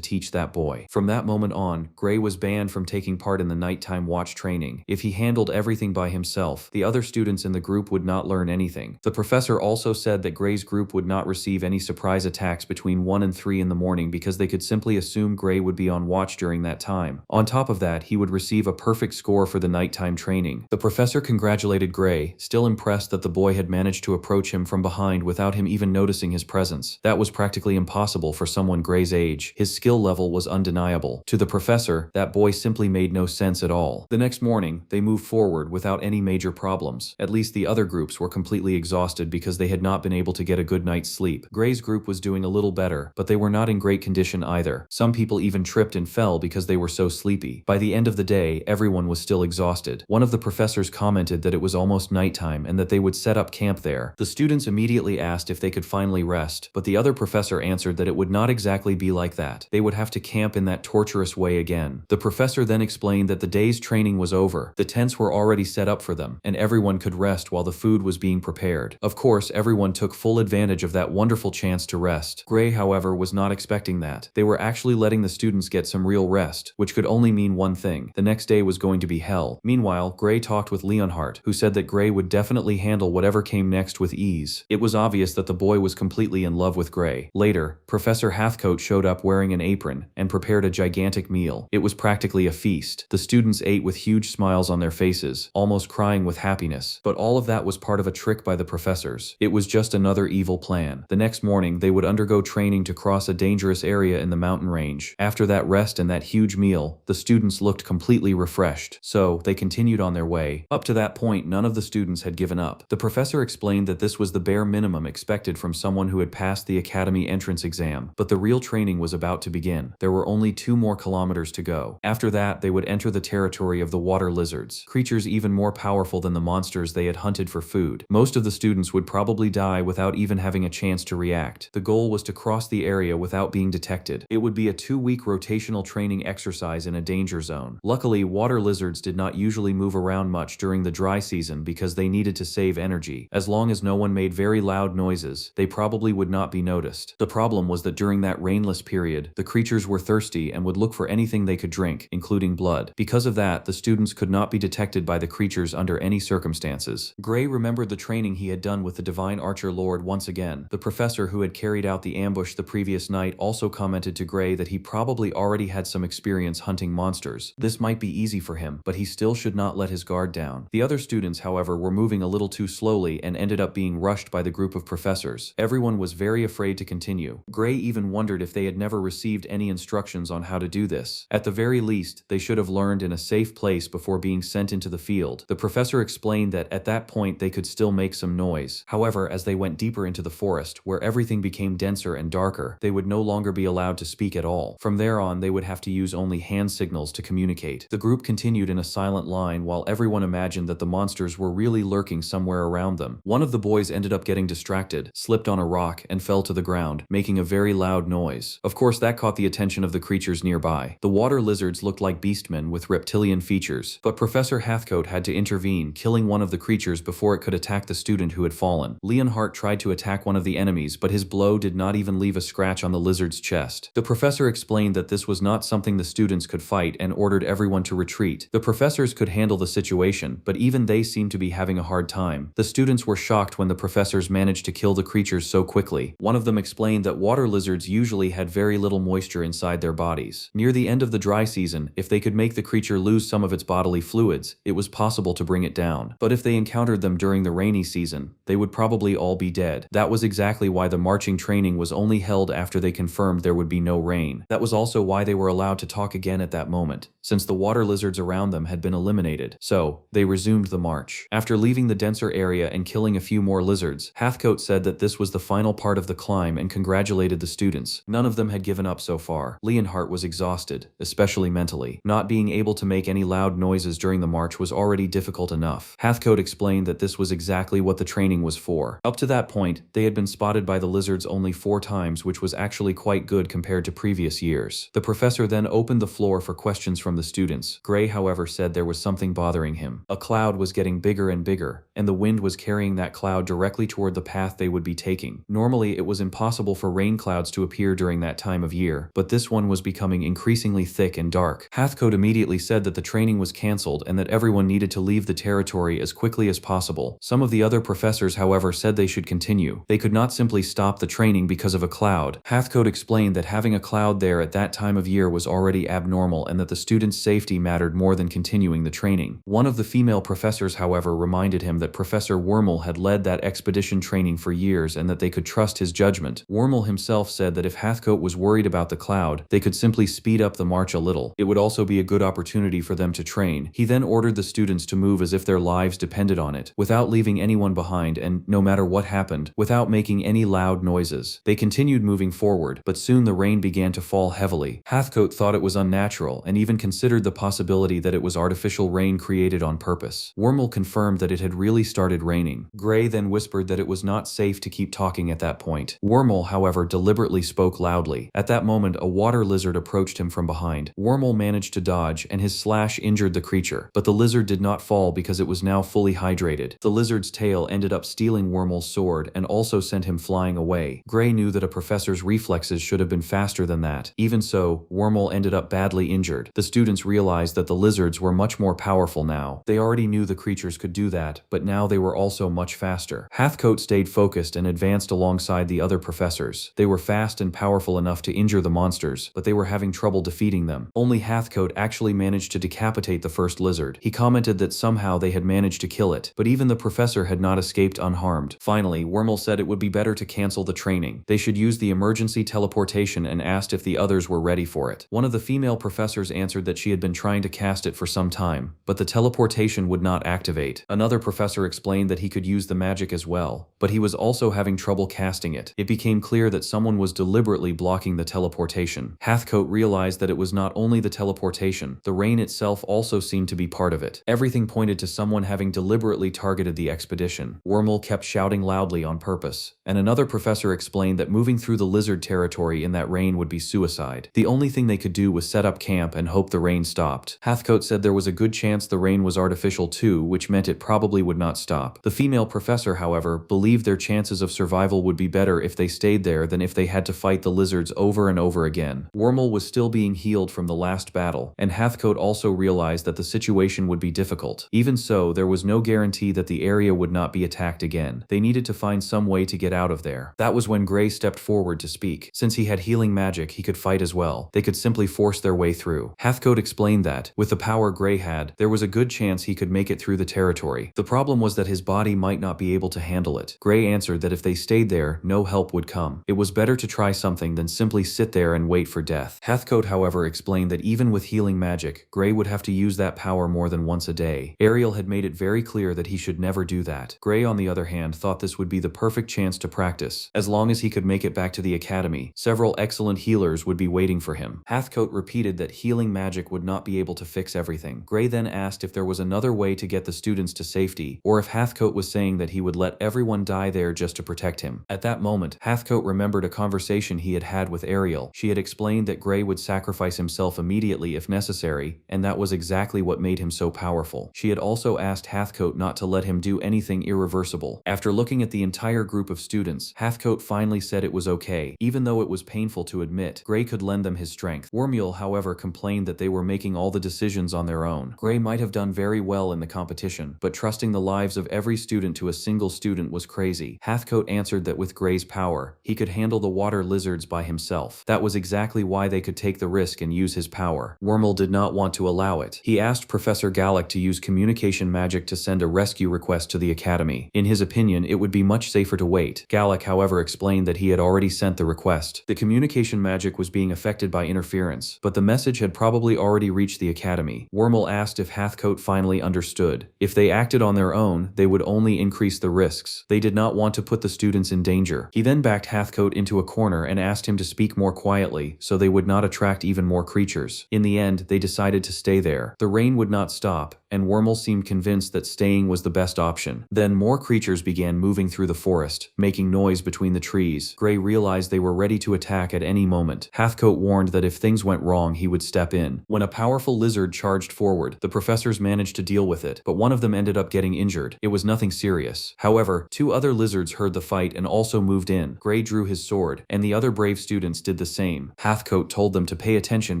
teach that boy. From that moment on, Gray was banned from taking part in the nighttime watch training. If he handled everything by himself, the other students in the group would not learn anything. The professor also said that Gray's group would not receive any surprise attacks between 1 and 3 in the morning because they could simply assume Gray would be on watch during that time. On top of that, he would receive a perfect score for the nighttime training. The professor congratulated Gray, still impressed that the boy had managed to approach him from behind without him even noticing his presence. That was practically impossible for someone Gray's age. His skill level was undeniable. To the professor, that boy simply made no sense at all. The next morning, they moved forward without any major problems. At least the other groups were completely exhausted because they had not been able to get a good night's sleep. Gray's group was doing a little better, but they were not in great condition either. Some people even tripped and fell because they were so sleepy. By the end of the day, everyone was still exhausted. One of the professors commented that it was almost nighttime and that they would set up camp there. The students immediately asked if they could finally rest, but the other professor answered that it would not exactly be like that. They would have to camp in that torturous way again. The professor then explained that the day's training was over. The tents were already set up for them, and everyone could rest while the food was being prepared. Of course, everyone took full advantage of that wonderful chance to rest. Gray, however, was not expecting that. They were actually letting the students get some real rest, which could only mean one thing. The next day was going to be hell. Meanwhile, Gray talked with Leonhardt, who said that Gray would definitely handle whatever came next with ease. It was obvious that the boy was completely in love with Gray. Later, Professor Hathcote showed up wearing an apron and prepared a gigantic meal. It was practically a feast. The students ate with huge smiles on their faces, almost crying with happiness. But all of that was part of a trick by the professors. It was just another evil plan. The next morning, they would undergo training to cross a dangerous area in the mountain range. After that rest and that huge meal, the students looked completely refreshed. So, they continued on their way. Up to that point, none of the students had given up. The professor explained that this was the bare minimum expected from someone who had passed the academy entrance exam, but the real training was about to begin. There were only 2 more kilometers to go. After that, they would enter the territory of the water lizards, creatures even more powerful than the monsters they had hunted for food. Most of the students would probably die without even having a chance to react. The goal was to cross the area without being detected. It would be a 2-week rotational training exercise in a danger zone. Luckily, water lizards did not usually move around much during the dry season because they needed to save energy. As long as no one made very loud noises, they probably would not be noticed. The problem was that during that rainless period, the creatures were thirsty and would look for anything they could drink, including blood. Because of that, the students could not be detected by the creatures under any circumstances. Gray remembered the training he had done with the Divine Archer Lord once again. The professor who had carried out the ambush the previous night also commented to Gray that he probably already had some experience hunting monsters. This might be easy for him, but he still should not let his guard down. The other students, however, were moving a little too slowly and ended up being rushed by the group of professors. Everyone was very afraid to continue. Gray even wondered if they had never received any instructions on how to do this. At the very least, they should have learned in a safe place before being sent into the field. The professor explained that at that point they could still make some noise. However, as they went deeper into the forest, where everything became denser and darker, they would no longer be allowed to speak at all. From there on, they would have to use only hand signals to communicate. The group continued in a silent line while everyone imagined that the monsters were really lurking somewhere around them. One of the boys ended up getting distracted, slipped on a rock, and fell to the ground, making a very loud noise. Of course, that caught the attention of the creatures nearby. The water lizards looked like beastmen with reptilian features, but Professor Hathcote had to intervene, killing one of the creatures before it could attack the student who had fallen. Leonhardt tried to attack one of the enemies, but his blow did not even leave a scratch on the lizard's chest. The professor explained that this was not something the students could fight and ordered everyone to retreat. The professors could handle the situation, but even they seemed to be having a hard time. The students were shocked when the professors managed to kill the creatures so quickly. One of them explained that water lizards usually had very little moisture inside their bodies. Near the end of the dry season, if they could make the creature lose some of its bodily fluids, it was possible to bring it down. But if they encountered them during the rainy season, they would probably all be dead. That was exactly why the marching training was only held after they confirmed there would be no rain. That was also why they were allowed to talk again at that moment, since the water lizards around them had been eliminated. So, they resumed the march. After leaving the denser area and killing a few more lizards, Hathcote said that this was the final part of the climb and congratulated the students. None of them had given up so far. Leonhardt was exhausted, especially mentally. Not being able to make any loud noises during the march was already difficult enough. Hathcote explained that this was exactly what the training was for. Up to that point, they had been spotted by the lizards only 4 times, which was actually quite good compared to previous years. The professor then opened the floor for questions from the students. Gray, however, said there was something bothering him. A cloud was getting bigger and bigger, and the wind was carrying that cloud directly toward the path they would be taking. Normally, it was impossible for rain clouds to appear during that time of year, but this one was becoming increasingly thick and dark. Hathcote immediately said that the training was cancelled and that everyone needed to leave the territory as quickly as possible. Some of the other professors, however, said they should continue. They could not simply stop the training because of a cloud. Hathcote explained that having a cloud there at that time of year was already abnormal and that the students' safety mattered more than continuing the training. One of the female professors, however, reminded him that Professor Wormel had led that expedition training for years and that they could trust his judgment. Wormel himself said that if Hathcote was worried about the cloud, they could simply speed up the march a little. It would also be a good opportunity for them to train. He then ordered the students to move as if their lives depended on it, without leaving anyone behind and, no matter what happened, without making any loud noises. They continued moving forward, but soon the rain began to fall heavily. Hathcote thought it was unnatural and even considered the possibility that it was artificial rain created on purpose. Wormel confirmed that it had really started raining. Gray then whispered that it was not safe to keep talking at that point. Wormel, however, deliberately spoke loudly. At that moment, a water lizard approached him from behind. Wormel managed to dodge, and his slash injured the creature, but the lizard did not fall because it was now fully hydrated. The lizard's tail ended up stealing Wormel's sword and also sent him flying away. Gray knew that a professor's reflexes should have been faster than that. Even so, Wormel ended up badly injured. The students realized that the lizards were much more powerful now. They already knew the creatures could do that, but now they were also much faster. Hathcote stayed focused and advanced alongside the other professors. They were fast and powerful enough to injure the monsters, but they were having trouble defeating them. Only Hathcote actually managed to decapitate the first lizard. He commented that somehow they had managed to kill it, but even the professor had not escaped unharmed. Finally, Wormel said it would be better to cancel the training. They should use the emergency teleportation and asked if the others were ready for it. One of the female professors answered that she had been trying to cast it for some time, but the teleportation would not activate. Another professor explained that he could use the magic as well, but he was also having trouble casting it. It became clear that someone was deliberately blocking the teleportation. Hathcote realized that it was not only the teleportation, the rain itself also seemed to be part of it. Everything pointed to someone having deliberately targeted the expedition. Wormel kept shouting loudly on purpose, and another professor explained that moving through the lizard territory in that rain would be suicide. The only thing they could do was set up camp and hope the rain stopped. Hathcote said there was a good chance the rain was artificial too, which meant it probably would not stop. The female professor, however, believed their chances of survival would be better if they stayed there than if they had to fight the lizards over and over again. Wormel was still being healed from the last battle, and Hathcote also realized that the situation would be difficult. Even so, there was no guarantee that the area would not be attacked again. They needed to find some way to get out of there. That was when Gray stepped forward to speak. Since he had healing magic, he could fight as well. They could simply force their way through. Hathcote explained that, with the power Gray had, there was a good chance he could make it through the territory. The problem was that his body might not be able to handle it. Gray answered that if they stayed there, no help would come. It was better to try something than simply simply sit there and wait for death. Heathcote, however, explained that even with healing magic, Gray would have to use that power more than once a day. Ariel had made it very clear that he should never do that. Gray, on the other hand, thought this would be the perfect chance to practice. As long as he could make it back to the academy, several excellent healers would be waiting for him. Heathcote repeated that healing magic would not be able to fix everything. Gray then asked if there was another way to get the students to safety, or if Heathcote was saying that he would let everyone die there just to protect him. At that moment, Heathcote remembered a conversation he had had with Ariel. She had explained that Gray would sacrifice himself immediately if necessary, and that was exactly what made him so powerful. She had also asked Heathcote not to let him do anything irreversible. After looking at the entire group of students, Heathcote finally said it was okay. Even though it was painful to admit, Gray could lend them his strength. Wormule, however, complained that they were making all the decisions on their own. Gray might have done very well in the competition, but trusting the lives of every student to a single student was crazy. Heathcote answered that with Gray's power, he could handle the water lizards by himself. That was exactly why they could take the risk and use his power. Wormule did not want to allow it. He asked Professor Gallic to use communication magic to send a rescue request to the academy. In his opinion, it would be much safer to wait. Gallic, however, explained that he had already sent the request. The communication magic was being affected by interference, but the message had probably already reached the academy. Wormule asked if Heathcote finally understood. If they acted on their own, they would only increase the risks. They did not want to put the students in danger. He then backed Heathcote into a corner and asked him to speak more quietly so they would not attract even more creatures. In the end, they decided to stay there. The rain would not stop, and Wormule seemed convinced that staying was the best option. Then more creatures began moving through the forest, making noise between the trees. Gray realized they were ready to attack at any moment. Heathcote warned that if things went wrong, he would step in. When a powerful lizard charged forward, the professors managed to deal with it, but one of them ended up getting injured. It was nothing serious. However, two other lizards heard the fight and also moved in. Gray drew his sword, and the other brave students did the same. Heathcote told them to pay attention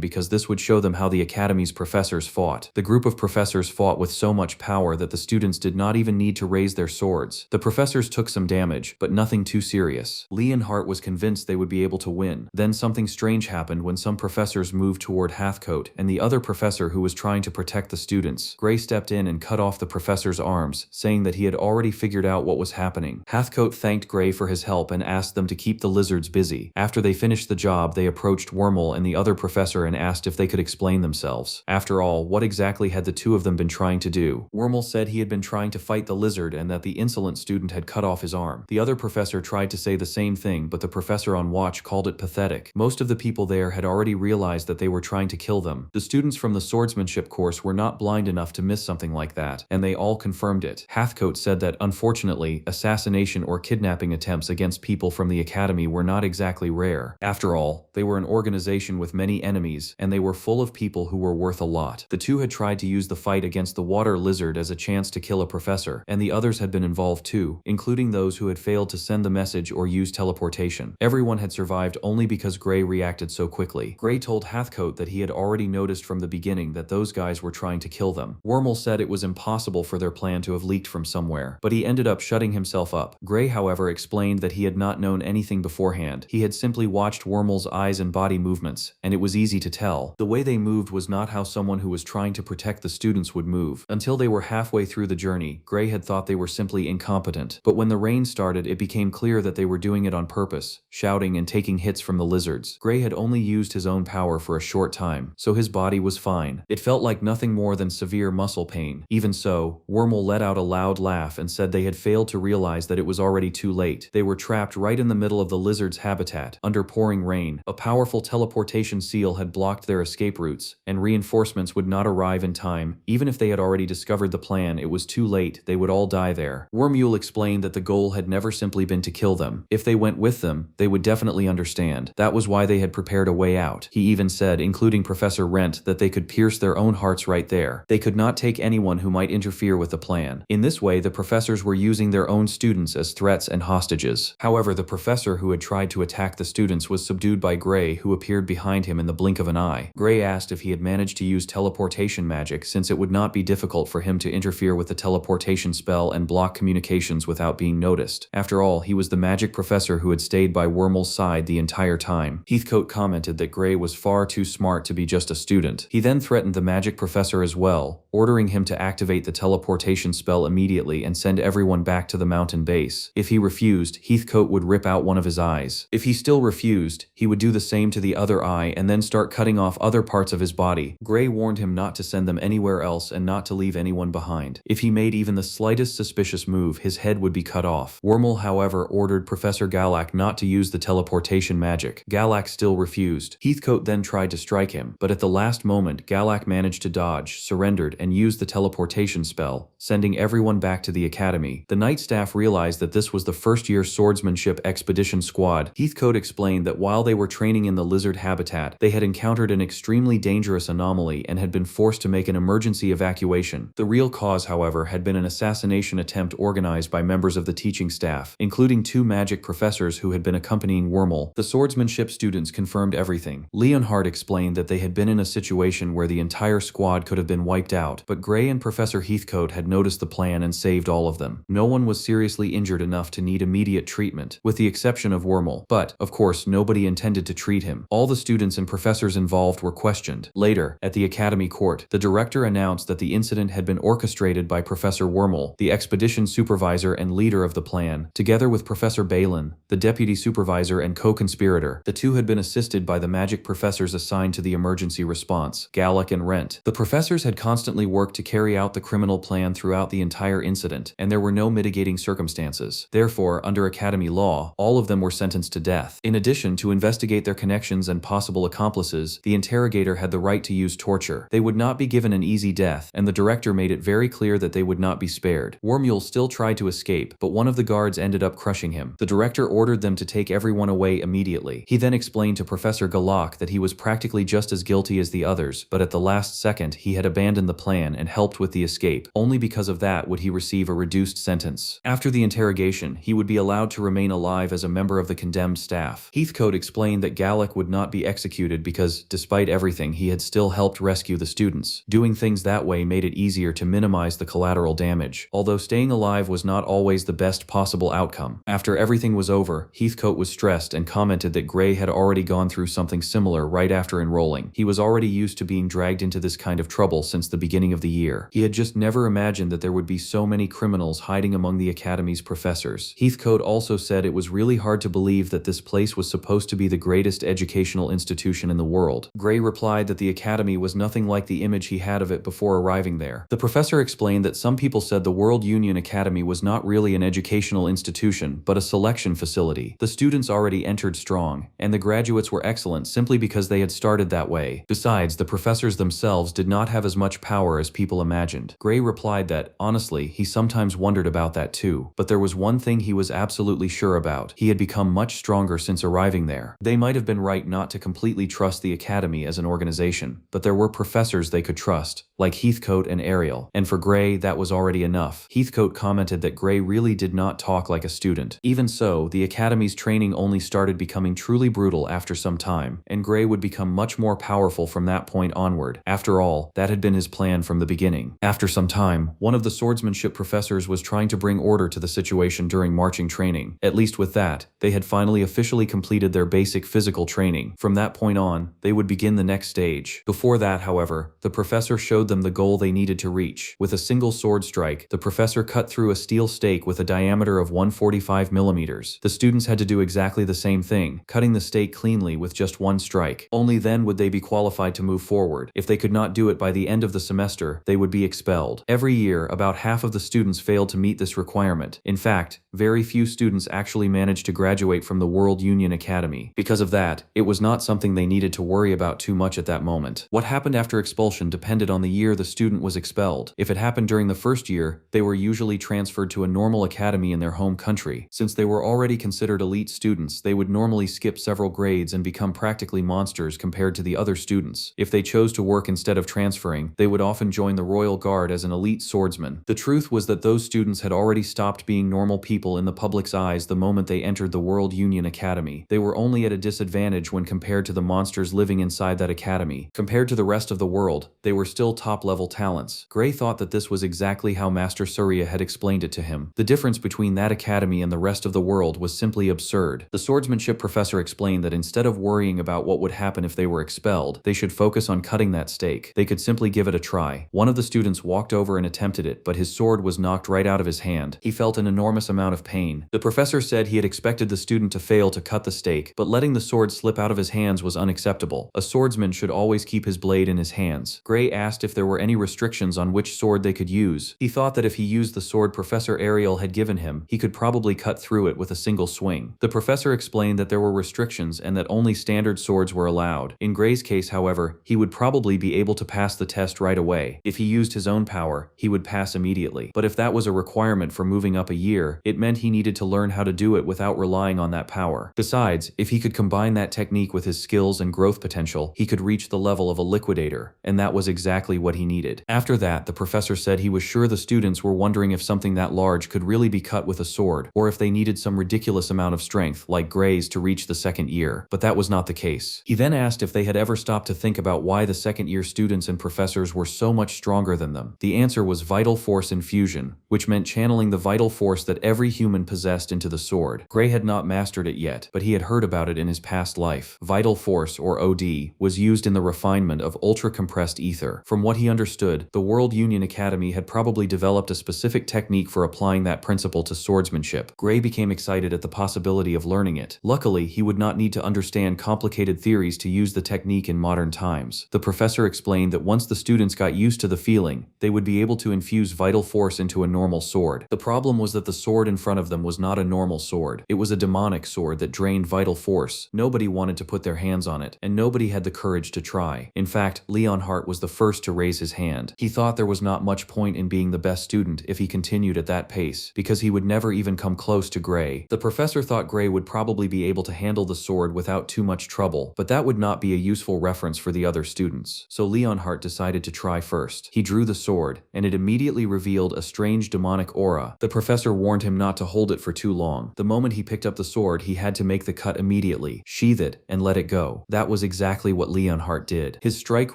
because this would show them how the academy's professors fought. The group of professors fought with so much power that the students did not even need to raise their swords. The professors took some damage, but nothing too serious. Leonhardt was convinced they would be able to win. Then something strange happened when some professors moved toward Heathcote and the other professor who was trying to protect the students. Gray stepped in and cut off the professor's arms, saying that he had already figured out what was happening. Heathcote thanked Gray for his help and asked them to keep the lizards busy. After they finished the job, they approached Wormule and the other professor and asked if they could explain themselves. After all, what exactly had the two of them been trying to do? Wormule said he had been trying to fight the lizard and that the insolent student had cut off his arm. The other professor tried to say the same thing, but the professor on watch called it pathetic. Most of the people there had already realized that they were trying to kill them. The students from the swordsmanship course were not blind enough to miss something like that, and they all confirmed it. Heathcote said that, unfortunately, assassination or kidnapping attempts against people from the academy were not exactly rare. After all, they were an organization with many enemies, and they were full of people who were worth a lot. The two had tried to use the fight against the water lizard as a chance to kill a professor, and the others had been involved too, including those who had failed to send the message or use teleportation. Everyone had survived only because Gray reacted so quickly. Gray told Heathcote that he had already noticed from the beginning that those guys were trying to kill them. Wormule said it was impossible for their plan to have leaked from somewhere, but he ended up shutting himself up. Gray, however, explained that he had not known anything beforehand. He had simply watched Wormule's eyes and body movements, and it was easy to tell. The way they moved was not how someone who was trying to protect the students would move. Until they were halfway through the journey, Gray had thought they were simply incompetent. But when the rain started, it became clear that they were doing it on purpose, shouting and taking hits from the lizards. Gray had only used his own power for a short time, so his body was fine. It felt like nothing more than severe muscle pain. Even so, Wormule let out a loud laugh and said they had failed to realize that it was already too late. They were trapped right in the middle of the lizard's habitat, under pouring rain. A powerful teleportation seal had blocked their escape routes, and reinforcements would not arrive in time. Even if they had already discovered the plan, it was too late. They would all die there. Wormule explained that the goal had never simply been to kill them. If they went with them, they would definitely understand. That was why they had prepared a way out. He even said, including Professor Rent, that they could pierce their own hearts right there. They could not take anyone who might interfere with the plan. In this way, the professors were using their own students as threats and hostages. However, the professor who had tried to attack the students was subdued by Gray, who appeared behind him in the blink of an eye. Gray asked if he had managed to use teleportation magic, since it would not not be difficult for him to interfere with the teleportation spell and block communications without being noticed. After all, he was the magic professor who had stayed by Wormel's side the entire time. Heathcote commented that Gray was far too smart to be just a student. He then threatened the magic professor as well, ordering him to activate the teleportation spell immediately and send everyone back to the mountain base. If he refused, Heathcote would rip out one of his eyes. If he still refused, he would do the same to the other eye and then start cutting off other parts of his body. Gray warned him not to send them anywhere else and not to leave anyone behind. If he made even the slightest suspicious move, his head would be cut off. Wormel, however, ordered Professor Galak not to use the teleportation magic. Galak still refused. Heathcote then tried to strike him, but at the last moment, Galak managed to dodge, surrendered, and used the teleportation spell, sending everyone back to the academy. The night staff realized that this was the first-year swordsmanship expedition squad. Heathcote explained that while they were training in the lizard habitat, they had encountered an extremely dangerous anomaly and had been forced to make an emergency evacuation. The real cause, however, had been an assassination attempt organized by members of the teaching staff, including 2 magic professors who had been accompanying Wormel. The swordsmanship students confirmed everything. Leonhardt explained that they had been in a situation where the entire squad could have been wiped out, but Gray and Professor Heathcote had noticed the plan and saved all of them. No one was seriously injured enough to need immediate treatment, with the exception of Wormel, but, of course, nobody intended to treat him. All the students and professors involved were questioned. Later, at the Academy Court, the director announced that the incident had been orchestrated by Professor Wormel, the expedition supervisor and leader of the plan, together with Professor Balin, the deputy supervisor and co-conspirator. The two had been assisted by the magic professors assigned to the emergency response, Galak and Rent. The professors had constantly worked to carry out the criminal plan throughout the entire incident, and there were no mitigating circumstances. Therefore, under Academy law, all of them were sentenced to death. In addition, to investigate their connections and possible accomplices, the interrogator had the right to use torture. They would not be given an easy death, and the director made it very clear that they would not be spared. Wormule still tried to escape, but one of the guards ended up crushing him. The director ordered them to take everyone away immediately. He then explained to Professor Galak that he was practically just as guilty as the others, but at the last second he had abandoned the plan and helped with the escape. Only because of that would he receive a reduced sentence. After the interrogation, he would be allowed to remain alive as a member of the condemned staff. Heathcote explained that Galak would not be executed because, despite everything, he had still helped rescue the students. Doing things that way made it easier to minimize the collateral damage, although staying alive was not always the best possible outcome. After everything was over, Heathcote was stressed and commented that Gray had already gone through something similar right after enrolling. He was already used to being dragged into this kind of trouble since the beginning of the year. He had just never imagined that there would be so many criminals hiding among the Academy's professors. Heathcote also said it was really hard to believe that this place was supposed to be the greatest educational institution in the world. Gray replied that the Academy was nothing like the image he had of it before arriving there. The professor explained that some people said the World Union Academy was not really an educational institution, but a selection facility. The students already entered strong, and the graduates were excellent simply because they had started that way. Besides, the professors themselves did not have as much power as people imagined. Gray replied that, honestly, he sometimes wondered about that too, but there was one thing he was absolutely sure about. He had become much stronger since arriving there. They might have been right not to completely trust the Academy as an organization, but there were professors they could trust, like Heathcote and Ariel, and for Gray, that was already enough. Heathcote commented that Gray really did not talk like a student. Even so, the Academy's training only started becoming truly brutal after some time, and Gray would become much more powerful from that point onward. After all, that had been his plan from the beginning. After some time, one of the swordsmanship professors was trying to bring order to the situation during marching training. At least with that, they had finally officially completed their basic physical training. From that point on, they would begin the next stage. Before that, however, the professor showed them the goal they needed to reach. With a single sword strike, the professor cut through a steel stake with a diameter of 145 millimeters. The students had to do exactly the same thing, cutting the stake cleanly with just one strike. Only then would they be qualified to move forward. If they could not do it by the end of the semester, they would be expelled. Every year, about half of the students failed to meet this requirement. In fact, very few students actually managed to graduate from the World Union Academy. Because of that, it was not something they needed to worry about too much at that moment. What happened after expulsion depended on the year the student was expelled. If it happened during the first year, they were usually transferred to a normal academy in their home country. Since they were already considered elite students, they would normally skip several grades and become practically monsters compared to the other students. If they chose to work instead of transferring, they would often join the Royal Guard as an elite swordsman. The truth was that those students had already stopped being normal people in the public's eyes the moment they entered the World Union Academy. They were only at a disadvantage when compared to the monsters living inside that academy. Compared to the rest of the world, they were still top-level talents. Gray thought that this was exactly how Master Surya had explained it to him. The difference between that academy and the rest of the world was simply absurd. The swordsmanship professor explained that instead of worrying about what would happen if they were expelled, they should focus on cutting that stake. They could simply give it a try. One of the students walked over and attempted it, but his sword was knocked right out of his hand. He felt an enormous amount of pain. The professor said he had expected the student to fail to cut the stake, but letting the sword slip out of his hands was unacceptable. A swordsman should always keep his blade in his hands. Gray asked if there were any restrictions on which sword they could use. He thought that if he used the sword Professor Ariel had given him, he could probably cut through it with a single swing. The professor explained that there were restrictions and that only standard swords were allowed. In Gray's case, however, he would probably be able to pass the test right away. If he used his own power, he would pass immediately. But if that was a requirement for moving up a year, it meant he needed to learn how to do it without relying on that power. Besides, if he could combine that technique with his skills and growth potential, he could reach the level of a liquidator, and that was exactly what he needed. After that, the professor said he was sure the students were wondering if something that large could really be cut with a sword, or if they needed some ridiculous amount of strength, like Gray's, to reach the second year. But that was not the case. He then asked if they had ever stopped to think about why the second-year students and professors were so much stronger than them. The answer was vital force infusion, which meant channeling the vital force that every human possessed into the sword. Gray had not mastered it yet, but he had heard about it in his past life. Vital force, or OD, was used in the refinement of ultra-compressed ether. From what he understood, the World Union Academy had probably developed a specific technique for applying that principle to swordsmanship. Gray became excited at the possibility of learning it. Luckily, he would not need to understand complicated theories to use the technique in modern times. The professor explained that once the students got used to the feeling, they would be able to infuse vital force into a normal sword. The problem was that the sword in front of them was not a normal sword. It was a demonic sword that drained vital force. Nobody wanted to put their hands on it, and nobody had the courage to try. In fact, Leonhardt was the first to raise his hand. He thought there was not much point in being the best student if he continued at that pace, because he would never even come close to Gray. The professor thought Gray would probably be able to handle the sword without too much trouble, but that would not be a useful reference for the other students. So Leonhardt decided to try first. He drew the sword, and it immediately revealed a strange demonic aura. The professor warned him not to hold it for too long. The moment he picked up the sword, he had to make the cut immediately, sheath it, and let it go. That was exactly what Leonhardt did. His strike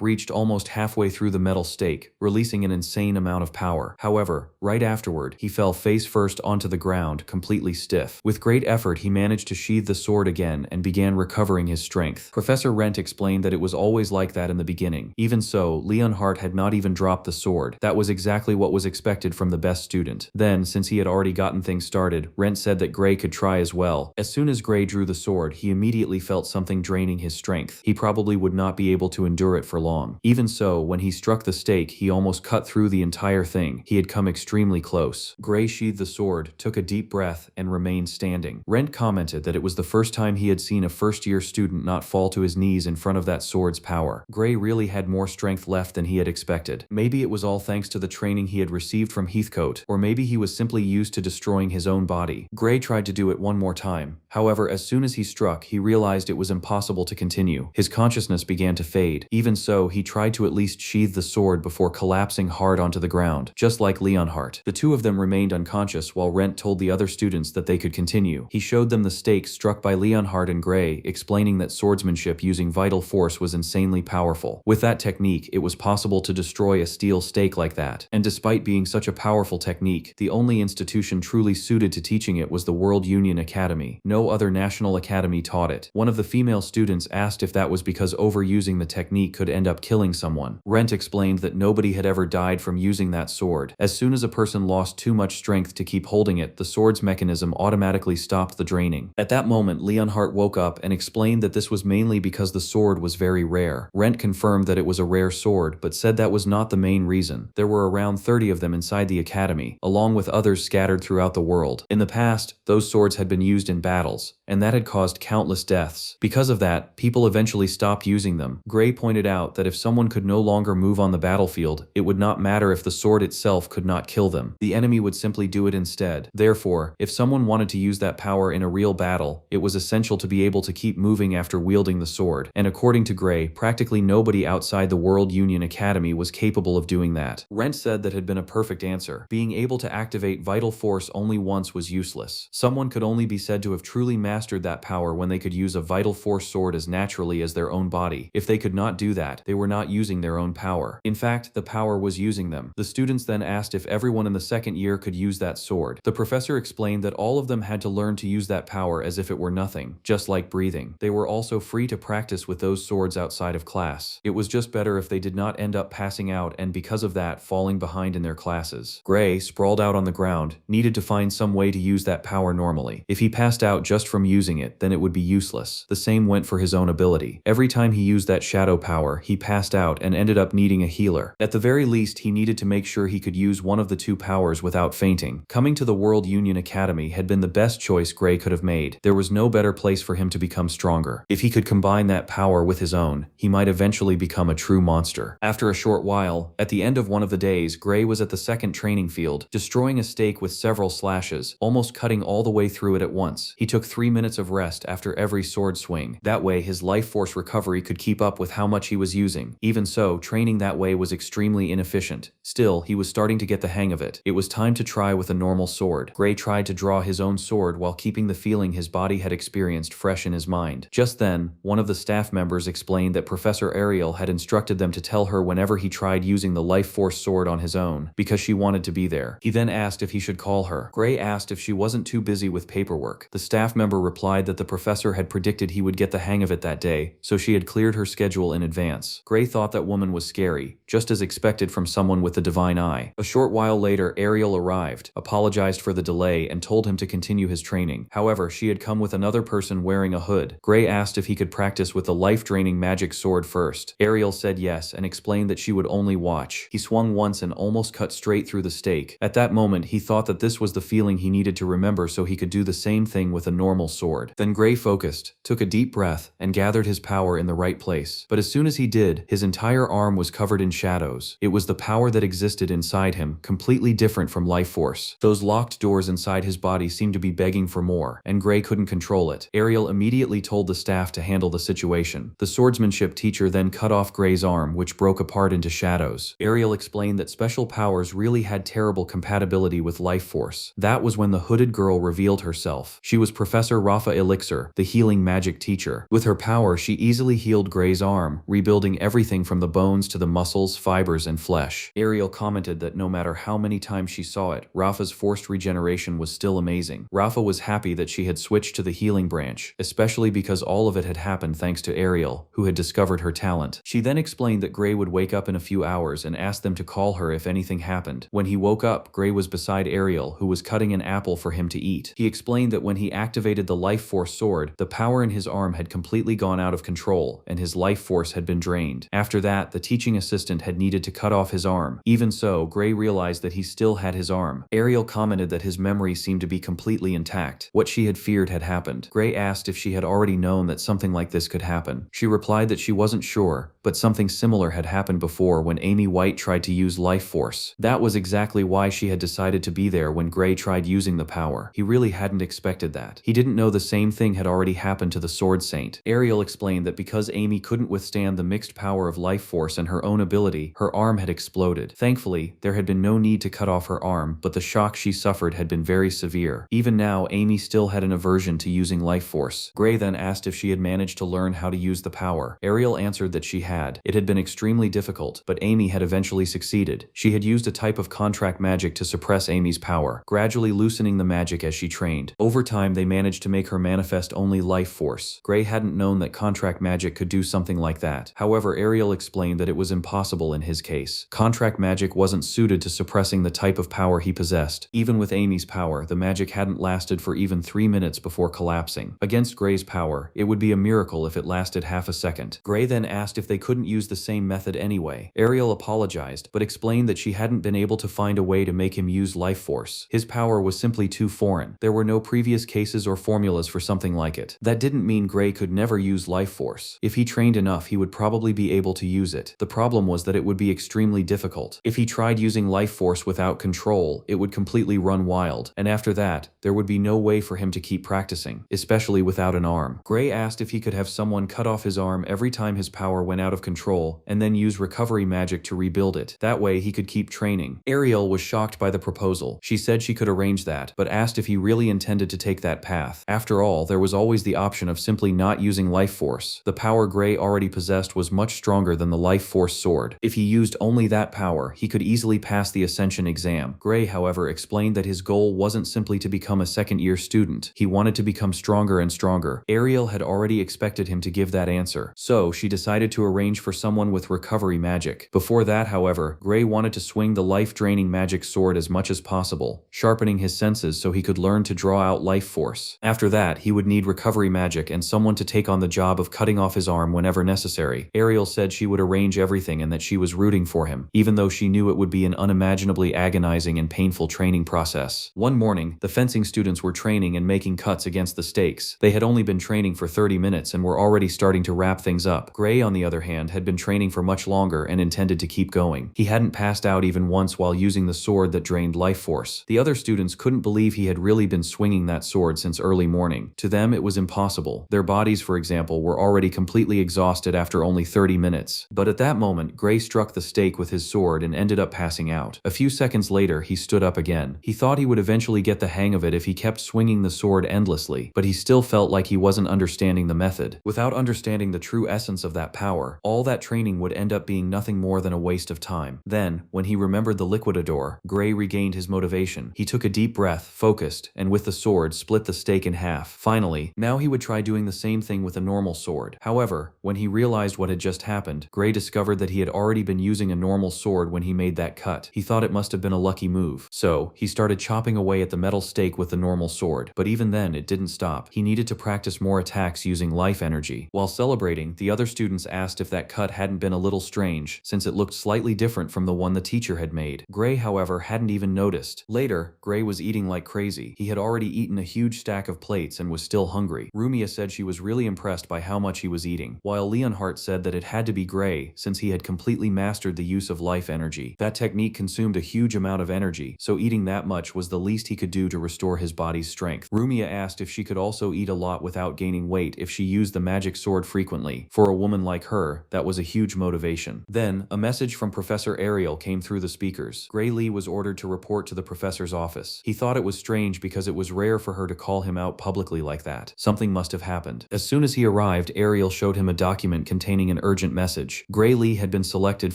reached almost halfway through the metal stake, releasing an insane amount of power. However, right afterward, he fell face first onto the ground, completely stiff. With great effort, he managed to sheathe the sword again and began recovering his strength. Professor Rent explained that it was always like that in the beginning. Even so, Leonhardt had not even dropped the sword. That was exactly what was expected from the best student. Then, since he had already gotten things started, Rent said that Gray could try as well. As soon as Gray drew the sword, he immediately felt something draining his strength. He probably would not be able to endure it for long. Even so, when he struck the stake, he almost cut through the entire thing. He had come extremely close. Gray sheathed the sword, took a deep breath, and remained standing. Rent commented that it was the first time he had seen a first-year student not fall to his knees in front of that sword's power. Gray really had more strength left than he had expected. Maybe it was all thanks to the training he had received from Heathcote, or maybe he was simply used to destroying his own body. Gray tried to do it one more time. However, as soon as he struck, he realized it was impossible to continue. His consciousness began to fade. Even so, he tried to at least sheathe the sword before collapsing hard onto the ground, just like Leonhardt. The two of them remained unconscious while Rent told the other students that they could continue. He showed them the stakes struck by Leonhardt and Gray, explaining that swordsmanship using vital force was insanely powerful. With that technique, it was possible to destroy a steel stake like that. And despite being such a powerful technique, the only institution truly suited to teaching it was the World Union Academy. No other national academy taught it. One of the female students asked if that was because overusing the technique could end up killing someone. Rent explained that nobody had ever died from using that sword. As soon as a person lost too much strength to keep holding it, the sword's mechanism automatically stopped the draining. At that moment, Leonhardt woke up and explained that this was mainly because the sword was very rare. Rent confirmed that it was a rare sword, but said that was not the main reason. There were around 30 of them inside the academy, along with others scattered throughout the world. In the past, those swords had been used in battles, and that had caused countless deaths. Because of that, people eventually stopped using them. Gray pointed out that if someone could no longer move on the battlefield, it would not matter if the sword itself could not kill them. The enemy would simply do it instead. Therefore, if someone wanted to use that power in a real battle, it was essential to be able to keep moving after wielding the sword. And according to Gray, practically nobody outside the World Union Academy was capable of doing that. Rent said that had been a perfect answer. Being able to activate vital force only once was useless. Someone could only be said to have truly mastered that power when they could use a vital force sword as naturally as their own body. If they could not do that, they were not using their own power. power. In fact, the power was using them. The students then asked if everyone in the second year could use that sword. The professor explained that all of them had to learn to use that power as if it were nothing, just like breathing. They were also free to practice with those swords outside of class. It was just better if they did not end up passing out and because of that falling behind in their classes. Gray, sprawled out on the ground, needed to find some way to use that power normally. If he passed out just from using it, then it would be useless. The same went for his own ability. Every time he used that shadow power, he passed out and ended up needing a healer. At the very least, he needed to make sure he could use one of the two powers without fainting. Coming to the World Union Academy had been the best choice Gray could have made. There was no better place for him to become stronger. If he could combine that power with his own, he might eventually become a true monster. After a short while, at the end of one of the days, Gray was at the second training field, destroying a stake with several slashes, almost cutting all the way through it at once. He took 3 minutes of rest after every sword swing. That way, his life force recovery could keep up with how much he was using. Even so, training that way was extremely inefficient. Still, he was starting to get the hang of it. It was time to try with a normal sword. Gray tried to draw his own sword while keeping the feeling his body had experienced fresh in his mind. Just then, one of the staff members explained that Professor Ariel had instructed them to tell her whenever he tried using the life force sword on his own, because she wanted to be there. He then asked if he should call her. Gray asked if she wasn't too busy with paperwork. The staff member replied that the professor had predicted he would get the hang of it that day, so she had cleared her schedule in advance. Gray thought that woman was scary, just as expected from someone with the divine eye. A short while later, Ariel arrived, apologized for the delay, and told him to continue his training. However, she had come with another person wearing a hood. Gray asked if he could practice with the life-draining magic sword first. Ariel said yes and explained that she would only watch. He swung once and almost cut straight through the stake. At that moment, he thought that this was the feeling he needed to remember so he could do the same thing with a normal sword. Then Gray focused, took a deep breath, and gathered his power in the right place. But as soon as he did, his entire arm was covered in shadows. It was the power that existed inside him, completely different from life force. Those locked doors inside his body seemed to be begging for more, and Gray couldn't control it. Ariel immediately told the staff to handle the situation. The swordsmanship teacher then cut off Gray's arm, which broke apart into shadows. Ariel explained that special powers really had terrible compatibility with life force. That was when the hooded girl revealed herself. She was Professor Rafa Elixir, the healing magic teacher. With her power, she easily healed Gray's arm, rebuilding everything from the bones to the muscles, fibers, and flesh. Ariel commented that no matter how many times she saw it, Rafa's forced regeneration was still amazing. Rafa was happy that she had switched to the healing branch, especially because all of it had happened thanks to Ariel, who had discovered her talent. She then explained that Gray would wake up in a few hours and asked them to call her if anything happened. When he woke up, Gray was beside Ariel, who was cutting an apple for him to eat. He explained that when he activated the life force sword, the power in his arm had completely gone out of control, and his life force had been drained. After that, the teaching assistant had needed to cut off his arm. Even so, Gray realized that he still had his arm. Ariel commented that his memory seemed to be completely intact. What she had feared had happened. Gray asked if she had already known that something like this could happen. She replied that she wasn't sure, but something similar had happened before when Amy White tried to use life force. That was exactly why she had decided to be there when Gray tried using the power. He really hadn't expected that. He didn't know the same thing had already happened to the Sword Saint. Ariel explained that because Amy couldn't withstand the mixed power of life force and her own ability, her arm had exploded. Thankfully, there had been no need to cut off her arm, but the shock she suffered had been very severe. Even now, Amy still had an aversion to using life force. Gray then asked if she had managed to learn how to use the power. Ariel answered that she had. It had been extremely difficult, but Amy had eventually succeeded. She had used a type of contract magic to suppress Amy's power, gradually loosening the magic as she trained. Over time, they managed to make her manifest only life force. Gray hadn't known that contract magic could do something like that. However, Ariel explained that it was impossible in his case. Contract magic wasn't suited to suppressing the type of power he possessed. Even with Amy's power, the magic hadn't lasted for even 3 minutes before collapsing. Against Gray's power, it would be a miracle if it lasted half a second. Gray then asked if they couldn't use the same method anyway. Ariel apologized, but explained that she hadn't been able to find a way to make him use life force. His power was simply too foreign. There were no previous cases or formulas for something like it. That didn't mean Gray could never use life force. If he trained enough, he would probably be able to use it. The problem was that it would be extremely difficult. If he tried using life force without control, it would completely run wild, and after that, there would be no way for him to keep practicing, especially without an arm. Gray asked if he could have someone cut off his arm every time his power went out out of control, and then use recovery magic to rebuild it. That way he could keep training. Ariel was shocked by the proposal. She said she could arrange that, but asked if he really intended to take that path. After all, there was always the option of simply not using life force. The power Gray already possessed was much stronger than the life force sword. If he used only that power, he could easily pass the Ascension exam. Gray, however, explained that his goal wasn't simply to become a second-year student. He wanted to become stronger and stronger. Ariel had already expected him to give that answer, so she decided to arrange for someone with recovery magic. Before that, however, Gray wanted to swing the life-draining magic sword as much as possible, sharpening his senses so he could learn to draw out life force. After that, he would need recovery magic and someone to take on the job of cutting off his arm whenever necessary. Ariel said she would arrange everything and that she was rooting for him, even though she knew it would be an unimaginably agonizing and painful training process. One morning, the fencing students were training and making cuts against the stakes. They had only been training for 30 minutes and were already starting to wrap things up. Gray, on the other hand, had been training for much longer and intended to keep going. He hadn't passed out even once while using the sword that drained life force. The other students couldn't believe he had really been swinging that sword since early morning. To them, it was impossible. Their bodies, for example, were already completely exhausted after only 30 minutes. But at that moment, Gray struck the stake with his sword and ended up passing out. A few seconds later, he stood up again. He thought he would eventually get the hang of it if he kept swinging the sword endlessly, but he still felt like he wasn't understanding the method. Without understanding the true essence of that power, all that training would end up being nothing more than a waste of time. Then, when he remembered the liquidador, Gray regained his motivation. He took a deep breath, focused, and with the sword split the stake in half. Finally, now he would try doing the same thing with a normal sword. However, when he realized what had just happened, Gray discovered that he had already been using a normal sword when he made that cut. He thought it must have been a lucky move. So, he started chopping away at the metal stake with the normal sword. But even then, it didn't stop. He needed to practice more attacks using life energy. While celebrating, the other students asked if that cut hadn't been a little strange, since it looked slightly different from the one the teacher had made. Gray, however, hadn't even noticed. Later, Gray was eating like crazy. He had already eaten a huge stack of plates and was still hungry. Rumia said she was really impressed by how much he was eating, while Leonhardt said that it had to be Gray, since he had completely mastered the use of life energy. That technique consumed a huge amount of energy, so eating that much was the least he could do to restore his body's strength. Rumia asked if she could also eat a lot without gaining weight if she used the magic sword frequently. For a woman like her, that was a huge motivation. Then, a message from Professor Ariel came through the speakers. Gray Lee was ordered to report to the professor's office. He thought it was strange because it was rare for her to call him out publicly like that. Something must have happened. As soon as he arrived, Ariel showed him a document containing an urgent message. Gray Lee had been selected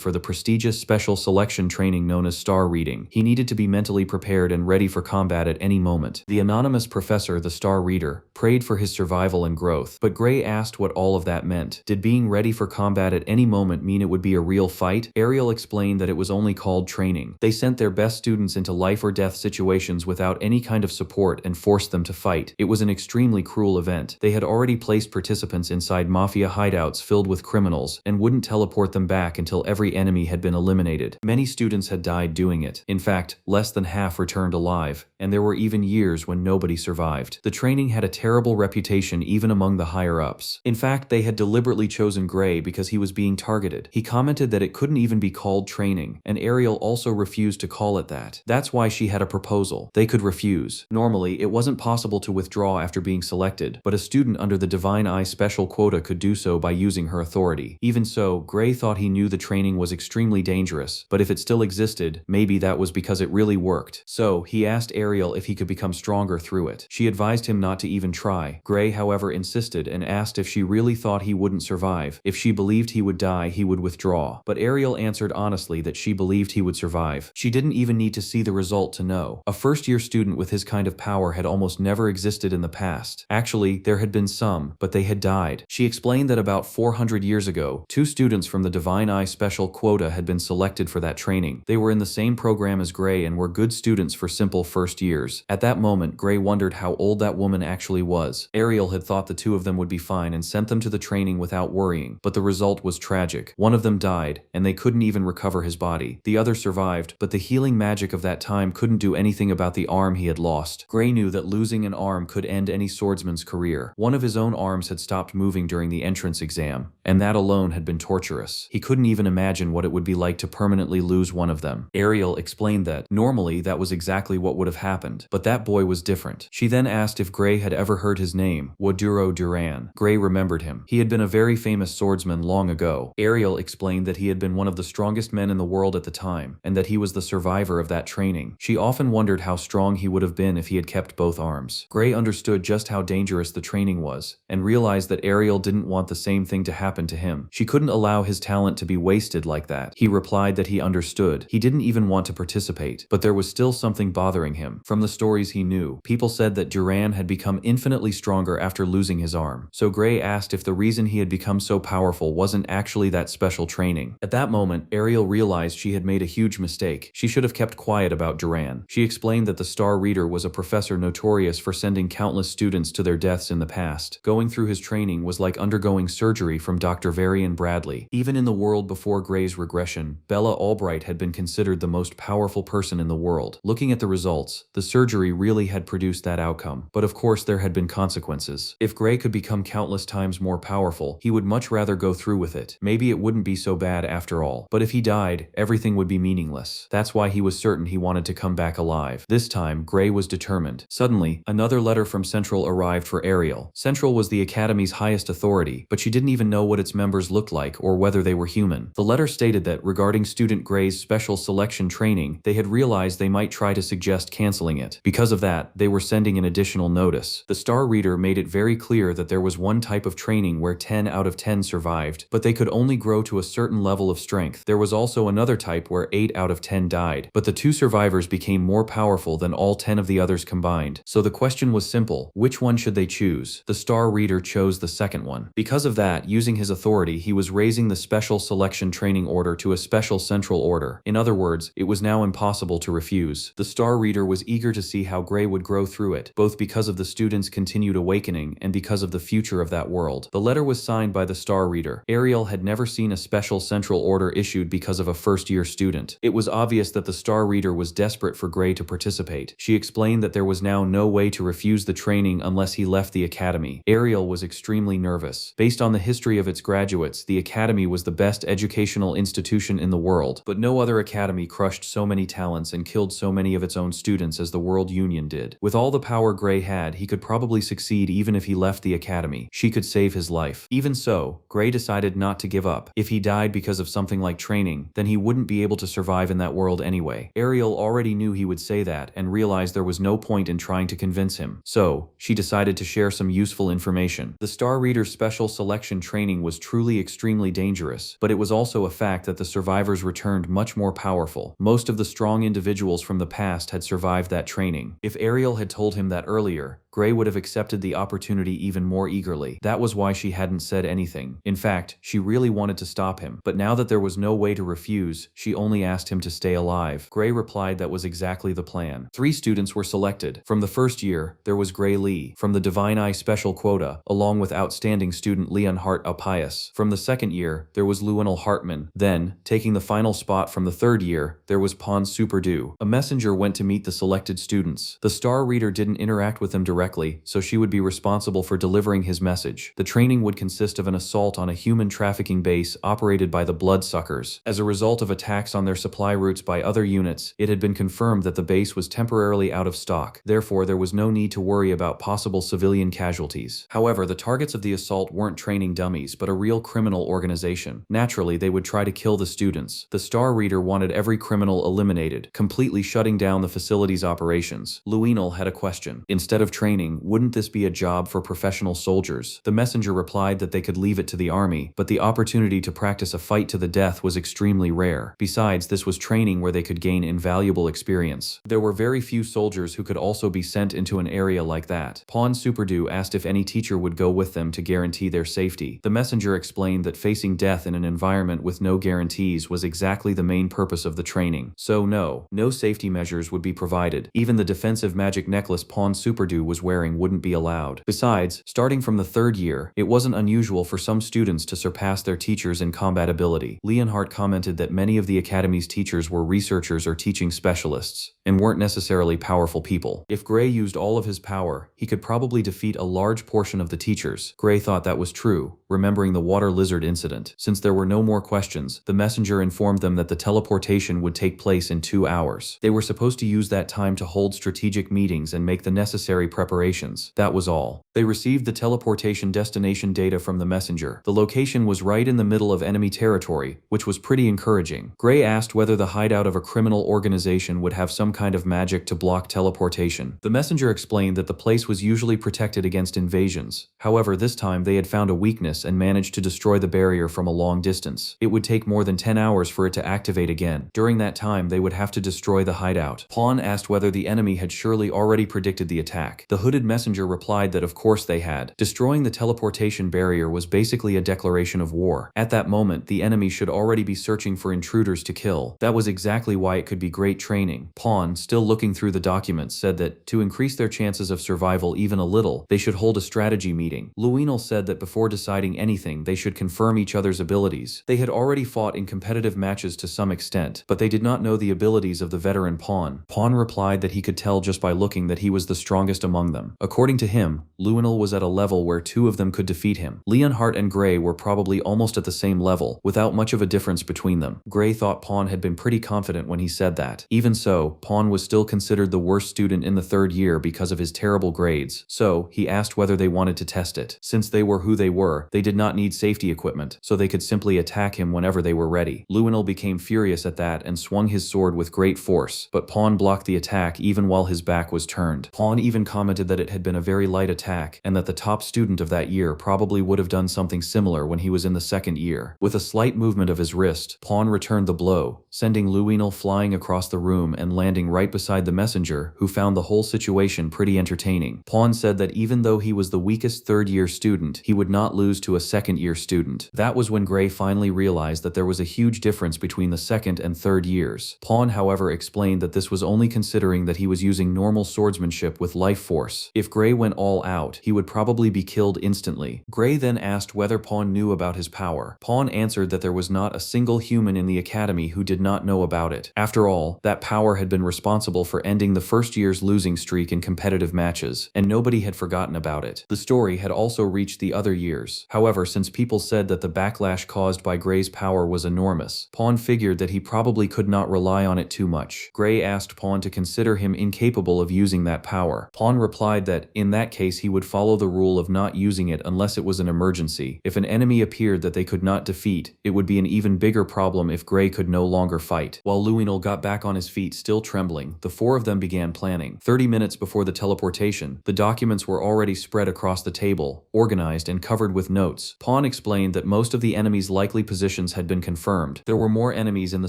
for the prestigious special selection training known as star reading. He needed to be mentally prepared and ready for combat at any moment. The anonymous professor, the star reader, prayed for his survival and growth, but Gray asked what all of that meant. Did being ready for combat at any moment mean it would be a real fight? Ariel explained that it was only called training. They sent their best students into life or death situations without any kind of support and forced them to fight. It was an extremely cruel event. They had already placed participants inside mafia hideouts filled with criminals and wouldn't teleport them back until every enemy had been eliminated. Many students had died doing it. In fact, less than half returned alive, and there were even years when nobody survived. The training had a terrible reputation even among the higher-ups. In fact, they had deliberately chosen Gray because he was being targeted. He commented that it couldn't even be called training, and Ariel also refused to call it that. That's why she had a proposal. They could refuse. Normally, it wasn't possible to withdraw after being selected, but a student under the Divine Eye special quota could do so by using her authority. Even so, Gray thought he knew the training was extremely dangerous, but if it still existed, maybe that was because it really worked. So, he asked Ariel if he could become stronger through it. She advised him not to even try. Gray, however, insisted and asked if she really thought he wouldn't survive. If she believed he would die, he would withdraw. But Ariel answered honestly that she believed he would survive. She didn't even need to see the result to know. A first-year student with his kind of power had almost never existed in the past. Actually, there had been some, but they had died. She explained that about 400 years ago, 2 students from the Divine Eye special quota had been selected for that training. They were in the same program as Gray and were good students for simple first years. At that moment, Gray wondered how old that woman actually was. Ariel had thought the 2 of them would be fine and sent them to the training without worrying, but the result was tragic. One of them died, and they couldn't even recover his body. The other survived, but the healing magic of that time couldn't do anything about the arm he had lost. Gray knew that losing an arm could end any swordsman's career. One of his own arms had stopped moving during the entrance exam, and that alone had been torturous. He couldn't even imagine what it would be like to permanently lose one of them. Ariel explained that, normally, that was exactly what would have happened, but that boy was different. She then asked if Gray had ever heard his name, Waduro Duran. Gray remembered him. He had been a very famous swordsman long ago. Ariel explained that he had been one of the strongest men in the world at the time, and that he was the survivor of that training. She often wondered how strong he would have been if he had kept both arms. Gray understood just how dangerous the training was, and realized that Ariel didn't want the same thing to happen to him. She couldn't allow his talent to be wasted like that. He replied that he understood. He didn't even want to participate, but there was still something bothering him. From the stories he knew, people said that Duran had become infinitely stronger after losing his arm. So Gray asked if the reason he had become so powerful wasn't actually that special training. At that moment, Ariel realized she had made a huge mistake. She should have kept quiet about Duran. She explained that the Star Reader was a professor notorious for sending countless students to their deaths in the past. Going through his training was like undergoing surgery from Dr. Varian Bradley. Even in the world before Gray's regression, Bella Albright had been considered the most powerful person in the world. Looking at the results, the surgery really had produced that outcome. But of course there had been consequences. If Gray could become countless times more powerful, he would much rather go through with it. Maybe it wouldn't be so bad after all. But if he died, everything would be meaningless. That's why he was certain he wanted to come back alive. This time, Gray was determined. Suddenly, another letter from Central arrived for Ariel. Central was the Academy's highest authority, but she didn't even know what its members looked like or whether they were human. The letter stated that regarding student Gray's special selection training, they had realized they might try to suggest canceling it. Because of that, they were sending an additional notice. The Star Reader made it very clear that there was one type of training where 10 out of 10 survived, but they could only grow to a certain level of strength. There was also another type where 8 out of 10 died, but the 2 survivors became more powerful than all 10 of the others combined. So the question was simple: which one should they choose? The Star Reader chose the second one. Because of that, using his authority, he was raising the special selection training order to a special central order. In other words, it was now impossible to refuse. The Star Reader was eager to see how Gray would grow through it, both because of the students' continued awakening and because of the future of that world. The letter was signed by the Star Reader. Ariel had never seen a special central order issued because of a first-year student. It was obvious that the Star Reader was desperate for Gray to participate. She explained that there was now no way to refuse the training unless he left the academy. Ariel was extremely nervous. Based on the history of its graduates, the academy was the best educational institution in the world, but no other academy crushed so many talents and killed so many of its own students as the World Union did. With all the power Gray had, he could probably succeed even if he left the academy. She could save his life. Even so, Gray decided not to give up. If he died because of something like training, then he wouldn't be able to survive in that world anyway. Ariel already knew he would say that and realized there was no point in trying to convince him. So, she decided to share some useful information. The Star Reader's special selection training was truly extremely dangerous, but it was also a fact that the survivors returned much more powerful. Most of the strong individuals from the past had survived that training. If Ariel had told him that earlier, Gray would have accepted the opportunity even more eagerly. That was why she hadn't said anything. In fact, she really wanted to stop him, but now that there was no way to refuse, she only asked him to stay alive. Gray replied that was exactly the plan. 3 students were selected. From the first year, there was Gray Lee, from the Divine Eye Special Quota, along with outstanding student Leonhart Alpius. From the second year, there was Lionel Hartman. Then, taking the final spot from the third year, there was Pon Superdew. A messenger went to meet the selected students. The Star Reader didn't interact with them directly, so she would be responsible for delivering his message. The training would consist of an assault on a human trafficking base operated by the Bloodsuckers. As a result of attacks on their supply routes by other units, it had been confirmed that the base was temporarily out of stock. Therefore, there was no need to worry about possible civilian casualties. However, the targets of the assault weren't training dummies, but a real criminal organization. Naturally, they would try to kill the students. The Star Reader wanted every criminal eliminated, completely shutting down the facility's operations. Luenel had a question. Instead of training, wouldn't this be a job for professional soldiers? The messenger replied that they could leave it to the army, but the opportunity to practice a fight to the death was extremely rare. Besides, this was training where they could gain invaluable experience. There were very few soldiers who could also be sent into an area like that. Pon Superdew asked if any teacher would go with them to guarantee their safety. The messenger explained that facing death in an environment with no guarantees was exactly the main purpose of the training. So no safety measures would be provided. Even the defensive magic necklace Pon Superdew was wearing wouldn't be allowed. Besides, starting from the third year, it wasn't unusual for some students to surpass their teachers in combat ability. Leonhardt commented that many of the academy's teachers were researchers or teaching specialists, and weren't necessarily powerful people. If Gray used all of his power, he could probably defeat a large portion of the teachers. Gray thought that was true, remembering the water lizard incident. Since there were no more questions, the messenger informed them that the teleportation would take place in 2 hours. They were supposed to use that time to hold strategic meetings and make the necessary preparations preparations. That was all. They received the teleportation destination data from the messenger. The location was right in the middle of enemy territory, which was pretty encouraging. Gray asked whether the hideout of a criminal organization would have some kind of magic to block teleportation. The messenger explained that the place was usually protected against invasions. However, this time they had found a weakness and managed to destroy the barrier from a long distance. It would take more than 10 hours for it to activate again. During that time, they would have to destroy the hideout. Pawn asked whether the enemy had surely already predicted the attack. The hooded messenger replied that of course they had. Destroying the teleportation barrier was basically a declaration of war. At that moment, the enemy should already be searching for intruders to kill. That was exactly why it could be great training. Pawn, still looking through the documents, said that to increase their chances of survival even a little, they should hold a strategy meeting. Luinal said that before deciding anything, they should confirm each other's abilities. They had already fought in competitive matches to some extent, but they did not know the abilities of the veteran Pawn. Pawn replied that he could tell just by looking that he was the strongest among them. According to him, Luinal was at a level where two of them could defeat him. Leonhardt and Gray were probably almost at the same level, without much of a difference between them. Gray thought Pawn had been pretty confident when he said that. Even so, Pawn was still considered the worst student in the third year because of his terrible grades, so he asked whether they wanted to test it. Since they were who they were, they did not need safety equipment, so they could simply attack him whenever they were ready. Luinal became furious at that and swung his sword with great force, but Pawn blocked the attack even while his back was turned. Pawn even commented that it had been a very light attack, and that the top student of that year probably would have done something similar when he was in the second year. With a slight movement of his wrist, Pawn returned the blow, sending Luinal flying across the room and landing right beside the messenger, who found the whole situation pretty entertaining. Pawn said that even though he was the weakest third-year student, he would not lose to a second-year student. That was when Gray finally realized that there was a huge difference between the second and third years. Pawn, however, explained that this was only considering that he was using normal swordsmanship with life force. If Gray went all out, he would probably be killed instantly. Gray then asked whether Pawn knew about his power. Pawn answered that there was not a single human in the academy who did not know about it. After all, that power had been responsible for ending the first year's losing streak in competitive matches, and nobody had forgotten about it. The story had also reached the other years. However, since people said that the backlash caused by Gray's power was enormous, Pawn figured that he probably could not rely on it too much. Gray asked Pawn to consider him incapable of using that power. Pawn replied that, in that case, he would follow the rule of not using it unless it was an emergency. If an enemy appeared that they could not defeat, it would be an even bigger problem if Gray could no longer fight. While Luinal got back on his feet still trembling, the four of them began planning. 30 minutes before the teleportation, the documents were already spread across the table, organized and covered with notes. Pawn explained that most of the enemy's likely positions had been confirmed. There were more enemies in the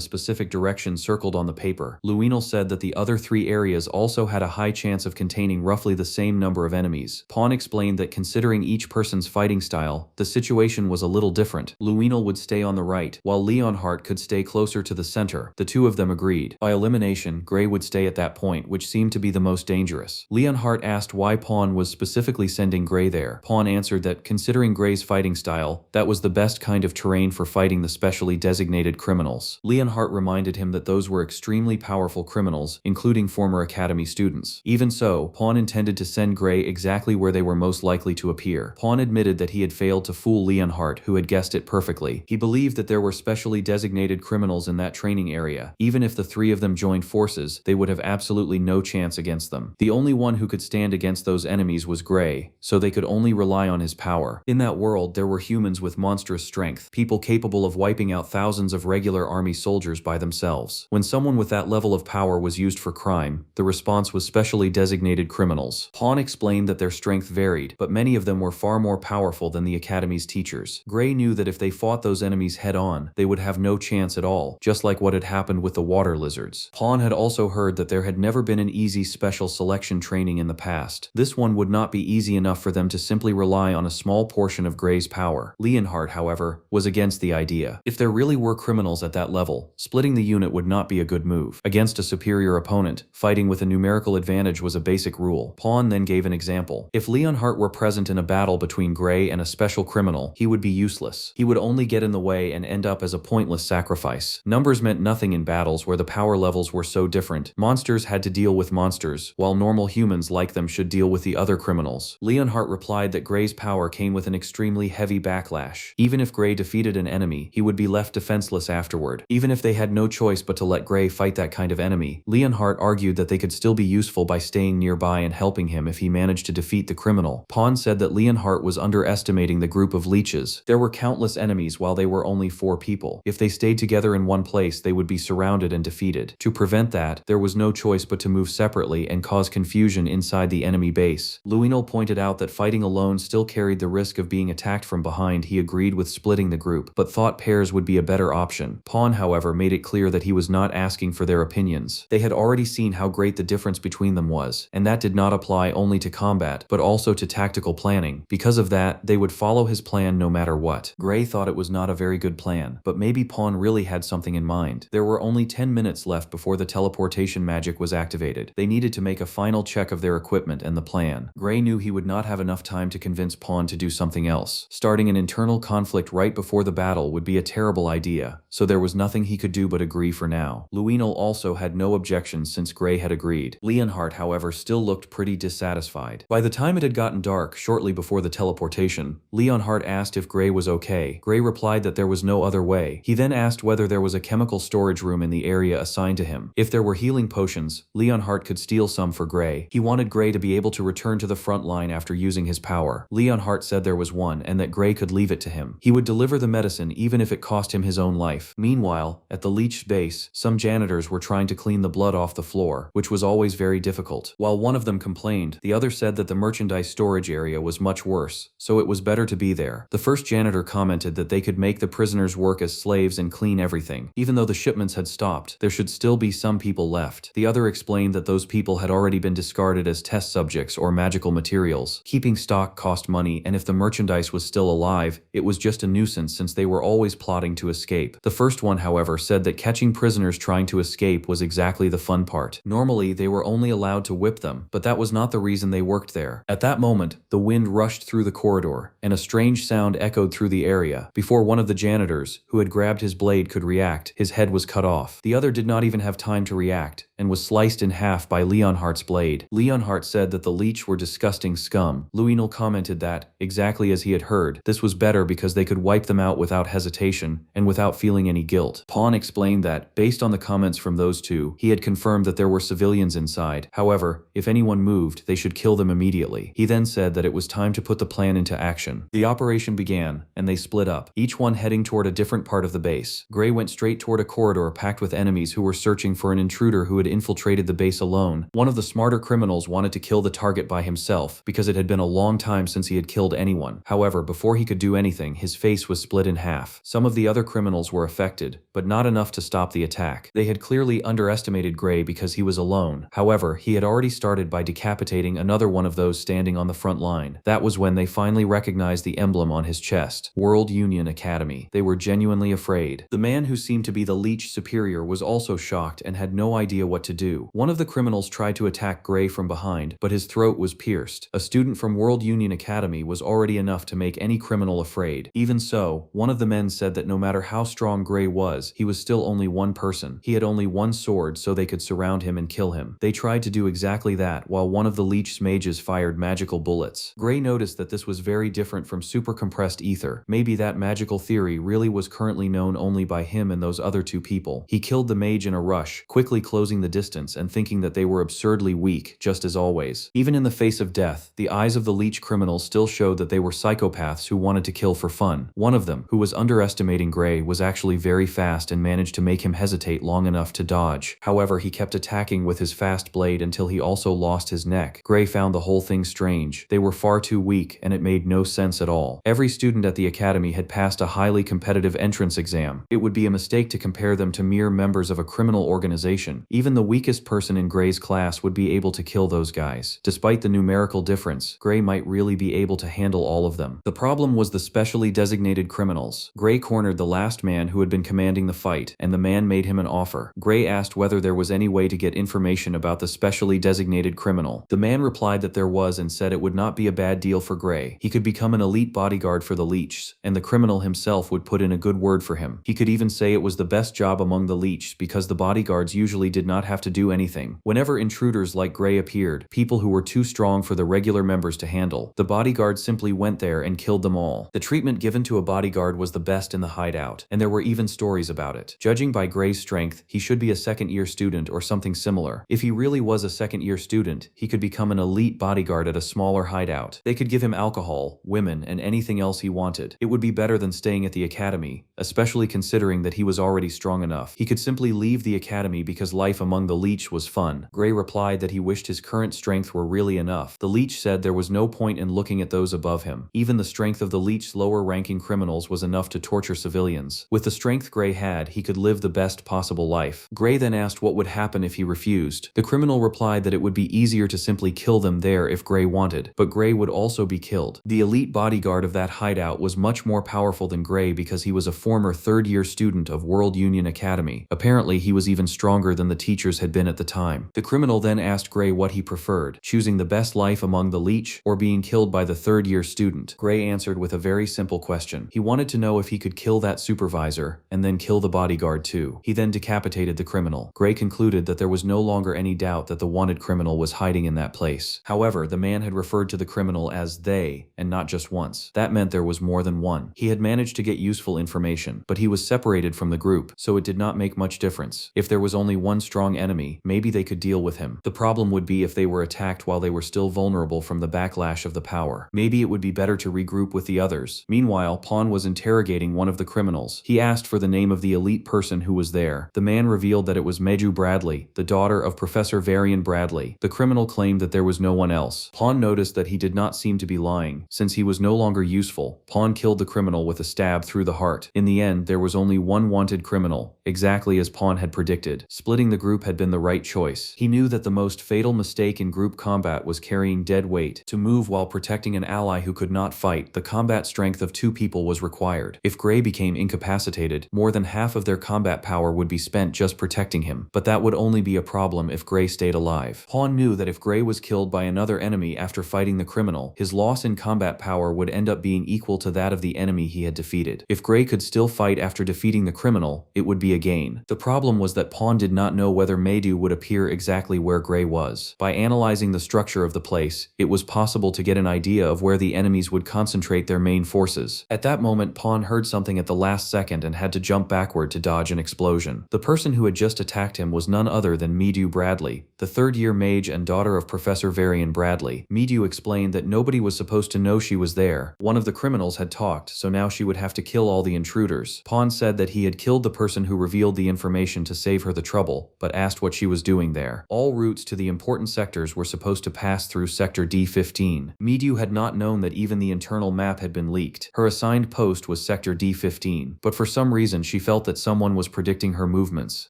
specific direction circled on the paper. Luinal said that the other three areas also had a high chance of containing roughly the same number of enemies. Pawn explained that considering each person's fighting style, the situation was a little different. Luinal would stay on the right, while Leonhardt could stay closer to the center. The two of them agreed. By elimination, Gray would stay at that point, which seemed to be the most dangerous. Leonhardt asked why Pawn was specifically sending Gray there. Pawn answered that, considering Gray's fighting style, that was the best kind of terrain for fighting the specially designated criminals. Leonhardt reminded him that those were extremely powerful criminals, including former academy students. Even so, Pawn intended to send Gray exactly where they were most likely to appear. Pawn admitted that he had failed to fool Leonhardt, who had guessed it perfectly. He believed that there were specially designated criminals in that training area. Even if the three of them joined forces, they would have absolutely no chance against them. The only one who could stand against those enemies was Gray, so they could only rely on his power. In that world, there were humans with monstrous strength, people capable of wiping out thousands of regular army soldiers by themselves. When someone with that level of power was used for crime, the response was specially designated criminals. Pawn explained that their strength varied, but many of them were far more powerful than the academy's teachers. Gray knew that if they fought those enemies head-on, they would have no chance at all, just like what had happened with the water lizards. Pawn had also heard that there had never been an easy special selection training in the past. This one would not be easy enough for them to simply rely on a small portion of Gray's power. Leonhardt, however, was against the idea. If there really were criminals at that level, splitting the unit would not be a good move. Against a superior opponent, fighting with a numerical advantage was a basic rule. Pawn then gave an example. If Leonhardt were present in a battle between Gray and a special criminal, he would be useless. He would only get in the way and end up as a pointless sacrifice. Numbers meant nothing in battles where the power levels were so different. Monsters had to deal with monsters, while normal humans like them should deal with the other criminals. Leonhardt replied that Gray's power came with an extremely heavy backlash. Even if Gray defeated an enemy, he would be left defenseless afterward. Even if they had no choice but to let Gray fight that kind of enemy, Leonhardt argued that they could still be useful by staying nearby and helping helping him if he managed to defeat the criminal. Pawn said that Leonhardt was underestimating the group of leeches. There were countless enemies while they were only 4 people. If they stayed together in one place, they would be surrounded and defeated. To prevent that, there was no choice but to move separately and cause confusion inside the enemy base. Luinol pointed out that fighting alone still carried the risk of being attacked from behind. He agreed with splitting the group, but thought pairs would be a better option. Pawn, however, made it clear that he was not asking for their opinions. They had already seen how great the difference between them was, and that did not apply only to combat, but also to tactical planning. Because of that, they would follow his plan no matter what. Gray thought it was not a very good plan, but maybe Pawn really had something in mind. There were only 10 minutes left before the teleportation magic was activated. They needed to make a final check of their equipment and the plan. Gray knew he would not have enough time to convince Pawn to do something else. Starting an internal conflict right before the battle would be a terrible idea, so there was nothing he could do but agree for now. Luinol also had no objections since Gray had agreed. Leonhardt, however, still looked pretty dissatisfied. By the time it had gotten dark, shortly before the teleportation, Leonhardt asked if Gray was okay. Gray replied that there was no other way. He then asked whether there was a chemical storage room in the area assigned to him. If there were healing potions, Leonhardt could steal some for Gray. He wanted Gray to be able to return to the front line after using his power. Leonhardt said there was one and that Gray could leave it to him. He would deliver the medicine even if it cost him his own life. Meanwhile, at the leech's base, some janitors were trying to clean the blood off the floor, which was always very difficult. While one of them complained, the other said that the merchandise storage area was much worse, so it was better to be there. The first janitor commented that they could make the prisoners work as slaves and clean everything. Even though the shipments had stopped, there should still be some people left. The other explained that those people had already been discarded as test subjects or magical materials. Keeping stock cost money, and if the merchandise was still alive, it was just a nuisance since they were always plotting to escape. The first one, however, said that catching prisoners trying to escape was exactly the fun part. Normally, they were only allowed to whip them, but that was not the reason they worked there. At that moment, the wind rushed through the corridor, and a strange sound echoed through the area. Before one of the janitors, who had grabbed his blade, could react, his head was cut off. The other did not even have time to react, and was sliced in half by Leonhardt's blade. Leonhardt said that the leech were disgusting scum. Luinol commented that, exactly as he had heard, this was better because they could wipe them out without hesitation, and without feeling any guilt. Pawn explained that, based on the comments from those two, he had confirmed that there were civilians inside. However, if anyone moved, they should kill them immediately. He then said that it was time to put the plan into action. The operation began, and they split up, each one heading toward a different part of the base. Gray went straight toward a corridor packed with enemies who were searching for an intruder who had infiltrated the base alone. One of the smarter criminals wanted to kill the target by himself, because it had been a long time since he had killed anyone. However, before he could do anything, his face was split in half. Some of the other criminals were affected, but not enough to stop the attack. They had clearly underestimated Gray because he was alone. However, he had already started by decapitating another one of those standing on the front line. That was when they finally recognized the emblem on his chest. World Union Academy. They were genuinely afraid. The man who seemed to be the leech superior was also shocked and had no idea what to do. One of the criminals tried to attack Gray from behind, but his throat was pierced. A student from World Union Academy was already enough to make any criminal afraid. Even so, one of the men said that no matter how strong Gray was, he was still only one person. He had only one sword, so they could surround him and kill him. They tried to do exactly that, while one of the leech's mages fired magical bullets. Gray noticed that this was very different from super compressed ether. Maybe that magical theory really was currently known only by him and those other two people. He killed the mage in a rush, quickly closing the distance and thinking that they were absurdly weak, just as always. Even in the face of death, the eyes of the leech criminals still showed that they were psychopaths who wanted to kill for fun. One of them, who was underestimating Gray, was actually very fast and managed to make him hesitate long enough to dodge. However, he kept attacking with his fast blade until he also lost his neck. Gray found the whole thing strange. They were far too weak, and it made no sense at all. Every student at the academy had passed a highly competitive entrance exam. It would be a mistake to compare them to mere members of a criminal organization. Even the weakest person in Gray's class would be able to kill those guys. Despite the numerical difference, Gray might really be able to handle all of them. The problem was the specially designated criminals. Gray cornered the last man who had been commanding the fight, and the man made him an offer. Gray asked whether there was any way to get information about the specially designated criminal. The man replied that there was and said it would not be a bad deal for Gray. He could become an elite bodyguard for the leechs, and the criminal himself would put in a good word for him. He could even say it was the best job among the leechs because the bodyguards usually did not not have to do anything. Whenever intruders like Gray appeared, people who were too strong for the regular members to handle, the bodyguard simply went there and killed them all. The treatment given to a bodyguard was the best in the hideout, and there were even stories about it. Judging by Gray's strength, he should be a second-year student or something similar. If he really was a second-year student, he could become an elite bodyguard at a smaller hideout. They could give him alcohol, women, and anything else he wanted. It would be better than staying at the academy, especially considering that he was already strong enough. He could simply leave the academy because life among the leech was fun. Gray replied that he wished his current strength were really enough. The leech said there was no point in looking at those above him. Even the strength of the leech's lower-ranking criminals was enough to torture civilians. With the strength Gray had, he could live the best possible life. Gray then asked what would happen if he refused. The criminal replied that it would be easier to simply kill them there if Gray wanted, but Gray would also be killed. The elite bodyguard of that hideout was much more powerful than Gray because he was a former third-year student of World Union Academy. Apparently, he was even stronger than the teachers had been at the time. The criminal then asked Gray what he preferred, choosing the best life among the leech or being killed by the third-year student. Gray answered with a very simple question. He wanted to know if he could kill that supervisor and then kill the bodyguard too. He then decapitated the criminal. Gray concluded that there was no longer any doubt that the wanted criminal was hiding in that place. However, the man had referred to the criminal as they, and not just once. That meant there was more than one. He had managed to get useful information, but he was separated from the group, so it did not make much difference. If there was only one strong enemy, maybe they could deal with him. The problem would be if they were attacked while they were still vulnerable from the backlash of the power. Maybe it would be better to regroup with the others. Meanwhile, Pawn was interrogating one of the criminals. He asked for the name of the elite person who was there. The man revealed that it was Meju Bradley, the daughter of Professor Varian Bradley. The criminal claimed that there was no one else. Pawn noticed that he did not seem to be lying. Since he was no longer useful, Pawn killed the criminal with a stab through the heart. In the end, there was only one wanted criminal, exactly as Pawn had predicted. Splitting the group had been the right choice. He knew that the most fatal mistake in group combat was carrying dead weight. To move while protecting an ally who could not fight, the combat strength of two people was required. If Gray became incapacitated, more than half of their combat power would be spent just protecting him. But that would only be a problem if Gray stayed alive. Pawn knew that if Gray was killed by another enemy after fighting the criminal, his loss in combat power would end up being equal to that of the enemy he had defeated. If Gray could still fight after defeating the criminal, it would be a gain. The problem was that Pawn did not know whether Medu would appear exactly where Gray was. By analyzing the structure of the place, it was possible to get an idea of where the enemies would concentrate their main forces. At that moment, Pawn heard something at the last second and had to jump backward to dodge an explosion. The person who had just attacked him was none other than Medu Bradley, the third-year mage and daughter of Professor Varian Bradley. Medu explained that nobody was supposed to know she was there. One of the criminals had talked, so now she would have to kill all the intruders. Pawn said that he had killed the person who revealed the information to save her the trouble, but asked what she was doing there. All routes to the important sectors were supposed to pass through Sector D15. Medu had not known that even the internal map had been leaked. Her assigned post was Sector D15, but for some reason she felt that someone was predicting her movements.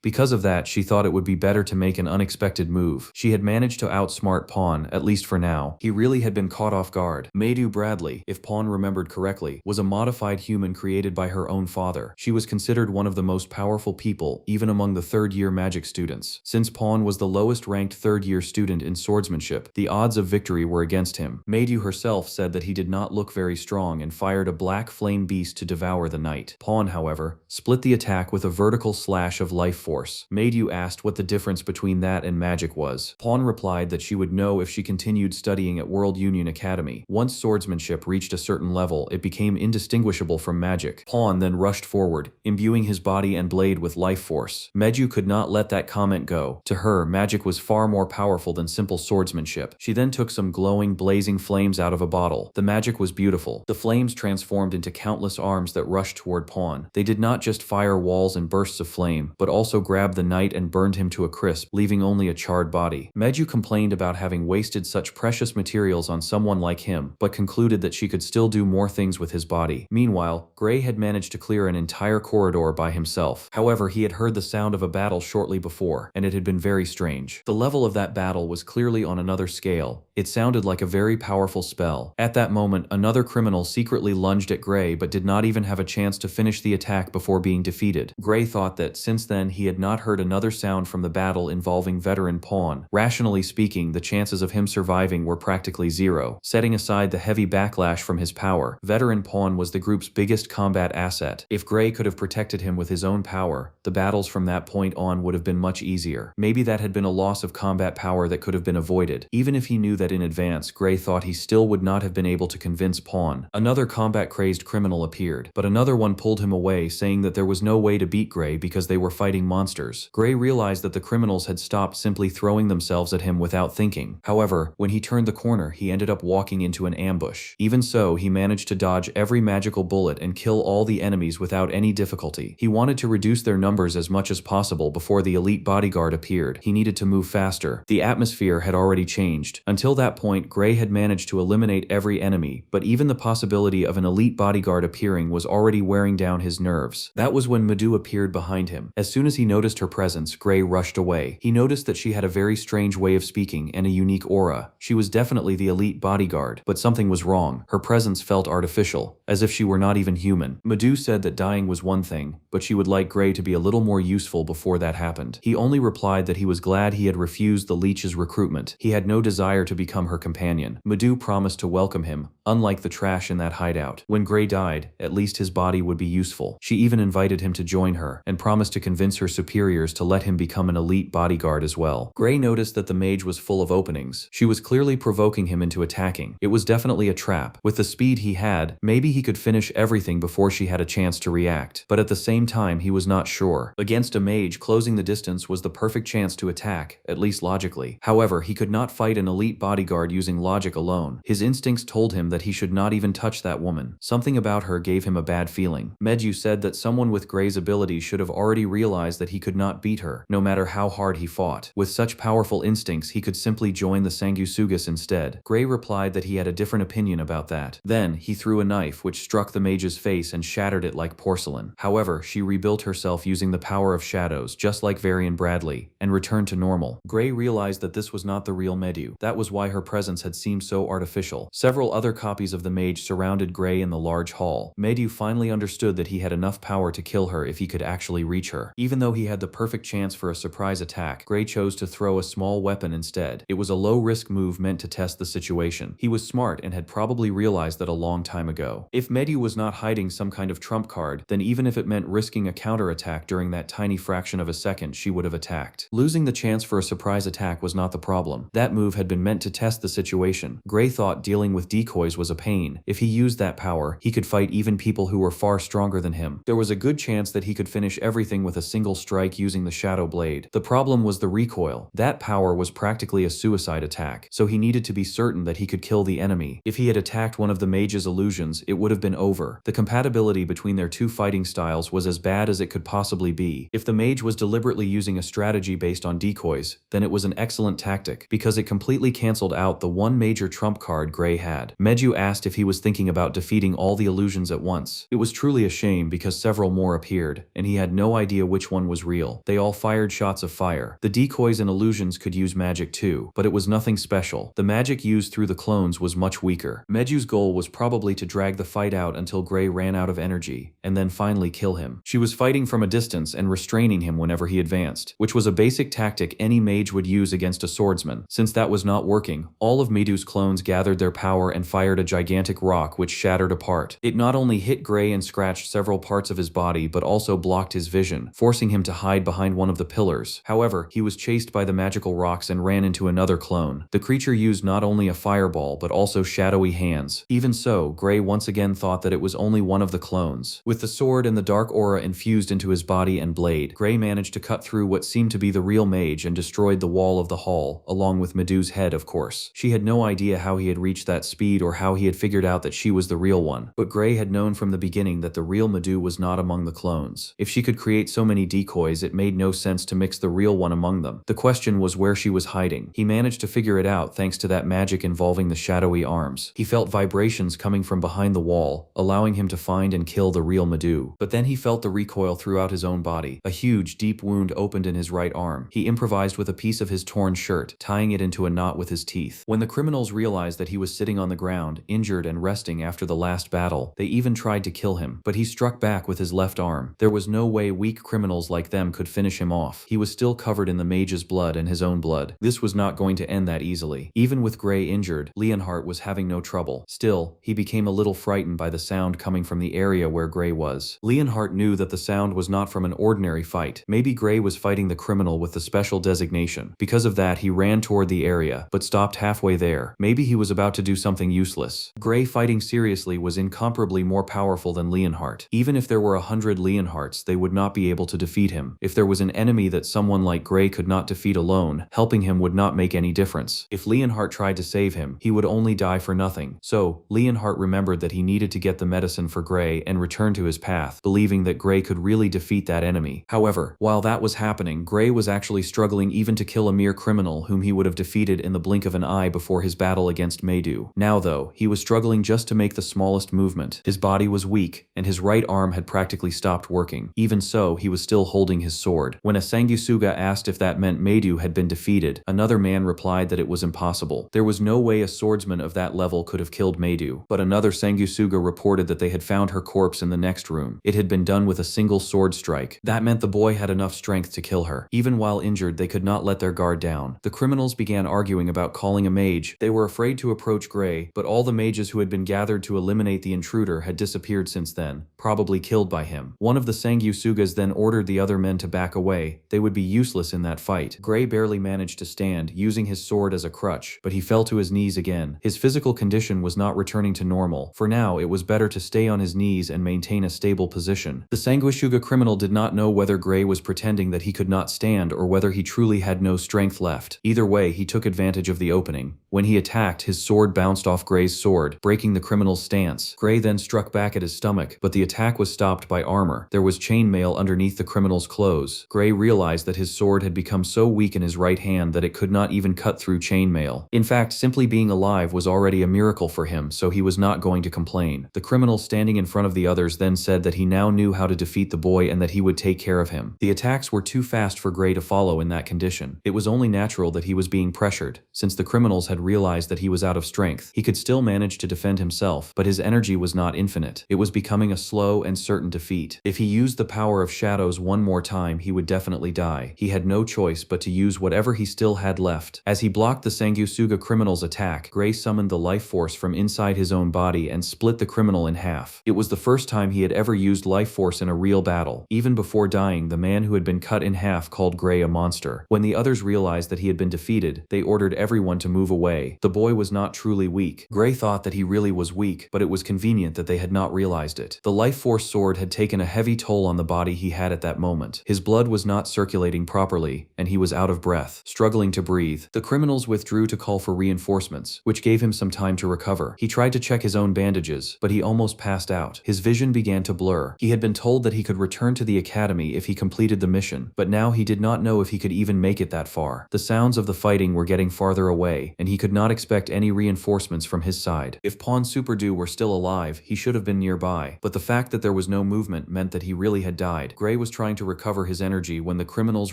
Because of that, she thought it would be better to make an unexpected move. She had managed to outsmart Pawn, at least for now. He really had been caught off guard. Medu Bradley, if Pawn remembered correctly, was a modified human created by her own father. She was considered one of the most powerful people, even among the third-year magic students. Since Pawn was the lowest-ranked third-year student in swordsmanship, the odds of victory were against him. Medu herself said that he did not look very strong and fired a black flame beast to devour the knight. Pawn, however, split the attack with a vertical slash of life force. Medu asked what the difference between that and magic was. Pawn replied that she would know if she continued studying at World Union Academy. Once swordsmanship reached a certain level, it became indistinguishable from magic. Pawn then rushed forward, imbuing his body and blade with life force. Medu could not let that comment go. To her, magic was far more powerful than simple swordsmanship. She then took some glowing, blazing flames out of a bottle. The magic was beautiful. The flames transformed into countless arms that rushed toward Pawn. They did not just fire walls and bursts of flame, but also grabbed the knight and burned him to a crisp, leaving only a charred body. Medu complained about having wasted such precious materials on someone like him, but concluded that she could still do more things with his body. Meanwhile, Gray had managed to clear an entire corridor by himself. However, he had heard the sound of a battle shortly before, and it had been very strange. The level of that battle was clearly on another scale. It sounded like a very powerful spell. At that moment, another criminal secretly lunged at Gray but did not even have a chance to finish the attack before being defeated. Gray thought that, since then, he had not heard another sound from the battle involving veteran Pawn. Rationally speaking, the chances of him surviving were practically zero. Setting aside the heavy backlash from his power, veteran Pawn was the group's biggest combat asset. If Gray could have protected him with his own power, the battles from that point on would have been much easier. Maybe that had been a loss of combat power that could have been avoided. Even if he knew that in advance, Gray thought he still would not have been able to convince Pawn. Another combat-crazed criminal appeared, but another one pulled him away, saying that there was no way to beat Gray because they were fighting monsters. Gray realized that the criminals had stopped simply throwing themselves at him without thinking. However, when he turned the corner, he ended up walking into an ambush. Even so, he managed to dodge every magical bullet and kill all the enemies without any difficulty. He wanted to reduce their numbers as much as possible before the elite bodyguard appeared. He needed to move faster. The atmosphere had already changed. Until that point, Gray had managed to eliminate every enemy, but even the possibility of an elite bodyguard appearing was already wearing down his nerves. That was when Madou appeared behind him. As soon as he noticed her presence, Gray rushed away. He noticed that she had a very strange way of speaking and a unique aura. She was definitely the elite bodyguard, but something was wrong. Her presence felt artificial, as if she were not even human. Madou said that dying was one thing, but she would like Gray to be a little more useful before that happened. He only replied that he was glad he had refused the leech's recruitment. He had no desire to become her companion. Madou promised to welcome him, unlike the trash in that hideout. When Gray died, at least his body would be useful. She even invited him to join her, and promised to convince her superiors to let him become an elite bodyguard as well. Gray noticed that the mage was full of openings. She was clearly provoking him into attacking. It was definitely a trap. With the speed he had, maybe he could finish everything before she had a chance to react. But at the same time, he was not sure. Against a mage, closing the distance was the perfect chance to attack, at least logically. However, he could not fight an elite bodyguard using logic alone. His instincts told him that he should not even touch that woman. Something about her gave him a bad feeling. Medju said that someone with Gray's abilities should have already realized that he could not beat her, no matter how hard he fought. With such powerful instincts, he could simply join the Sanguisugas instead. Gray replied that he had a different opinion about that. Then, he threw a knife which struck the mage's face and shattered it like porcelain. However, she rebuilt herself using the power of shadows, just like Varian Bradley, and returned to normal. Gray realized that this was not the real Medju. That was why her presence had seemed so artificial. Several other copies of the mage surrounded Gray in the large hall. Medju finally understood that he had enough power to kill her if he could actually reach her. Even though he had the perfect chance for a surprise attack, Gray chose to throw a small weapon instead. It was a low-risk move meant to test the situation. He was smart and had probably realized that a long time ago. If Medju was not hiding some kind of trump card, then even if it meant risking a counterattack during that tiny fraction of a second, she would have attacked. Losing the chance for a surprise attack was not the problem. That move had been meant to test the situation. Gray thought dealing with decoys was a pain. If he used that power, he could fight even people who were far stronger than him. There was a good chance that he could finish everything with a single strike using the Shadow Blade. The problem was the recoil. That power was practically a suicide attack, so he needed to be certain that he could kill the enemy. If he had attacked one of the mage's illusions, it would have been over. The compatibility between their two fighting styles was as bad as it could possibly be. If the mage was deliberately using a strategy based on decoys, then it was an excellent tactic, because it completely cancelled out the one major trump card Gray had. Medju asked if he was thinking about defeating all the illusions at once. It was truly a shame because several more appeared, and he had no idea which one was real. They all fired shots of fire. The decoys and illusions could use magic too, but it was nothing special. The magic used through the clones was much weaker. Medju's goal was probably to drag the fight out until Gray ran out of energy, and then finally kill him. She was fighting from a distance and restraining him whenever he advanced, which was a basic tactic any mage would use against a swordsman. Since that was not working, all of Medju's clones gathered their power and fired a gigantic rock which shattered apart. It not only hit Gray and scratched several parts of his body, but also blocked his vision, forcing him to hide behind one of the pillars. However, he was chased by the magical rocks and ran into another clone. The creature used not only a fireball, but also shadowy hands. Even so, Gray once again thought that it was only one of the clones. With the sword and the dark aura infused into his body and blade, Gray managed to cut through what seemed to be the real mage and destroyed the wall of the hall, along with Medju's head, of course. She had no idea how he had reached that speed or how he had figured out that she was the real one, but Gray had known from the beginning that the real Medju was not among the clones. If she could create so many decoys, it made no sense to mix the real one among them. The question was where she was hiding. He managed to figure it out thanks to that magic involving the shadowy arms. He felt vibrations coming from behind the wall, allowing him to find and kill the real Medju. But then he felt the recoil throughout his own body. A huge, deep wound opened in his right arm. He improvised with a piece of his torn shirt, tying it into a knot with his teeth. When the criminals realized that he was sitting on the ground, injured and resting after the last battle, they even tried to kill him, but he struck back with his left arm. There was no way weak criminals like them could finish him off. He was still covered in the mage's blood and his own blood. This was not going to end that easily. Even with Gray injured, Leonhardt was having no trouble. Still, he became a little frightened by the sound coming from the area where Gray was. Leonhardt knew that the sound was not from an ordinary fight. Maybe Gray was fighting the criminal with the special designation. Because of that, he ran toward the area, but stopped halfway there. Maybe he was about to do something useless. Gray fighting seriously was incomparably more powerful than Leonhardt. Even if there were 100 Leonhardts, they would not be able to defeat him. If there was an enemy that someone like Gray could not defeat alone, helping him would not make any difference. If Leonhardt tried to save him, he would only die for nothing. So, Leonhardt remembered that he needed to get the medicine for Gray and return to his path, believing that Gray could really defeat that enemy. However, while that was happening, Gray was actually struggling even to kill a mere criminal whom he would have defeated in the blink of an eye before his battle against Maydu. Now though, he was struggling just to make the smallest movement. His body was weak, and his right arm had practically stopped working. Even so, he was still holding his sword. When a Sanguisuga asked if that meant Maydu had been defeated, another man replied that it was impossible. There was no way a swordsman of that level could have killed Maydu. But another Sanguisuga reported that they had found her corpse in the next room. It had been done with a single sword strike. That meant the boy had enough strength to kill her. Even while injured, they could not let their guard down. The criminals began arguing about calling a mage. They were afraid to approach Gray, but all the mages who had been gathered to eliminate the intruder had disappeared since then, probably killed by him. One of the Sanguisugas then ordered the other men to back away. They would be useless in that fight. Gray barely managed to stand, using his sword as a crutch, but he fell to his knees again. His physical condition was not returning to normal. For now, it was better to stay on his knees and maintain a stable position. The Sanguisuga criminal did not know whether Gray was pretending that he could not stand or whether he truly had no strength left. Either way, he took advantage of the opening. When he attacked, his sword bounced off Gray's sword, breaking the criminal's stance. Gray then struck back at his stomach, but the attack was stopped by armor. There was chainmail underneath the criminal's clothes. Gray realized that his sword had become so weak in his right hand that it could not even cut through chainmail. In fact, simply being alive was already a miracle for him, so he was not going to complain. The criminal standing in front of the others then said that he now knew how to defeat the boy and that he would take care of him. The attacks were too fast for Gray to follow in that condition. It was only natural that he was being pressured, since the criminals had realized that he was out of strength. He could still manage to defend himself, but his energy was not infinite. It was becoming a slow and certain defeat. If he used the power of shadows one more time, he would definitely die. He had no choice but to use whatever he still had left. As he blocked the Sanguisuga criminal's attack, Gray summoned the life force from inside his own body and split the criminal in half. It was the first time he had ever used life force in a real battle. Even before dying, the man who had been cut in half called Gray a monster. When the others realized that he had been defeated, they ordered everyone to move away. The boy was not truly weak. Gray thought that he really was weak, but it was convenient that they had not realized it. The life force sword had taken a heavy toll on the body he had at that moment. His blood was not circulating properly, and he was out of breath, struggling to breathe. The criminals withdrew to call for reinforcements, which gave him some time to recover. He tried to check his own bandages, but he almost passed out. His vision began to blur. He had been told that he could return to the academy if he completed the mission, but now he did not know if he could even make it that far. The sounds of the fighting were getting farther away, and he could not expect any reinforcements from his side. If Pawn Superdu were still alive, he should have been nearby, but the fact that there was no movement meant that he really had died. Gray was trying to recover his energy when the criminals'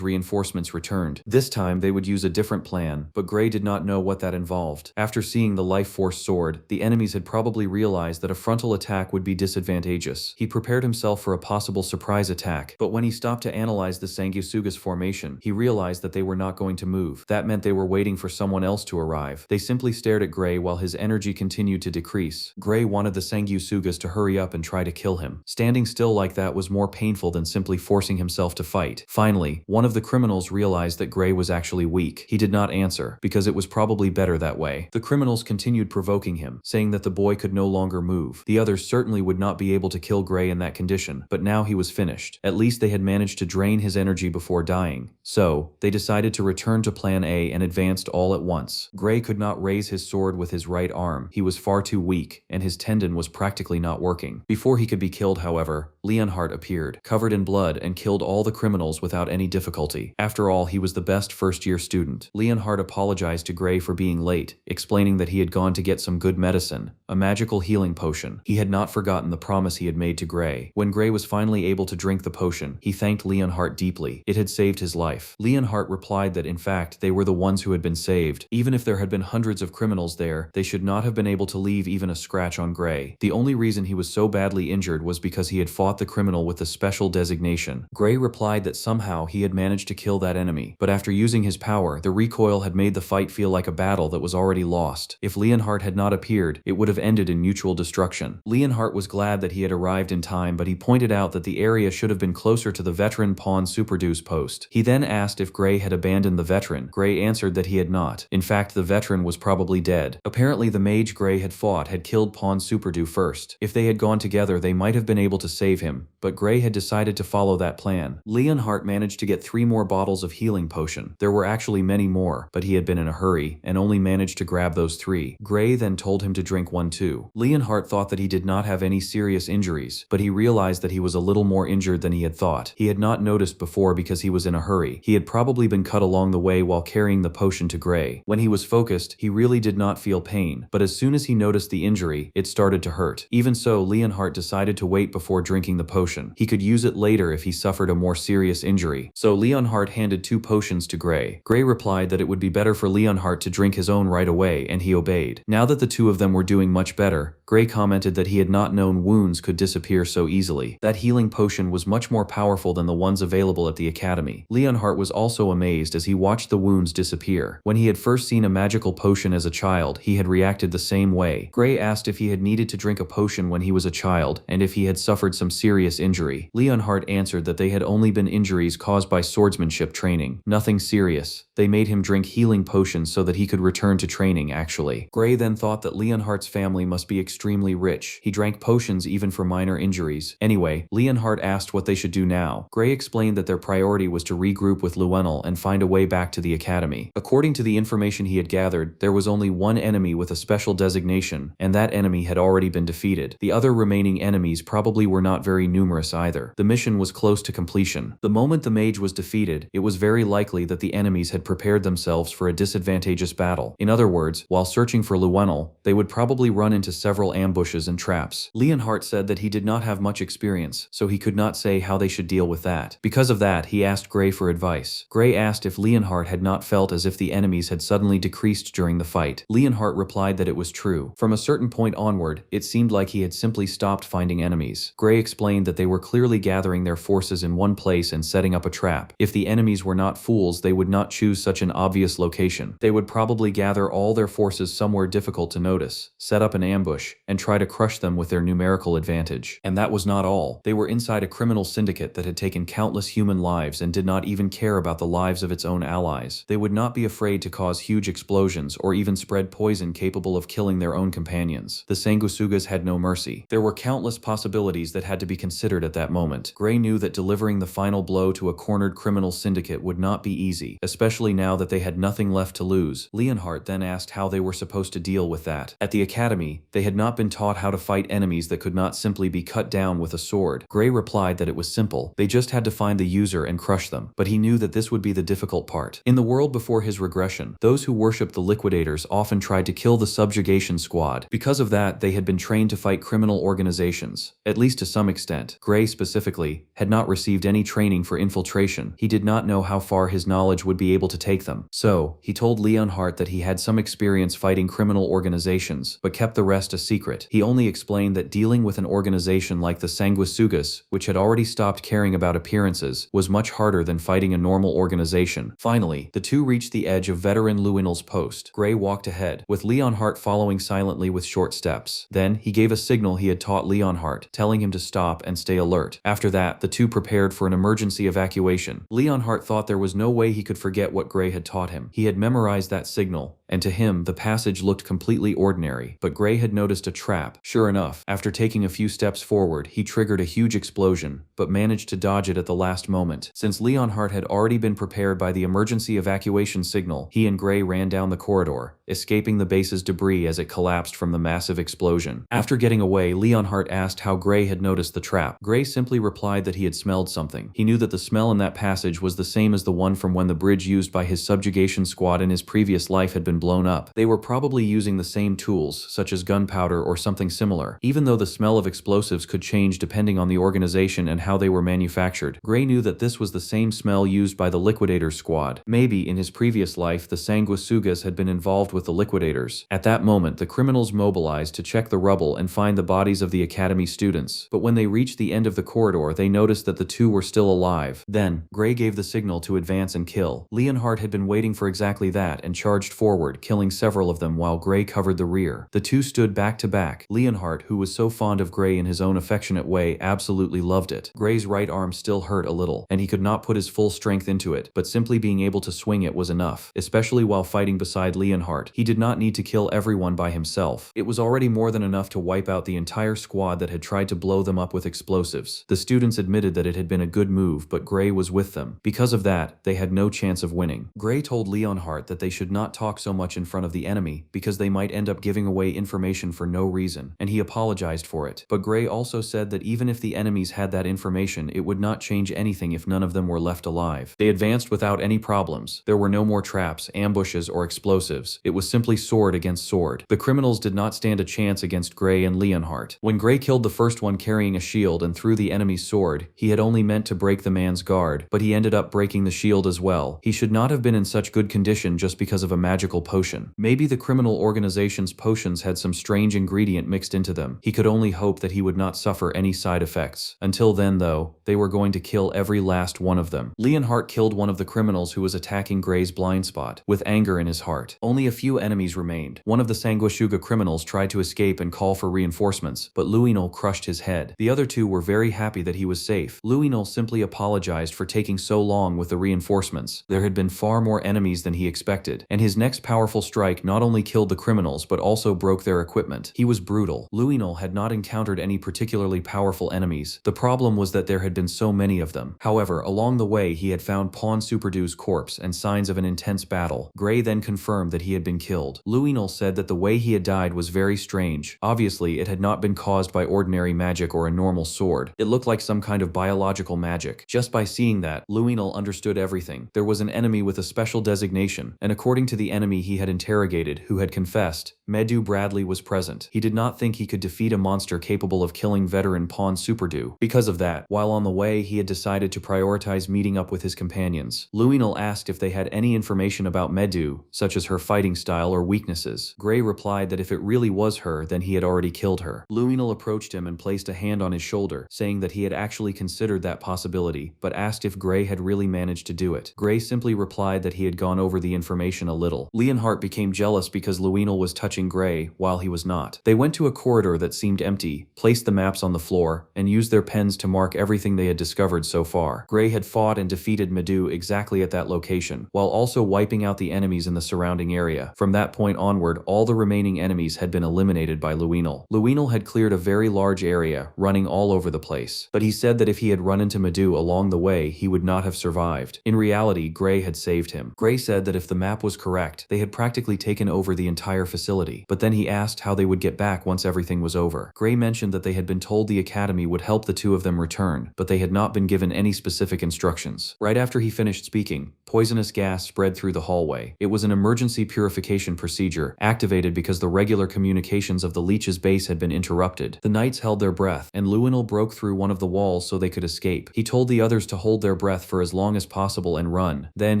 reinforcements returned. This time they would use a different plan, but Gray did not know what that involved. After seeing the life force sword, the enemies had probably realized that a frontal attack would be disadvantageous. He prepared himself for a possible surprise attack, but when he stopped to analyze the Sanguisuga's formation, he realized that they were not going to move. That meant they were waiting for someone else to arrive. They simply stared at Gray while his energy continued to decrease. Gray wanted the Sanguisugas to hurry up and try to kill him. Standing still like that was more painful than simply forcing himself to fight. Finally, one of the criminals realized that Gray was actually weak. He did not answer, because it was probably better that way. The criminals continued provoking him, saying that the boy could no longer move. The others certainly would not be able to kill Gray in that condition, but now he was finished. At least they had managed to drain his energy before dying. So, they decided to return to Plan A and advanced all at once. Gray could not raise his sword with his right arm. He was far too weak, and his tendon was practically not working. Before he could be killed, however, Leonhardt appeared, covered in blood, and killed all the criminals without any difficulty. After all, he was the best first-year student. Leonhardt apologized to Gray for being late, explaining that he had gone to get some good medicine, a magical healing potion. He had not forgotten the promise he had made to Gray. When Gray was finally able to drink the potion, he thanked Leonhardt deeply. It had saved his life. Leonhardt replied that in fact they were the ones who had been saved. Even if there had been hundreds of criminals there, they should not have been able to leave even a scratch on Gray. The only reason he was so badly injured was because he had fought the criminal with the special designation. Gray replied that somehow he had managed to kill that enemy, but after using his power, the recoil had made the fight feel like a battle that was already lost. If Leonhardt had not appeared, it would have ended in mutual destruction. Leonhardt was glad that he had arrived in time, but he pointed out that the area should have been closer to the veteran pawn superduce post. He then asked if Gray had abandoned the veteran. Gray answered that he had not. In fact, the veteran was probably dead. Apparently the mage Gray had fought had killed pawn superdu first. If they had gone together, they might have been able to save him, but Gray had decided to follow that plan. Leonhardt managed to get 3 more bottles of healing potion. There were actually many more, but he had been in a hurry and only managed to grab those 3. Gray then told him to drink one too. Leonhardt thought that he did not have any serious injuries, but he realized that he was a little more injured than he had thought. He had not noticed before because he was in a hurry. He had probably been cut along the way while carrying the potion to Gray. When he was focused, he really did not feel pain, but as soon as he noticed the injury, it started to hurt. Even so, Leonhardt decided to wait before drinking the potion. He could use it later if he suffered a more serious injury. So Leonhardt handed 2 potions to Gray. Gray replied that it would be better for Leonhardt to drink his own right away, and he obeyed. Now that the 2 of them were doing much better, Gray commented that he had not known wounds could disappear so easily. That healing potion was much more powerful than the ones available at the academy. Leonhardt was also amazed as he watched the wounds disappear. When he had first seen a magical potion as a child, he had reacted the same way. Gray asked if he had needed to drink a potion when he was a child, and if he had suffered some serious injury. Leonhardt answered that they had only been injuries caused by swordsmanship training. Nothing serious. They made him drink healing potions so that he could return to training, actually. Gray then thought that Leonhardt's family must be extremely rich. He drank potions even for minor injuries. Anyway, Leonhardt asked what they should do now. Gray explained that their priority was to regroup with Llewellyn and find a way back to the academy. According to the information he had gathered, there was only one enemy with a special designation, and that enemy had already been defeated. The other remaining enemies probably were not very numerous either. The mission was close to completion. The moment the mage was defeated, it was very likely that the enemies had prepared themselves for a disadvantageous battle. In other words, while searching for Llewellyn, they would probably run into several ambushes and traps. Leonhardt said that he did not have much experience, so he could not say how they should deal with that. Because of that, he asked Gray for advice. Gray asked if Leonhardt had not felt as if the enemies had suddenly decreased during the fight. Leonhardt replied that it was true. From a certain point onward, it seemed like he had simply stopped finding enemies. Gray explained that they were clearly gathering their forces in one place and setting up a trap. If the enemies were not fools, they would not choose such an obvious location. They would probably gather all their forces somewhere difficult to notice, set up an ambush, and try to crush them with their numerical advantage. And that was not all. They were inside a criminal syndicate that had taken countless human lives and did not even care about the lives of its own allies. They would not be afraid to cause huge explosions or even spread poison capable of killing their own companions. The sanguisugas had no mercy. There were countless possibilities that had to be considered at that moment. Gray knew that delivering the final blow to a cornered criminal syndicate would not be easy, especially now that they had nothing left to lose. Leonhardt then asked how they were supposed to deal with that. At the academy, they had not been taught how to fight enemies that could not simply be cut down with a sword. Gray replied that it was simple. They just had to find the user and crush them. But he knew that this would be the difficult part. In the world before his regression, those who worshipped the liquidators often tried to kill the subjugation squad. Because of that, they had been trained to fight criminal organizations, at least to some extent. Gray specifically had not received any training for infiltration. He did not know how far his knowledge would be able to take them. So, he told Leonhardt that he had some experience fighting criminal organizations, but kept the rest a secret. He only explained that dealing with an organization like the Sanguisugas, which had already stopped caring about appearances, was much harder than fighting a normal organization. Finally, the two reached the edge of veteran Llewellyn's post. Gray walked ahead, with Leonhardt following silently with short steps. Then, he gave a signal he had taught Leonhardt, telling him to stop and stay alert. After that, the two prepared for an emergency evacuation. Leonhardt thought there was no way he could forget what Gray had taught him. He had memorized that signal, and to him, the passage looked completely ordinary. But Gray had noticed a trap. Sure enough, after taking a few steps forward, he triggered a huge explosion, but managed to dodge it at the last moment. Since Leonhardt had already been prepared by the emergency evacuation signal, he and Gray ran down the corridor, escaping the base's debris as it collapsed from the massive explosion. After getting away, Leonhardt asked how Gray had noticed the trap. Gray simply replied that he had smelled something. He knew that the smell in that passage was the same as the one from when the bridge used by his subjugation squad in his previous life had been blown up. They were probably using the same tools, such as gunpowder or something similar. Even though the smell of explosives could change depending on the organization and how they were manufactured, Gray knew that this was the same smell used by the Liquidators squad. Maybe, in his previous life, the Sanguisugas had been involved with the Liquidators. At that moment, the criminals mobilized to check the rubble and find the bodies of the academy students. But when they reached the end of the corridor, they noticed that the two were still alive. Then, Gray gave the signal to advance and kill. Leonhardt had been waiting for exactly that and charged forward, killing several of them while Gray covered the rear. The two stood back to back. Leonhardt, who was so fond of Gray in his own affectionate way, absolutely loved it. Gray's right arm still hurt a little, and he could not put his full strength into it, but simply being able to swing it was enough, especially while fighting beside Leonhardt. He did not need to kill everyone by himself. It was already more than enough to wipe out the entire squad that had tried to blow them up with explosives. The students admitted that it had been a good move, but Gray was with them. Because of that, they had no chance of winning. Gray told Leonhardt that they should not talk so much in front of the enemy, because they might end up giving away information for no reason, and he apologized for it. But Gray also said that even if the enemies had that information, it would not change anything if none of them were left alive. They advanced without any problems. There were no more traps, ambushes, or explosives. It was simply sword against sword. The criminals did not stand a chance against Gray and Leonhardt. When Gray killed the first one carrying a shield and threw the enemy's sword, he had only meant to break the man's guard, but he ended up breaking the shield as well. He should not have been in such good condition just because of a magical potion. Maybe the criminal organization's potions had some strange ingredient mixed into them. He could only hope that he would not suffer any side effects. Until then, though, they were going to kill every last one of them. Leonhardt killed one of the criminals who was attacking Gray's blind spot, with anger in his heart. Only a few enemies remained. One of the Sanguisuga criminals tried to escape and call for reinforcements, but Luinol crushed his head. The other two were very happy that he was safe. Luinol simply apologized for taking so long with the reinforcements. There had been far more enemies than he expected, and his next powerful strike not only killed the criminals but also broke their equipment. He was brutal. Luinol had not encountered any particularly powerful enemies. The problem was that there had been so many of them. However, along the way he had found Pawn Superdu's corpse and signs of an intense battle. Gray then confirmed that he had been killed. Luinol said that the way he had died was very strange. Obviously, it had not been caused by ordinary magic or a normal sword. It looked like some kind of biological magic. Just by seeing that, Luinol understood everything. There was an enemy with a special designation, and according to the enemy he had interrogated, who had confessed, Medu Bradley was present. He did not think he could defeat a monster capable of killing veteran Pawn Superdu. Because of that, while on the way, he had decided to prioritize meeting up with his companions. Luinol asked if they had any information about Medu, such as her fighting style or weaknesses. Gray replied that if it really was her, then he had already killed her. Luinol approached him and placed a hand on his shoulder, saying that he had actually considered that possibility, but asked if Gray had really managed to do it. Gray simply replied that he had gone over the information a little. Leonhardt became jealous because Luinol was touching Gray, while he was not. They went to a corridor that seemed empty, placed the maps on the floor, and used their pens to mark everything they had discovered so far. Gray had fought and defeated Medu exactly at that location, while also wiping out the enemies in the surrounding area. From that point onward, all the remaining enemies had been eliminated by Luinol. Luinol had cleared a very large area, running all over the place, but he said that if he had run into Medu along the way, he would not have survived. In reality, Gray had saved him. Gray said that if the map was correct, they had practically taken over the entire facility, but then he asked how they would get back once everything was over. Gray mentioned that they had been told the academy would help the two of them return, but they had not been given any specific instructions. Right after he finished speaking, poisonous gas spread through the hallway. It was an emergency purification procedure, activated because the regular communications of the leech's base had been interrupted. The knights held their breath, and Luinol broke through one of the walls so they could escape. He told the others to hold their breath for as long as possible and run. Then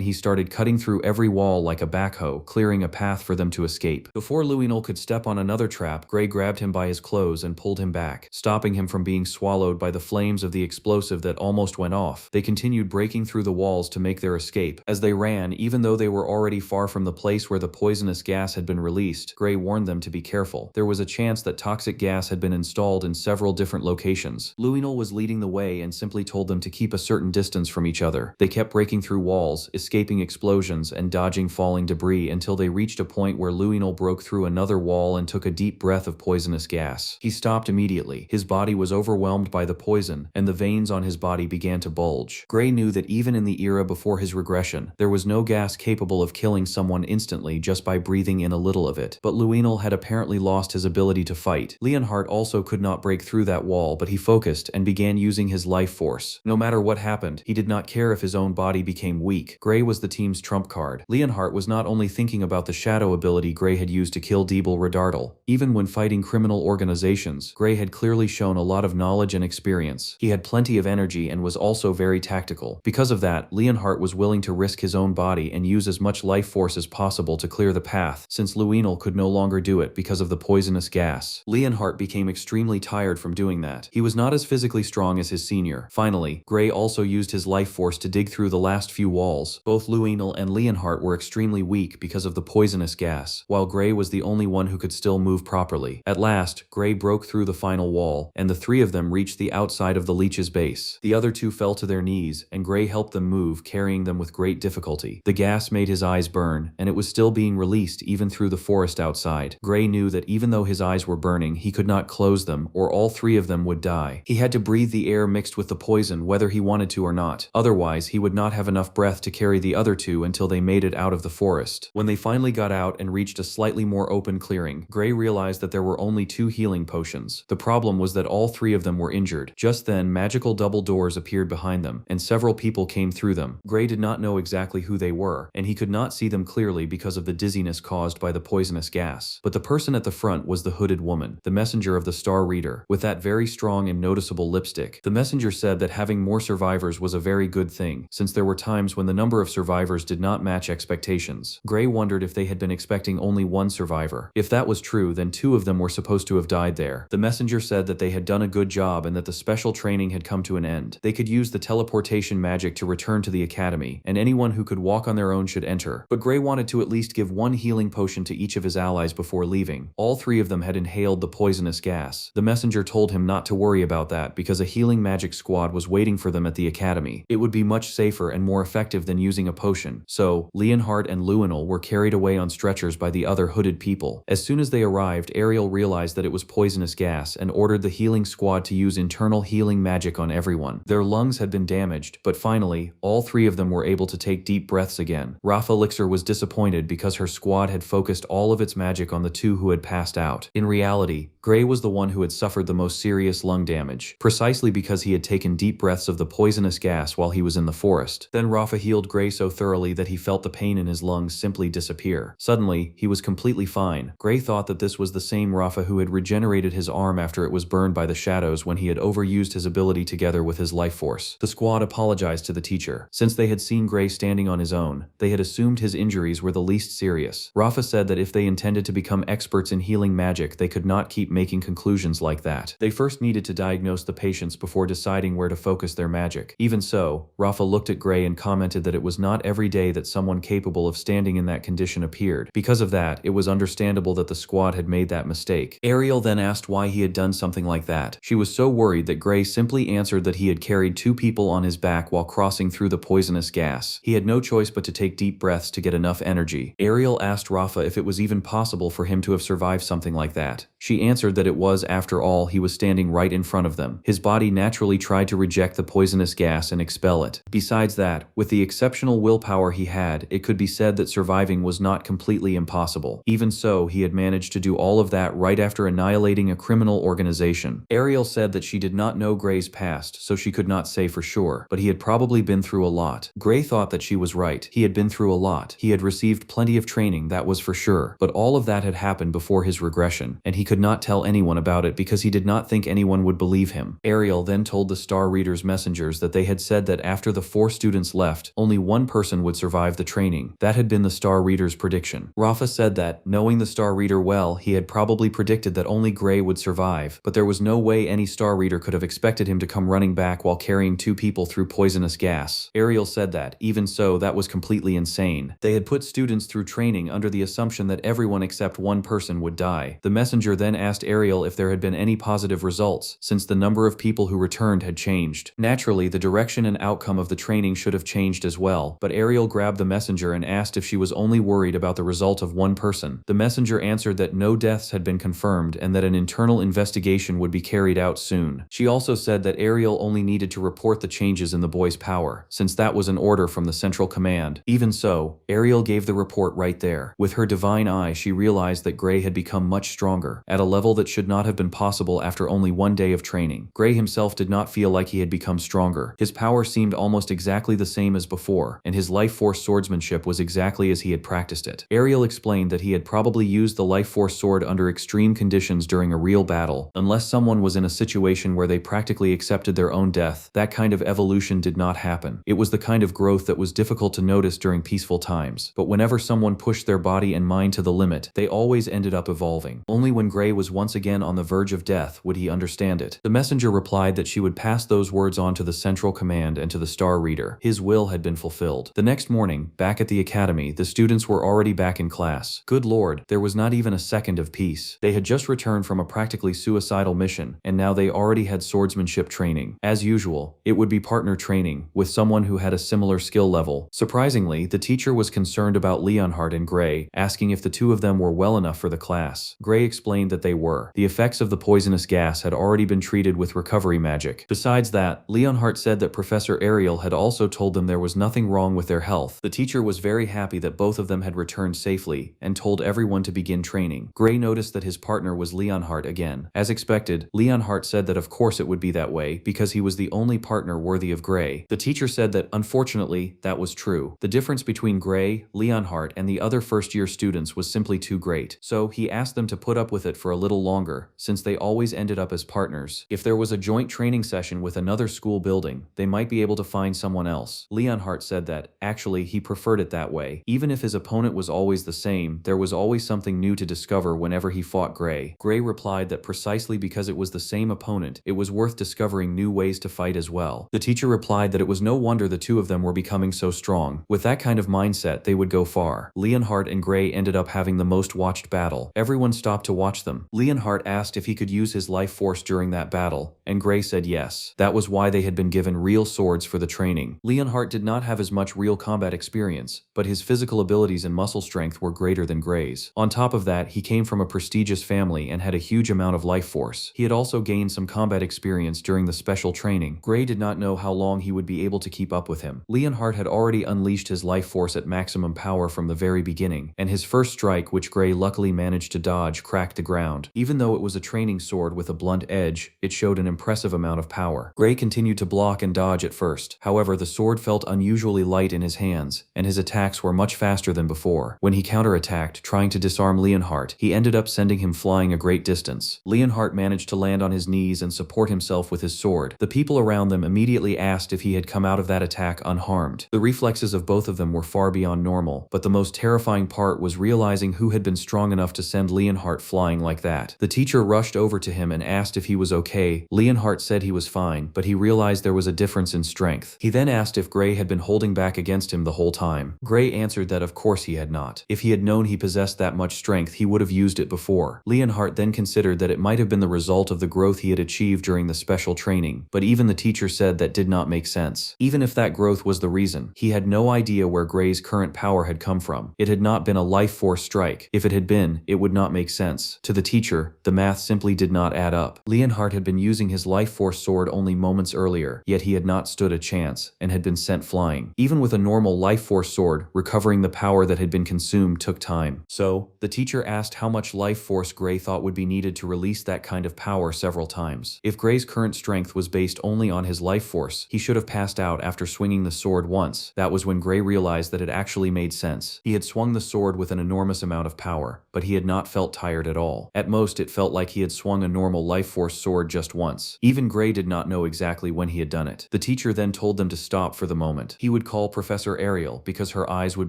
he started cutting through every wall like a backhoe, clearing a path for them to escape. Before Luinol could step on another trap, Gray grabbed him by his clothes and pulled him back, stopping him from being swallowed by the flames of the explosive that almost went off. They continued breaking through the walls to make their escape. As they ran, even though they were already far from the place where the poisonous gas had been released, Gray warned them to be careful. There was a chance that toxic gas had been installed in several different locations. Luinol was leading the way and simply told them to keep a certain distance from each other. They kept breaking through walls, escaping explosions, and dodging falling debris until they reached a point where Luinol broke through another wall and took a deep breath of poisonous gas. He stopped immediately. His body was overwhelmed by the poison, and the veins on his body began to bulge. Gray knew that even in the era before his regression regression. There was no gas capable of killing someone instantly just by breathing in a little of it. But Luenel had apparently lost his ability to fight. Leonhardt also could not break through that wall, but he focused and began using his life force. No matter what happened, he did not care if his own body became weak. Gray was the team's trump card. Leonhardt was not only thinking about the shadow ability Gray had used to kill Diebel Redardal. Even when fighting criminal organizations, Gray had clearly shown a lot of knowledge and experience. He had plenty of energy and was also very tactical. Because of that, Leonhardt was willing to risk his own body and use as much life force as possible to clear the path, since Luenel could no longer do it because of the poisonous gas. Leonhardt became extremely tired from doing that. He was not as physically strong as his senior. Finally, Gray also used his life force to dig through the last few walls. Both Luenel and Leonhardt were extremely weak because of the poisonous gas, while Gray was the only one who could still move properly. At last, Gray broke through the final wall, and the three of them reached the outside of the leech's base. The other two fell to their knees, and Gray helped them move, carrying them with great difficulty. The gas made his eyes burn, and it was still being released even through the forest outside. Gray knew that even though his eyes were burning, he could not close them, or all three of them would die. He had to breathe the air mixed with the poison whether he wanted to or not. Otherwise, he would not have enough breath to carry the other two until they made it out of the forest. When they finally got out and reached a slightly more open clearing, Gray realized that there were only 2 healing potions. The problem was that all 3 of them were injured. Just then, magical double doors appeared behind them, and several people came through them. Gray did not know exactly who they were, and he could not see them clearly because of the dizziness caused by the poisonous gas. But the person at the front was the hooded woman, the messenger of the Star Reader, with that very strong and noticeable lipstick. The messenger said that having more survivors was a very good thing, since there were times when the number of survivors did not match expectations. Gray wondered if they had been expecting only 1 survivor. If that was true, then 2 of them were supposed to have died there. The messenger said that they had done a good job and that the special training had come to an end. They could use the teleportation magic to return to the academy, and anyone who could walk on their own should enter. But Gray wanted to at least give 1 healing potion to each of his allies before leaving. All 3 of them had inhaled the poisonous gas. The messenger told him not to worry about that because a healing magic squad was waiting for them at the academy. It would be much safer and more effective than using a potion. So, Leonhardt and Luenel were carried away on stretchers by the other hooded people. As soon as they arrived, Ariel realized that it was poisonous gas and ordered the healing squad to use internal healing magic on everyone. Their lungs had been damaged, but finally, all 3 of them were able to take deep breaths again. Rafa Elixir was disappointed because her squad had focused all of its magic on the 2 who had passed out. In reality, Gray was the one who had suffered the most serious lung damage, precisely because he had taken deep breaths of the poisonous gas while he was in the forest. Then Rafa healed Gray so thoroughly that he felt the pain in his lungs simply disappear. Suddenly, he was completely fine. Gray thought that this was the same Rafa who had regenerated his arm after it was burned by the shadows when he had overused his ability together with his life force. The squad apologized to the teacher. Since they had seen Gray standing on his own, they had assumed his injuries were the least serious. Rafa said that if they intended to become experts in healing magic, they could not keep making conclusions like that. They first needed to diagnose the patients before deciding where to focus their magic. Even so, Rafa looked at Gray and commented that it was not every day that someone capable of standing in that condition appeared. Because of that, it was understandable that the squad had made that mistake. Ariel then asked why he had done something like that. She was so worried that Gray simply answered that he had carried 2 people on his back while crossing through the poisonous gas. He had no choice but to take deep breaths to get enough energy. Ariel asked Rafa if it was even possible for him to have survived something like that. She answered that it was, after all, he was standing right in front of them. His body naturally tried to reject the poisonous gas and expel it. Besides that, with the exceptional willpower he had, it could be said that surviving was not completely impossible. Even so, he had managed to do all of that right after annihilating a criminal organization. Ariel said that she did not know Gray's past, so she could not say for sure, but he had probably been through a lot. Gray thought that she was right. He had been through a lot. He had received plenty of training, that was for sure. But all of that had happened before his regression, and he could not tell anyone about it because he did not think anyone would believe him. Ariel then told the Star Reader's messengers that they had said that after the 4 students left, only 1 person would survive the training. That had been the Star Reader's prediction. Rafa said that, knowing the Star Reader well, he had probably predicted that only Gray would survive, but there was no way any Star Reader could have expected him to come running back while carrying 2 people through poisonous gas. Ariel said that, even so, that was completely insane. They had put students through training under the assumption that everyone except 1 person would die. The messenger then asked Ariel if there had been any positive results, since the number of people who returned had changed. Naturally, the direction and outcome of the training should have changed as well, but Ariel grabbed the messenger and asked if she was only worried about the result of 1 person. The messenger answered that no deaths had been confirmed and that an internal investigation would be carried out soon. She also said that Ariel only needed to report the changes in the boy's power, since that was an order from the central command. Even so, Ariel gave the report right there. With her divine eye, she realized that Gray had become much stronger, at a level that should not have been possible after only one day of training. Gray himself did not feel like he had become stronger. His power seemed almost exactly the same as before, and his life force swordsmanship was exactly as he had practiced it. Ariel explained that he had probably used the life force sword under extreme conditions during a real battle. Unless someone was in a situation where they practically accepted their own death, that kind of evolution did not happen. It was the kind of growth that was difficult to notice during peaceful times. But whenever someone pushed their body and mind to the limit, they always ended up evolving. Only when Gray was once again on the verge of death would he understand it. The messenger replied that she would pass those words on to the central command and to the star reader. His will had been fulfilled. The next morning, back at the academy, the students were already back in class. Good lord, there was not even a second of peace. They had just returned from a practically suicidal mission, and now they already had swordsmanship training. As usual, it would be partner training, with someone who had a similar skill level. Surprisingly, the teacher was concerned about Leonhardt and Gray, asking if the two of them were well enough for the class. Gray explained that they were. The effects of the poisonous gas had already been treated with recovery magic. Besides that, Leonhardt said that Professor Ariel had also told them there was nothing wrong with their health. The teacher was very happy that both of them had returned safely, and told everyone to begin training. Gray noticed that his partner was Leonhardt again. As expected, Leonhardt said that of course it would be that way, because he was the only partner worthy of Gray. The teacher said that, unfortunately, that was true. The difference between Gray, Leonhardt, and the other first-year students was simply too great. So, he asked them to put up with it for a little longer, since they always ended up as partners. If there was a joint training session with another school building, they might be able to find someone else. Leonhardt said that, actually, he preferred it that way. Even if his opponent was always the same, there was always something new to discover whenever he fought Gray. Gray replied that precisely because it was the same opponent, it was worth discovering new ways to fight as well. The teacher replied that it was no wonder the two of them were becoming so strong. With that kind of mindset, they would go far. Leonhardt and Gray ended up having the most watched battle. Everyone stopped to watch them. Leonhardt asked if he could use his life force during that battle, and Gray said yes. That was why they had been given real swords for the training. Leonhardt did not have as much real combat experience, but his physical abilities and muscle strength were greater than Gray's. On top of that, he came from a prestigious family and had a huge amount of life force. He had also gained some combat experience during the special training. Gray did not know how long he would be able to keep up with him. Leonhardt had already unleashed his life force at maximum power from the very beginning, and his first strike, which Gray luckily managed to dodge, cracked the ground. Even though it was a training sword with a blunt edge, it showed an impressive amount of power. Gray continued to block and dodge at first. However, the sword felt unusually light in his hands, and his attacks were much faster than before. When he counterattacked, trying to disarm Leonhardt, he ended up sending him flying a great distance. Leonhardt managed to land on his knees and support himself with his sword. The people around them immediately asked if he had come out of that attack unharmed. The reflexes of both of them were far beyond normal, but the most terrifying part was realizing who had been strong enough to send Leonhardt flying like that. The teacher rushed over to him and asked if he was okay. Leonhardt said he was fine, but he realized there was a difference in strength. He then asked if Gray had been holding back against him the whole time. Gray answered that of course he had not. If he had known he possessed that much strength, he would have used it before. Leonhardt then considered that it might have been the result of the growth he had achieved during the special training, but even the teacher said that did not make sense. Even if that growth was the reason, he had no idea where Gray's current power had come from. It had not been a life force strike. If it had been, it would not make sense. To the teacher, the math simply did not add up. Leonhardt had been using his life force sword only moments earlier, yet he had not stood a chance, and had been sent flying. Even with a normal life force sword, recovering the power that had been consumed took time. So, the teacher asked how much life force Gray thought would be needed to release that kind of power several times. If Gray's current strength was based only on his life force, he should have passed out after swinging the sword once. That was when Gray realized that it actually made sense. He had swung the sword with an enormous amount of power, but he had not felt tired at all. At most, it felt like he had swung a normal life force sword just once. Even Gray did not know exactly when he had done it. The teacher then told them to stop for the moment. He would call Professor Ariel because her eyes would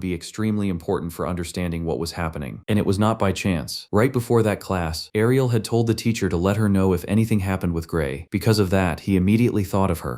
be extremely important for understanding what was happening. And it was not by chance. Right before that class, Ariel had told the teacher to let her know if anything happened with Gray. Because of that, he immediately thought of her.